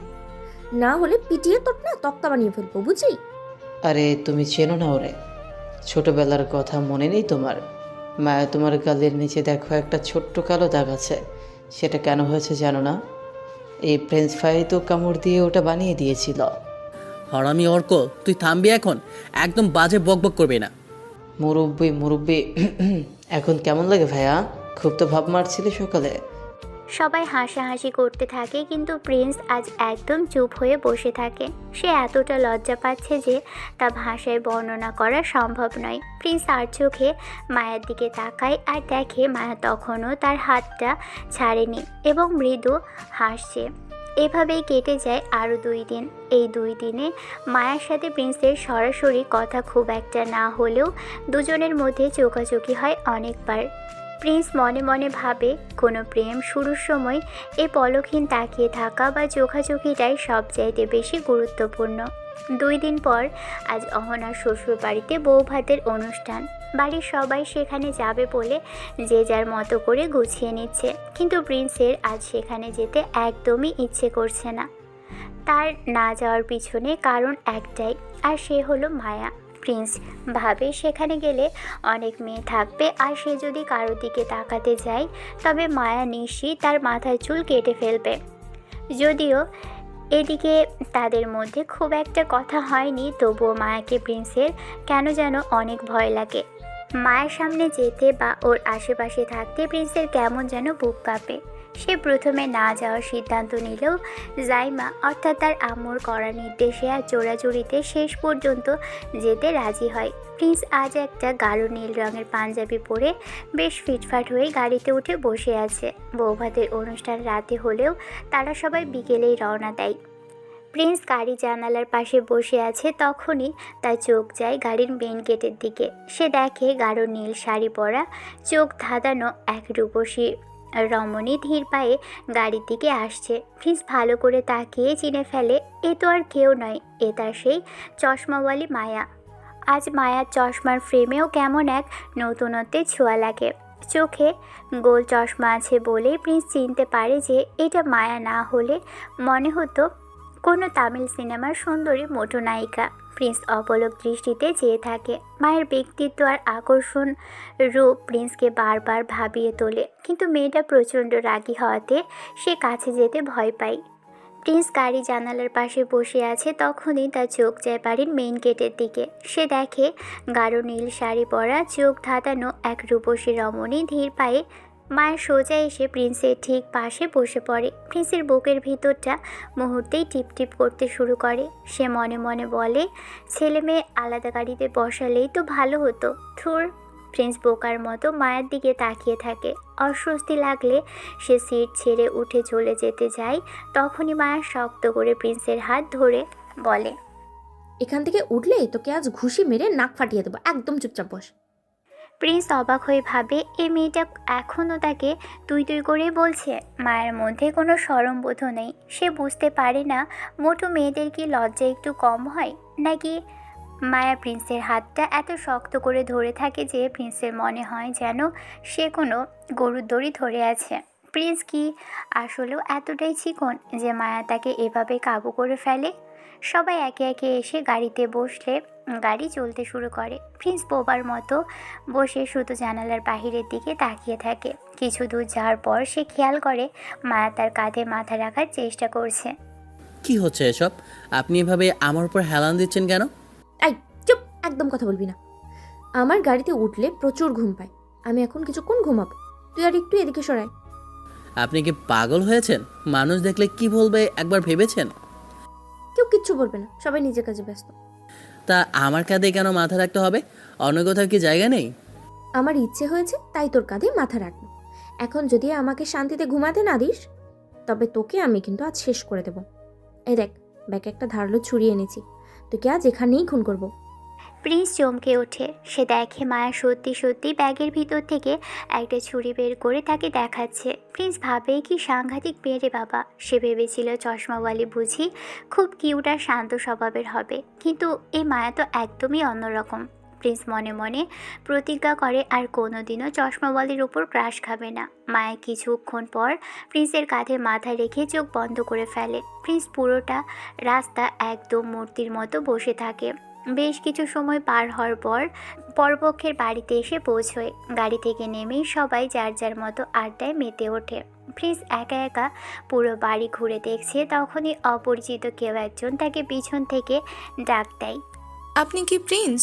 না হলে পিটিয়ে তোর না তক্তা বানিয়ে ফেলবো, বুঝলি? আরে তুমি চেনো না ওরে, ছোটবেলার কথা মনে নেই তোমার? মায়া, তোমার গালের নিচে দেখো একটা ছোট্ট কালো দাগ আছে, সেটা কেন হয়েছে জানো না? এই ফ্রেঞ্চ ফ্রাই তো কামড় দিয়ে ওটা বানিয়ে দিয়েছিল। হরামি অর্ক, তুই থামবি এখন, একদম বাজে বকবক করবি না। মুরব্বি মুরব্বি এখন কেমন লাগে ভাইয়া? খুব তো ভাব মারছিলে সকালে। সবাই হাসাহাসি করতে থাকে, কিন্তু প্রিন্স আজ একদম চুপ হয়ে বসে থাকে। সে এতটা লজ্জা পাচ্ছে যে তা ভাষায় বর্ণনা করা সম্ভব নয়। প্রিন্স আর চোখে মায়ের দিকে তাকায় আর দেখে মায়া তখনও তার হাতটা ছাড়েনি এবং মৃদু হাসছে। এভাবেই কেটে যায় আরও 2 দিন। এই 2 দিনে মায়ের সাথে প্রিন্সের সরাসরি কথা খুব একটা না হলেও দুজনের মধ্যে চোখাচোখি হয় অনেকবার। প্রিন্স মনে মনে ভাবে, কোনো প্রেম শুরুর সময় এই পলকহীন তাকিয়ে থাকা বা চোখাচোখিটাই সবচাইতে বেশি গুরুত্বপূর্ণ। 2 দিন পর আজ অহনার শ্বশুর বাড়িতে বৌভাতের অনুষ্ঠান। বাড়ির সবাই সেখানে যাবে বলে যে যার মতো করে গুছিয়ে নিচ্ছে, কিন্তু প্রিন্সের আজ সেখানে যেতে একদমই ইচ্ছে করছে না। তার না যাওয়ার পিছনে কারণ একটাই, আর সে হলো মায়া। প্রিন্স ভাবে সেখানে গেলে অনেক মেয়ে থাকবে, আর সে যদি কারোর দিকে তাকাতে যায় তবে মায়া নিশ্চয়ই তার মাথার চুল কেটে ফেলবে। যদিও এদিকে তাদের মধ্যে খুব একটা কথা হয়নি, তবুও মায়াকে প্রিন্সের কেন যেন অনেক ভয় লাগে। মায়ের সামনে যেতে বা ওর আশেপাশে থাকতে প্রিন্সের কেমন যেন বুক কাঁপে। সে প্রথমে না যাওয়ার সিদ্ধান্ত নিলেও জাইমা অর্থাৎ তার আম্মুর কড়া নির্দেশে আর জোড়াজুড়িতে শেষ পর্যন্ত যেতে রাজি হয়। প্রিন্স আজ একটা গাঢ় নীল রঙের পাঞ্জাবি পরে বেশ ফিটফাট হয়ে গাড়িতে উঠে বসে আছে। বৌভাতের অনুষ্ঠান রাতে হলেও তারা সবাই বিকেলেই রওনা দেয়। প্রিন্স গাড়ি জানালার পাশে বসে আছে, তখনই তার চোখ যায় গাড়ির মেন গেটের দিকে। সে দেখে গাঢ় নীল শাড়ি পরা, চোখ ধাঁধানো এক রূপসী রমণী ধীর পায়ে গাড়ির দিকে আসছে। প্রিন্স ভালো করে তাকিয়ে চিনে ফেলে, এ তো আর কেউ নয়, এ তার সেই চশমাওয়ালি মায়া। আজ মায়ার চশমার ফ্রেমেও কেমন এক নতুনত্বের ছোঁয়া লাগে। চোখে গোল চশমা আছে বলেই প্রিন্স চিনতে পারে যে এটা মায়া না হলে মনে হতো কোনো তামিল সিনেমার সুন্দরী মোটো নায়িকা। প্রিন্স অপলক দৃষ্টিতে চেয়ে থাকে। মায়ের ব্যক্তিত্ব আর আকর্ষণ রূপ প্রিন্সকে বারবার ভাবিয়ে তোলে, কিন্তু মেয়েটা প্রচণ্ড রাগী হওয়াতে সে কাছে যেতে ভয় পায়। প্রিন্স গাড়ি জানালার পাশে বসে আছে, তখনই তার চোখ যায় বাড়ির মেইন গেটের দিকে। সে দেখে গাঢ় নীল শাড়ি পরা, চোখ ধাঁধানো এক রূপসী রমণী ধীর পায়ে মায়ের সোজা এসে প্রিন্সের ঠিক পাশে বসে পড়ে। প্রিন্সের বুকের ভিতরটা মুহূর্তেই টিপটিপ করতে শুরু করে। সে মনে মনে বলে, ছেলে মেয়ে আলাদা গাড়িতে বসালেই তো ভালো হতো। থুর। প্রিন্স বোকার মতো মায়ের দিকে তাকিয়ে থাকে। অস্বস্তি লাগলে সে সিট ছেড়ে উঠে চলে যেতে যায়। তখনই মায়া শক্ত করে প্রিন্সের হাত ধরে বলে, এখান থেকে উঠলে তোকে আজ ঘুষি মেরে নাক ফাটিয়ে দেবো, একদম চুপচাপ বস। প্রিন্স অবাক হয়ে ভাবে, এই মেয়েটা এখনও তাকে তুই তুই করে বলছে। মায়ের মধ্যে কোনো শরমবোধ নেই। সে বুঝতে পারে না মোটো মেয়েদের কি লজ্জা একটু কম হয় নাকি। মায়া প্রিন্সের হাতটা এত শক্ত করে ধরে থাকে যে প্রিন্সের মনে হয় যেন সে কোনো গরুর দড়ি ধরে আছে। প্রিন্স কি আসলেও এতটাই চিকন যে মায়া তাকে এভাবে কাবু করে ফেলে? সবাই একে একে এসে গাড়িতে বসলে গাড়ি চলতে শুরু করে। প্রিন্স বোবার মতো বসে শুধু জানালার বাহিরের দিকে তাকিয়ে থাকে। কিছু দূর যাওয়ার পর সে খেয়াল করে মায়া তার কাঁধে মাথা রাখার চেষ্টা করছে। কি হচ্ছে এসব? আপনি এভাবে আমার উপর হেলান দিচ্ছেন কেন? এই চুপ, একদম কথা বলবি না। আমার গাড়িতে উঠলে প্রচুর ঘুম পায়, আমি এখন কিছুক্ষণ ঘুমাবো, তুই আর একটু এদিকে সরায়। আপনি কি পাগল হয়েছেন? মানুষ দেখলে কি বলবে একবার ভেবেছেন? কেউ কিচ্ছু বলবে না, সবাই নিজের কাজে ব্যস্ত। তা আমার কাঁধে কেন মাথা রাখতে হবে? অন্য কোথাও কি জায়গা নেই? আমার ইচ্ছে হয়েছে তাই তোর কাঁধে মাথা রাখবো। এখন যদি আমাকে শান্তিতে ঘুমাতে না দিস তবে তোকে আমি কিন্তু আজ শেষ করে দেব। এই দেখ, ব্যাগে একটা ধারালো ছুরি এনেছি, তোকে আজ এখানেই খুন করব। প্রিন্স চমকে ওঠে। সে দেখে মায়া সত্যি সত্যি ব্যাগের ভিতর থেকে একটা ছুরি বের করে তাকে দেখাচ্ছে। প্রিন্স ভাবে কি সাংঘাতিক মেয়ে রে বাবা। সে ভেবেছিল চশমাওয়ালি বুঝি খুব কিউট আর শান্ত স্বভাবের হবে, কিন্তু এই মায়া তো একদমই অন্যরকম। প্রিন্স মনে মনে প্রতিজ্ঞা করে আর কোনোদিনও চশমাওয়ালির উপর ক্রাশ খাবে না। মায়া কিছুক্ষণ পর প্রিন্সের কাঁধে মাথা রেখে চোখ বন্ধ করে ফেলে। প্রিন্স পুরোটা রাস্তা একদম মূর্তির মতো বসে থাকে। বেশ কিছু সময় পার হওয়ার পর পরপক্ষের বাড়িতে এসে পৌঁছয়। গাড়ি থেকে নেমেই সবাই যার যার মতো আড্ডায় মেতে ওঠে। প্রিন্স একা একা পুরো বাড়ি ঘুরে দেখছে, তখনই অপরিচিত কেউ একজন তাকে পিছন থেকে ডাক দেয়। আপনি কি প্রিন্স?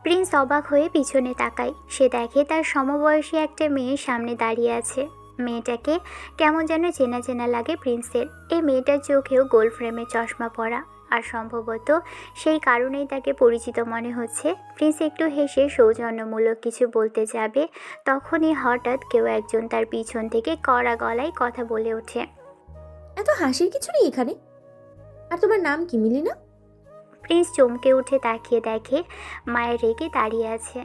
প্রিন্স অবাক হয়ে পিছনে তাকায়। সে দেখে তার সমবয়সী একটা মেয়ে সামনে দাঁড়িয়ে আছে। মেয়েটাকে কেমন যেন চেনা চেনা লাগে প্রিন্সের। এই মেয়েটার চোখেও গোল ফ্রেমে চশমা পরা, আর সম্ভবত সেই কারণেই তাকে পরিচিত মনে হচ্ছে। প্রিন্স একটু হেসে সৌজন্যমূলক কিছু বলতে যাবে, তখনই হঠাৎ কেউ একজন তার পিছন থেকে কড়া গলায় কথা বলে ওঠে। এত হাসির কিছু নেই এখানে। আর তোমার নাম কি, মিলি না? প্রিন্স চমকে উঠে তাকিয়ে দেখে মায়ের রেগে দাঁড়িয়ে আছে।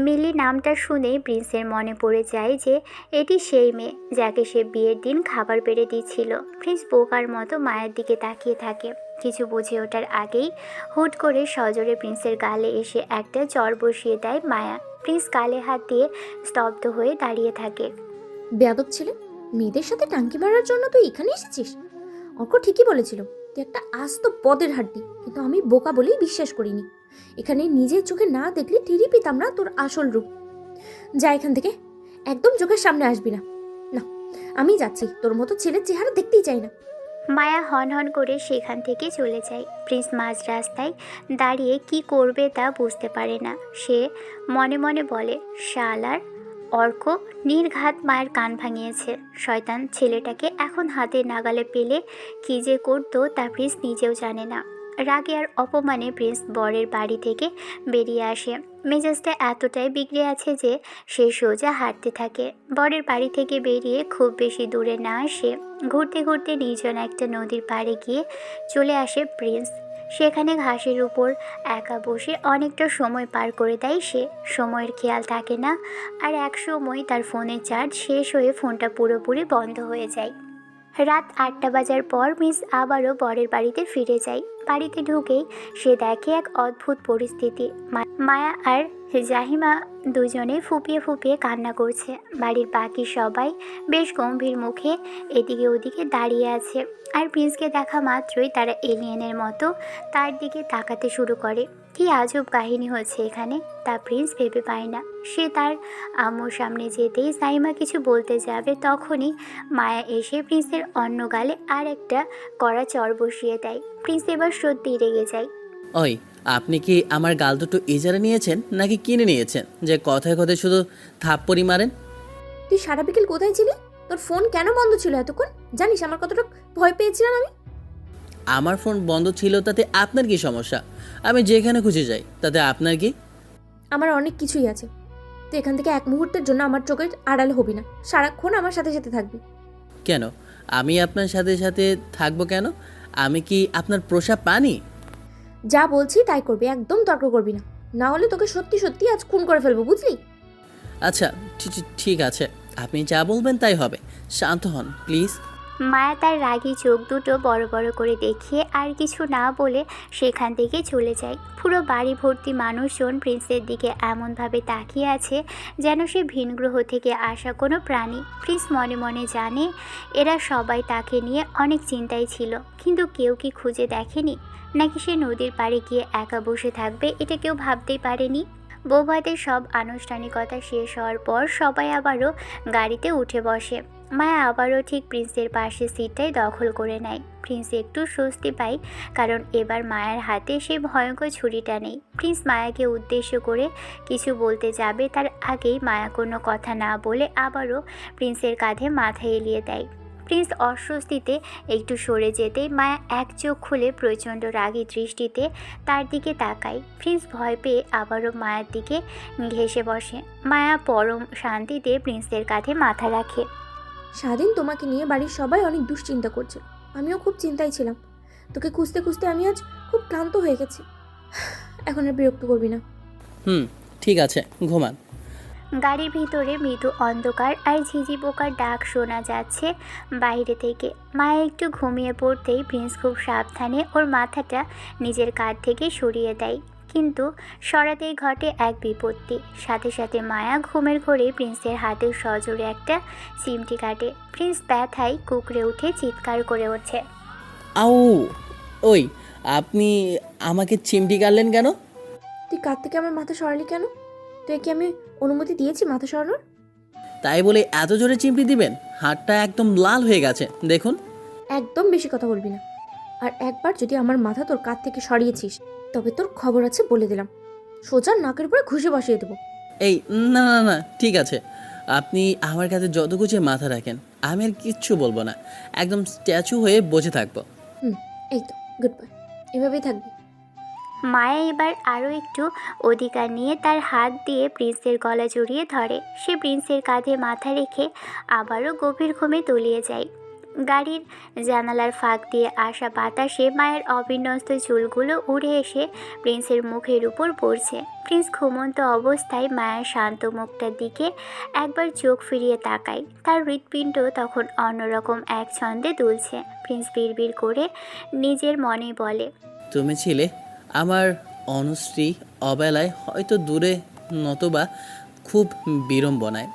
মিলি নামটা শুনেই প্রিন্সের মনে পড়ে যায় যে এটি সেই মেয়ে যাকে সে বিয়ের দিন খাবার বেড়ে দিচ্ছিল। প্রিন্স বোকার মতো মায়ের দিকে তাকিয়ে থাকে। কিছু বুঝে ওঠার আগেই হুট করে সজোরে প্রিন্সের গালে এসে একটা চড় বসিয়ে দেয় মায়া। প্রিন্স গালে হাত দিয়ে স্তব্ধ হয়ে দাঁড়িয়ে থাকে। বেয়াদব ছেলে, মেয়েদের সাথে টাঙ্কি মারার জন্য তুই এখানে এসেছিস? অর্ক ঠিকই বলেছিল, তুই একটা আস্ত পদের হাড্ডি, কিন্তু আমি বোকা বলেই বিশ্বাস করিনি। এখানে নিজের চোখে না দেখলে টেরই পেতাম না তোর আসল রূপ। যা এখান থেকে, একদম চোখের সামনে আসবি না। না, আমি যাচ্ছি, তোর মতো ছেলের চেহারা দেখতেই চাই না। মায়া হন হন করে সেখান থেকে চলে যায়। প্রিন্স মাঝ রাস্তায় দাঁড়িয়ে কি করবে তা বুঝতে পারে না। সে মনে মনে বলে, শালার অর্ক নির্ঘাত মায়ের কান ভাঙিয়েছে। শয়তান ছেলেটাকে এখন হাতে নাগালে পেলে কী যে করতো তা প্রিন্স নিজেও জানে না। রাগে আর অপমানে প্রিন্স বরের বাড়ি থেকে বেরিয়ে আসে। মেজাজটা এতটাই বিগড়ে আছে যে সে সোজা হাঁটতে থাকে। বরের বাড়ি থেকে বেরিয়ে খুব বেশি দূরে না আসে ঘুরতে ঘুরতে নির্জন একটা নদীর পাড়ে গিয়ে চলে আসে প্রিন্স। সেখানে ঘাসের উপর একা বসে অনেকটা সময় পার করে দেয় সে। সময়ের খেয়াল থাকে না, আর এক সময় তার ফোনের চার্জ শেষ হয়ে ফোনটা পুরোপুরি বন্ধ হয়ে যায়। রাত 8টা বাজার পর মিস আবারও বরের বাড়িতে ফিরে যায়। বাড়িতে ঢুকেই সে দেখে এক অদ্ভুত পরিস্থিতি। মায়া আর জাহিমা দুজনে ফুপিয়ে ফুপিয়ে কান্না করছে। বাড়ির বাকি সবাই বেশ গম্ভীর মুখে এদিকে ওদিকে দাঁড়িয়ে আছে, আর প্রিন্সকে দেখা মাত্রই তারা এলিয়েনের মতো তার দিকে তাকাতে শুরু করে। কি আজব কাহিনী হচ্ছে এখানে তা প্রিন্স ভেবে পায় না। সে তার আম্মুর সামনে যেতেই সাইমা কিছু বলতে যাবে, তখনই মায়া এসে প্রিন্সের অন্য গালে আর একটা কড়া চড় বসিয়ে দেয়। প্রিন্স এবার সত্যিই রেগে যায়। ওই, আপনি কি আমার গাল দুটো ইজারা নিয়েছেন নাকি কিনে নিয়েছেন যে কথায় কথায় শুধু থাপ্পড়ি মারেন? তুই সারা বিকেল কোথায় ছিলি? তোর ফোন কেন বন্ধ ছিল এতক্ষণ? জানিস আমার কতটা ভয় পেয়েছিলাম আমি? আমার ফোন বন্ধ ছিল তাতে আপনার কি সমস্যা? আমি যেখানে খুঁজে যাই তাতে আপনার কি? আমার অনেক কিছুই আছে। তুই এখান থেকে এক মুহূর্তের জন্য আমার চোখের আড়াল হবি না। সারাক্ষণ আমার সাথে সাথে থাকবি। কেন আমি আপনার সাথে সাথে থাকবো কেন? আমি কি আপনার প্রসাব পানি? যা বলছি তাই করবি, একদম তর্ক করবি না, না হলে তোকে সত্যি সত্যি আজ খুন করে ফেলবো, বুঝলি? আচ্ছা ঠিক আছে, আপনি যা বলবেন তাই হবে। শান্ত হন প্লিজ। মায়া তার রাগী চোখ দুটো বড় বড় করে দেখিয়ে আর কিছু না বলে সেখান থেকে চলে যায়। পুরো বাড়ি ভর্তি মানুষজন প্রিন্সের দিকে এমনভাবে তাকিয়ে আছে যেন সে ভিন গ্রহ থেকে আসা কোনো প্রাণী। প্রিন্স মনে মনে জানে এরা সবাই তাকে নিয়ে অনেক চিন্তায় ছিল, কিন্তু কেউ কি খুঁজে দেখেনি? নাকি সে নদীর পাড়ে গিয়ে একা বসে থাকবে এটা কেউ ভাবতেই পারেনি। বৌভাতের সব আনুষ্ঠানিকতা শেষ হওয়ার পর সবাই আবারও গাড়িতে উঠে বসে। মায়া আবারও ঠিক প্রিন্সের পাশে সিটটাই দখল করে নেয়। প্রিন্স একটু স্বস্তি পায়, কারণ এবার মায়ার হাতে সেই ভয়ঙ্কর ছুরিটা নেই। প্রিন্স মায়াকে উদ্দেশ্য করে কিছু বলতে যাবে, তার আগেই মায়া কোনো কথা না বলে আবারও প্রিন্সের কাঁধে মাথা এলিয়ে দেয়। প্রিন্স অস্বস্তিতে একটু সরে যেতেই মায়া এক চোখ খুলে প্রচণ্ড রাগী দৃষ্টিতে তার দিকে তাকায়। প্রিন্স ভয় পেয়ে আবারও মায়ার দিকে ঘেঁষে বসে। মায়া পরম শান্তিতে প্রিন্সের কাঁধে মাথা রাখে। স্বাধীন, তোমাকে নিয়ে বাড়ির সবাই অনেক দুশ্চিন্তা করছে, আমিও খুব চিন্তায় ছিলাম। তোকে খুঁজতে খুঁজতে আমি আজ খুব ক্লান্ত হয়ে গেছি। এখন আর বিরক্ত করবি না। ঠিক আছে, ঘুমান। গাড়ির ভিতরে মৃদু অন্ধকার আর ঝিঝি পোকার ডাক শোনা যাচ্ছে বাইরে থেকে। মায়া একটু ঘুমিয়ে পড়তেই প্রিন্স খুব সাবধানে ওর মাথাটা নিজের কাঁধ থেকে সরিয়ে দেয়, কিন্তু সরাতেই ঘটে এক বিপত্তি। সাথে সাথে মায়া ঘুমের ঘোরে প্রিন্সের হাতে সজোরে একটা চিমটি কাটে। প্রিন্স ব্যথায় কুকড়ে উঠে চিৎকার করে ওঠে। আউ! ওই, আপনি আমাকে চিমটি কাটলেন কেন? তুই কাঁধ থেকে আমার মাথা সরালি কেন? তুই কি আমি অনুমতি দিয়েছি মাথা সরানোর? তাই বলে এত জোরে চিমটি দিবেন? হাতটা একদম লাল হয়ে গেছে, দেখুন। একদম বেশি কথা বলবি না। আর একবার যদি আমার মাথা তোর কাঁধ থেকে সরিয়েছিস তবে তোর খবর আছে বলে দিলাম। সোজা নাকের উপরে ঘুষে বসিয়ে দেবো। এই, না না না, ঠিক আছে, আপনি আমার কাছে যত খুশি মাথা রাখেন, আমি আর কিচ্ছু বলবো না, একদম স্ট্যাচু হয়ে বসে থাকবো। এই তো, গুড বাই, এভাবেই থাকবি। মায়া এবার আরও একটু অধিকার নিয়ে তার হাত দিয়ে প্রিন্সের গলা জড়িয়ে ধরে। সে প্রিন্সের কাঁধে মাথা রেখে আবারও গভীর ঘুমে তলিয়ে যায়। গাড়ির জানালার ফাঁক দিয়ে আসা বাতাসে মায়ের অবিন্যস্ত চুলগুলো উড়ে এসে প্রিন্সের মুখের উপর পড়ছে। প্রিন্স ঘুমন্ত অবস্থায় মায়ের শান্ত মুখটার দিকে একবার চোখ ফিরিয়ে তাকায়। তার হৃৎপিণ্ড তখন অন্যরকম এক ছন্দে দুলছে। প্রিন্স বিড়বিড় করে নিজের মনে বলে, তুমি ছিলে আমার অনুশ্রী, অবেলায় হয়তো দূরে, নতবা খুব বিড়ম্বনায়।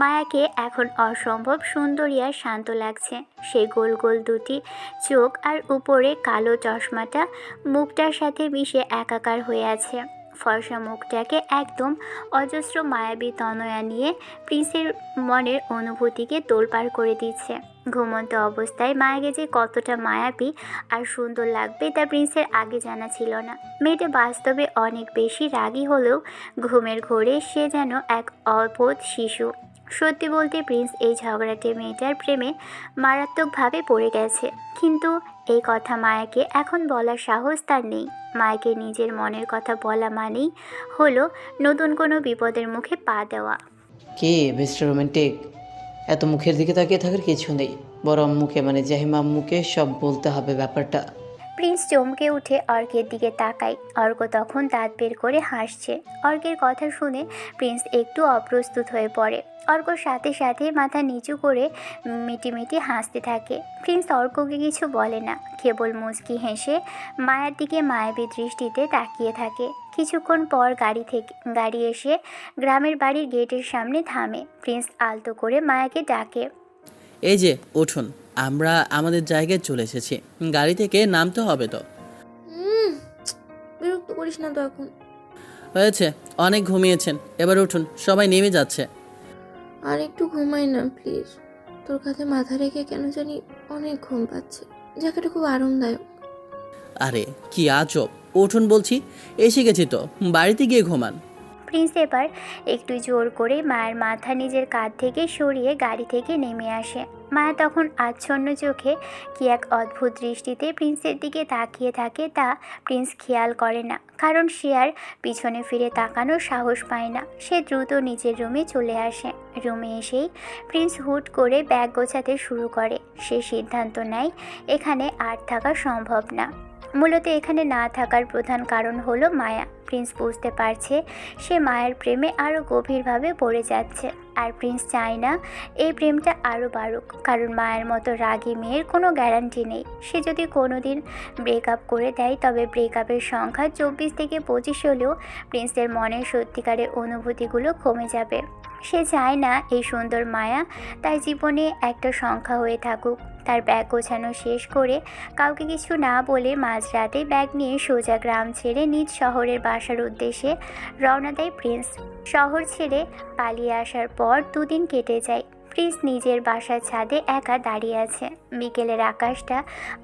মায়াকে এখন অসম্ভব সুন্দরী আর শান্ত লাগছে। সেই গোল গোল দুটি চোখ আর উপরে কালো চশমাটা মুখটার সাথে মিশে একাকার হয়ে আছে। ফর্সা মুখটাকে একদম অজস্র মায়াবী তনয়া নিয়ে প্রিন্সের মনের অনুভূতিকে তোলপাড় করে দিচ্ছে। ঘুমন্ত অবস্থায় মায়াকে যে কতটা মায়াবী আর সুন্দর লাগবে তা প্রিন্সের আগে জানা ছিল না। মেয়েটা বাস্তবে অনেক বেশি রাগী হলেও ঘুমের ঘোরে সে যেন এক অবোধ শিশু। সত্যি বলতে প্রিন্স এই ঝগড়াটে মেয়েটার প্রেমে মারাত্মকভাবে পড়ে গেছে, কিন্তু এই কথা মায়াকে এখন বলার সাহস তার নেই। মায়াকে নিজের মনের কথা বলা মানেই হলো নতুন কোনো বিপদের মুখে পা দেওয়া। কে মিস্টার রোমান্টিক? এত মুখের দিকে তাকিয়ে থাকার কিছু নেই, বরং মুখে মানে জাহিমা মুখে সব বলতে হবে ব্যাপারটা। প্রিন্স চমকে উঠে অর্কের দিকে তাকায়। অর্ক তখন দাঁত বের করে হাসছে। অর্কের কথা শুনে প্রিন্স একটু অপ্রস্তুত হয়ে পড়ে। অর্কর সাথে সাথে মাথা নিচু করে মিটিমিটি হাসতে থাকে। প্রিন্স অর্ককে কিছু বলে না, কেবল মুচকি হেসে মায়ের দিকে মায়াবী দৃষ্টিতে তাকিয়ে থাকে। কিছুক্ষণ পর গাড়ি এসে গ্রামের বাড়ির গেটের সামনে থামে। প্রিন্স আলতো করে মায়াকে ডাকে, এই যে উঠুন, আমরা আমাদের জায়গায় চলে এসেছি, গাড়ি থেকে নামতে হবে তো। বিরক্ত করিস না তো এখন। হয়েছে, অনেক ঘুমিয়েছেন, এবার উঠুন, সবাই নেমে যাচ্ছে। আর একটু ঘুমাই না প্লিজ। তোর কাঁধে মাথা রেখে কেন জানি অনেক ঘুম পাচ্ছে। জায়গাটা খুব আরামদায়ক। আরে কি আজব, উঠুন বলছি, এসে গেছি তো, বাড়িতে গিয়ে ঘুমান। প্রিন্স এবার একটু জোর করে মায়ের মাথা নিজের কাঁধ থেকে সরিয়ে গাড়ি থেকে নেমে আসে। মায়া তখন আচ্ছন্ন চোখে কি এক অদ্ভুত দৃষ্টিতে প্রিন্সের দিকে তাকিয়ে থাকে তা প্রিন্স খেয়াল করে না, কারণ সে আর পিছনে ফিরে তাকানোর সাহস পায় না। সে দ্রুত নিজের রুমে চলে আসে। রুমে এসেই প্রিন্স হুট করে ব্যাগ গোছাতে শুরু করে। সে সিদ্ধান্ত নেয় এখানে আর থাকা সম্ভব না। মূলত এখানে না থাকার প্রধান কারণ হলো মায়া। প্রিন্স বুঝতে পারছে সে মায়ের প্রেমে আরও গভীরভাবে পড়ে যাচ্ছে, আর প্রিন্স চায় না এই প্রেমটা আরও বাড়ুক, কারণ মায়ের মতো রাগী মেয়ের কোনো গ্যারান্টি নেই। সে যদি কোনো দিন ব্রেকআপ করে দেয় তবে ব্রেকআপের সংখ্যা 24 থেকে 25 হলেও প্রিন্সের মনের সত্যিকারের অনুভূতিগুলো কমে যাবে। সে চায় না এই সুন্দর মায়া তার জীবনে একটা সংখ্যা হয়ে থাকুক। তার ব্যাগ গোছানো শেষ করে কাউকে কিছু না বলে মাঝরাতে ব্যাগ নিয়ে সোজা গ্রাম ছেড়ে নিজ শহরের বাসার উদ্দেশ্যে রওনা দেয় প্রিন্স। শহর ছেড়ে পালিয়ে আসার পর 2 দিন কেটে যায়। প্রিন্স নিজের বাসার ছাদে একা দাঁড়িয়ে আছে। বিকেলের আকাশটা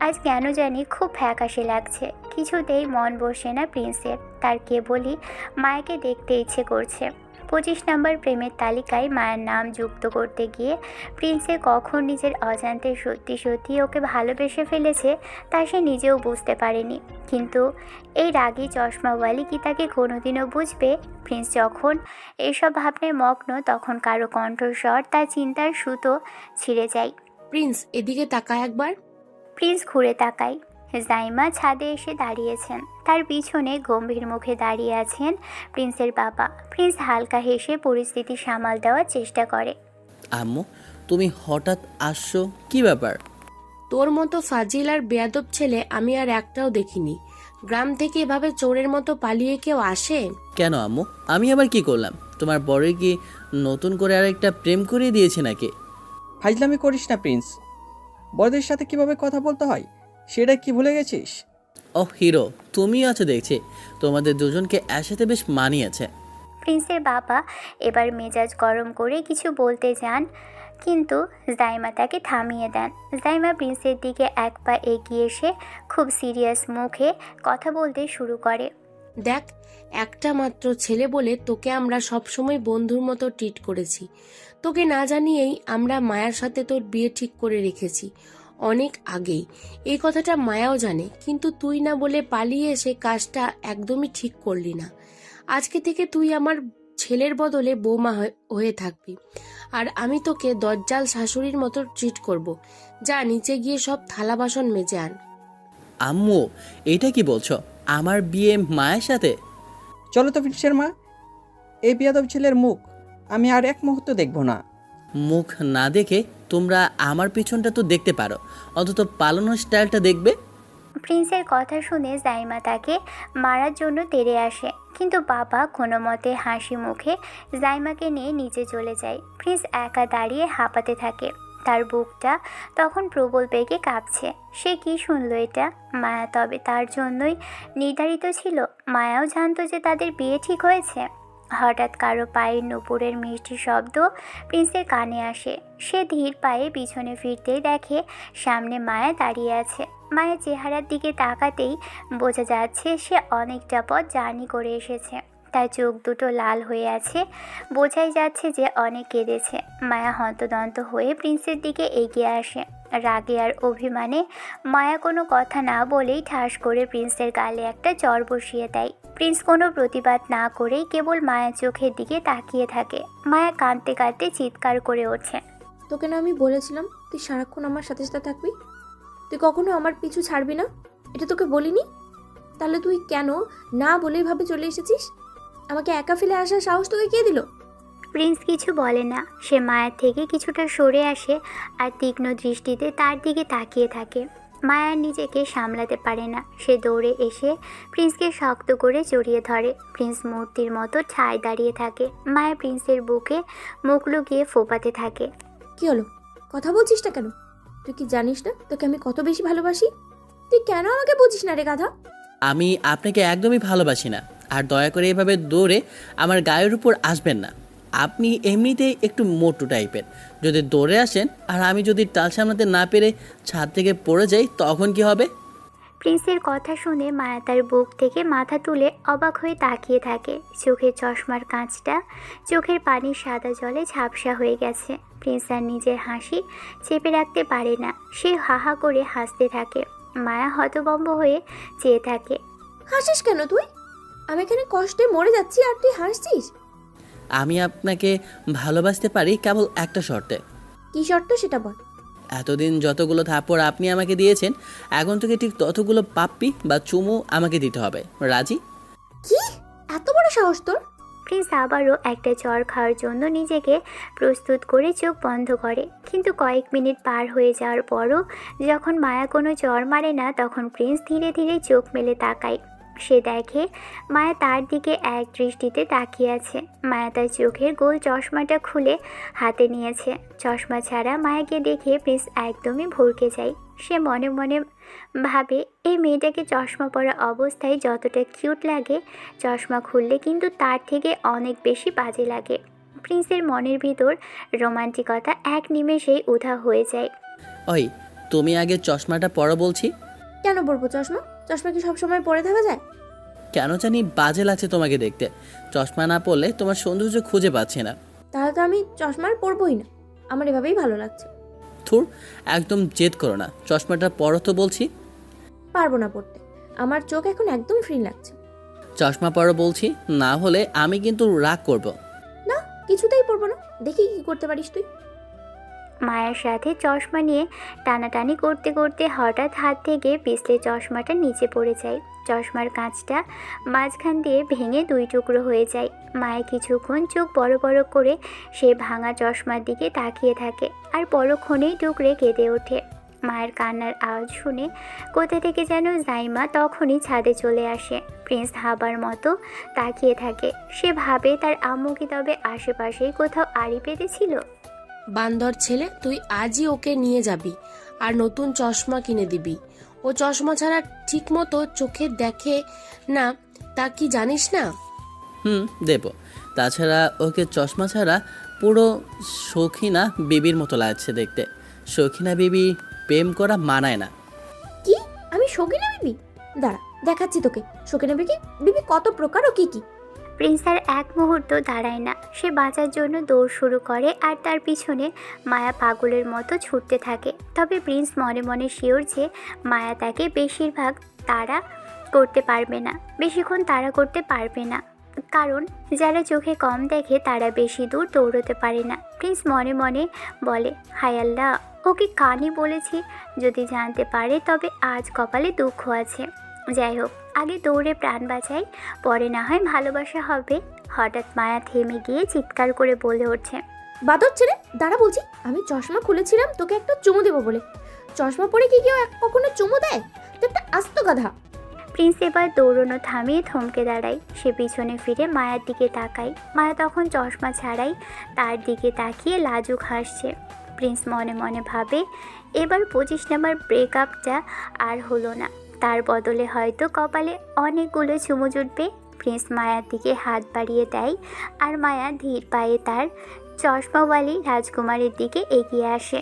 আজ কেন জানি খুব ফ্যাকাশে লাগছে। কিছুতেই মন বসে না প্রিন্সের। তার কেবলই মায়াকে দেখতে ইচ্ছে করছে। 25 নম্বর প্রেমের তালিকায় মায়ের নাম যুক্ত করতে গিয়ে প্রিন্সে কখন নিজের অজান্তে সত্যি সত্যি ওকে ভালোবেসে ফেলেছে তা সে নিজেও বুঝতে পারেনি। কিন্তু এই রাগী চশমাওয়ালি কি তাকে কোনোদিনও বুঝবে? প্রিন্স যখন এইসব ভাবনায় মগ্ন তখন কারো কণ্ঠস্বর তার চিন্তার সুতো ছিঁড়ে যায়। প্রিন্স, এদিকে তাকায় একবার। প্রিন্স ঘুরে তাকায়। জাইমা ছাদে এসে দাঁড়িয়েছেন। তার পিছনে গম্ভীর মুখে দাঁড়িয়ে আছেন প্রিন্সের বাবা। প্রিন্স হালকা হেসে পরিস্থিতি সামাল দেওয়ার চেষ্টা করে। আম্মু, তুমি হঠাৎ আসছো, কি ব্যাপার? তোর মতো ফাজিল আর বেয়াদব ছেলে আমি আর একটাও দেখিনি। গ্রাম থেকে এভাবে চোরের মতো পালিয়ে কেউ আসে? কেন আম্মু, আমি আবার কি করলাম? তোমার বড় কি নতুন করে আরেকটা প্রেম করিয়ে দিয়েছে নাকি? ফাইজলামি করিস না প্রিন্স। বড়দের সাথে কিভাবে কথা বলতে হয় সেটা কি ভুলে গেছিস? ও হিরো, তুমি আছো দেখছি। তোমাদের দুজনকে একসাথে বেশ মানিয়েছে। প্রিন্সের বাবা এবার মেজাজ গরম করে কিছু বলতে যান, কিন্তু জাইমা তাকে থামিয়ে দেন। জাইমা প্রিন্সের দিকে এক পা এগিয়ে এসে খুব সিরিয়াস মুখে কথা বলতে শুরু করে। দেখ, একটা মাত্র ছেলে বলে তোকে আমরা সবসময় বন্ধুর মতো ট্রিট করেছি। তোকে না জানিয়েই আমরা মায়ার সাথে তোর বিয়ে ঠিক করে রেখেছি অনেক আগেই। এই কথাটা মায়াও জানে, কিন্তু তুই না বলে পালিয়ে এসে কাজটা একদমই ঠিক করলি না। আজকে থেকে তুই আমার ছেলের বদলে বৌমা হয়ে থাকবি, আর আমি তোকে দজ্জাল শাশুড়ির মতো ট্রিট করব। যা নিচে গিয়ে সব থালা বাসন মেজে আন। আম্মু, এটা কি বলছো? আমার বিয়ে মায়ের সাথে? চলো তো প্রিন্সের মা, এই বেয়াদব ছেলের মুখ আমি আর এক মুহূর্ত দেখব না। মুখ না দেখে তোমরা আমার পিছনটা তো দেখতে পারো, অন্তত পালানোর স্টাইলটা দেখবে। প্রিন্সের কথা শুনে জাইমা তাকে মারার জন্য তেড়ে আসে, কিন্তু বাবা কোনো মতে হাসি মুখে জাইমাকে নিয়ে নিচে চলে যায়। প্রিন্স একা দাঁড়িয়ে হাঁপাতে থাকে। তার বুকটা তখন প্রবল বেগে কাঁপছে। সে কি শুনলো এটা? মায়া তবে তার জন্যই নির্ধারিত ছিল? মায়াও জানতো যে তাদের বিয়ে ঠিক হয়েছে? হঠাৎ কারো পায়ের নুপুরের মিষ্টি শব্দ প্রিন্সের কানে আসে। সে ধীর পায়ে পিছনে ফিরতেই দেখে সামনে মায়া দাঁড়িয়ে আছে। মায়ের চেহারার দিকে তাকাতেই বোঝা যাচ্ছে সে অনেকটা পথ জার্নি করে এসেছে। তার চোখ দুটো লাল হয়ে আছে, বোঝাই যাচ্ছে যে অনেক কেঁদেছে। মায়া হন্তদন্ত হয়ে প্রিন্সের দিকে এগিয়ে আসে। রাগে আর অভিমানে মায়া কোনো কথা না বলেই ঠাস করে প্রিন্সের গালে একটা চড় বসিয়ে দেয়। প্রিন্স কোনো প্রতিবাদ না করেই কেবল মায়া চোখের দিকে তাকিয়ে থাকে। মায়া কাঁদতে কাঁদতে চিৎকার করে ওঠে। তোকে না আমি বলেছিলাম তুই সারাক্ষণ আমার সাথে সাথে থাকবি, তুই কখনো আমার পিছু ছাড়বি না? এটা তোকে বলিনি? তাহলে তুই কেন না বলে এভাবে চলে এসেছিস? আমাকে একা ফেলে আসার সাহস তোকে কে দিল? প্রিন্স কিছু বলে না। সে মায়ের থেকে কিছুটা সরে আসে আর তীক্ষ্ণ দৃষ্টিতে তার দিকে তাকিয়ে থাকে। মায়া নিজেকে সামলাতে পারে না। সে দৌড়ে এসে প্রিন্সকে শক্ত করে জড়িয়ে ধরে। প্রিন্স মূর্তির মতো ঠায় দাঁড়িয়ে থাকে। মায়া প্রিন্সের বুকে মুখ লুকিয়ে ফোপাতে থাকে। কি হলো? কথা বলছিস না কেন? তুই কি জানিস না তোকে আমি কত বেশি ভালোবাসি? তুই কেন আমাকে বুঝিস না রে গাধা? আমি আপনাকে একদমই ভালোবাসি না, আর দয়া করে এভাবে দৌড়ে আমার গায়ের উপর আসবেন না। আপনি এমনিতেই একটু মোটু টাইপের। যদি দৌড়ে আসেন আর আমি যদি টাল সামলাতে না পেরে ছাদ থেকে পড়ে যাই, তখন কি হবে? প্রিন্সের কথা শুনে মায়া তার বুক থেকে মাথা তুলে অবাক হয়ে তাকিয়ে থাকে। চোখের চশমার কাঁচটা চোখের পানির সাদা জলে ঝাপসা হয়ে গেছে। প্রিন্স আর নিজের হাসি চেপে রাখতে পারে না। সে হাহা করে হাসতে থাকে। মায়া হতভম্ব হয়ে চেয়ে থাকে। হাসিস কেন তুই? আমি এখানে কষ্টে মরে যাচ্ছি আর তুই হাসছিস? আমি আপনাকে ভালোবাসতে পারি কেবল একটা শর্তে। কি শর্ত সেটা বল। এতদিন যতগুলো থাপ্পড় আপনি আমাকে দিয়েছেন, এখন থেকে ঠিক ততগুলো পাপ্পি বা চুমু আমাকে দিতে হবে। রাজি? কি এত বড় সাহস তোর? প্রিন্স আবারও একটা চড় খাওয়ার জন্য নিজেকে প্রস্তুত করে চোখ বন্ধ করে, কিন্তু কয়েক মিনিট পার হয়ে যাওয়ার পরও যখন মায়া কোনো চড় মারে না, তখন প্রিন্স ধীরে ধীরে চোখ মেলে তাকায়। সে দেখে মায়া তার দিকে এক দৃষ্টিতে তাকিয়ে আছে। মায়া তার চোখের গোল চশমাটা খুলে হাতে নিয়েছে। চশমা ছাড়া মায়াকে দেখে প্রিন্স একদমই ভরকে যায়। সে মনে মনে ভাবে, এই মেয়েটাকে চশমা পরা অবস্থায় যতটা কিউট লাগে, চশমা খুললে কিন্তু তার থেকে অনেক বেশি বাজে লাগে। প্রিন্সের মনের ভিতর রোমান্টিকতা এক নিমেষেই উধাও হয়ে যায়। ওই, তুমি আগে চশমাটা পরো বলছি। কেন পরবো চশমা? চশমা কি সবসময় পরে থাকা যায়? কেন জানি বাজে লাগছে তোমাকে দেখতে। চশমা না পরলে তোমার সৌন্দর্য খুঁজে পাচ্ছি না। তাহলে তো আমি চশমা আর পরবোই না, আমার এভাবেই ভালো লাগছে। থুর, একদম জেদ করো না, চশমাটা পরো তো বলছি। পারবো না পড়তে, আমার চোখ এখন একদম ফ্রি লাগছে। চশমা পরো বলছি, না হলে আমি কিন্তু রাগ করব। না, কিছুতেই পরবো না। দেখি কি করতে পারিস তুই। মায়ের সাথে চশমা নিয়ে টানাটানি করতে করতে হঠাৎ হাত থেকে পিছলে চশমাটা নিচে পড়ে যায়। চশমার কাঁচটা মাঝখান দিয়ে ভেঙে 2 টুকরো হয়ে যায়। মায়ের কিছুক্ষণ চোখ বড় বড় করে সে ভাঙা চশমার দিকে তাকিয়ে থাকে আর পরক্ষণেই টুকরে কেঁদে ওঠে। মায়ের কান্নার আওয়াজ শুনে কোথা থেকে যেন জাইমা তখনই ছাদে চলে আসে। প্রিন্স হাবার মতো তাকিয়ে থাকে। সে ভাবে তার আম্মু কি তবে আশেপাশেই কোথাও আড়ি পেতেছিল। বান্দর ছেলে, তুই আজই ওকে নিয়ে যাবি আর নতুন চশমা কিনে দিবি। ও চশমা ছাড়া ঠিক মতো চোখে দেখে না, তা কি জানিস না? দেব। তাছাড়া ওকে চশমা ছাড়া পুরো শৌখিনা বিবির মতো লাগছে দেখতে। শৌখিনা বিবি প্রেম করা মানায় না। কি? আমি শৌখিনা বিবি? দাঁড়া, দেখাচ্ছি তোকে শৌখিনা বিবি কত প্রকার ও কি কি। প্রিন্স আর এক মুহূর্ত দাঁড়ায় না। সে বাঁচার জন্য দৌড় শুরু করে আর তার পিছনে মায়া পাগলের মতো ছুটতে থাকে। তবে প্রিন্স মনে মনে শিওর যে মায়া তাকে বেশিরভাগ তাড়া করতে পারবে না, বেশিক্ষণ তাড়া করতে পারবে না, কারণ যারা চোখে কম দেখে তারা বেশি দূর দৌড়তে পারে না। প্রিন্স মনে মনে বলে, হায় আল্লাহ, ওকে কানই বলেছি, যদি জানতে পারে তবে আজ কপালে দুঃখ আছে। যাই হোক, আগে দৌড়ে প্রাণ বাঁচাই, পরে না হয় ভালোবাসা হবে। হঠাৎ মায়া থেমে গিয়ে চিৎকার করে বলে উঠছে, বাদর ছেলে দাঁড়া বলছি। আমি চশমা খুলেছিলাম তোকে একটা চুমু দেবো বলে। চশমা পরে কি কেউ কখনো চুমু দেয়? তুই একটা আস্ত গাধা। প্রিন্স এবার দৌড়ানো থামিয়ে থমকে দাঁড়ায়। সে পিছনে ফিরে মায়ার দিকে তাকায়। মায়া তখন চশমা ছাড়াই তার দিকে তাকিয়ে লাজুক হাসছে। প্রিন্স মনে মনে ভাবে, এবার 25 নম্বর ব্রেকআপটা আর হলো না, তার বদলে হয়তো কপালে অনেকগুলো চুমু জুটবে। প্রিন্স মায়ার দিকে হাত বাড়িয়ে দেয় আর মায়া ধীর পায়ে তার চশমাওয়ালি রাজকুমারীর দিকে এগিয়ে আসে।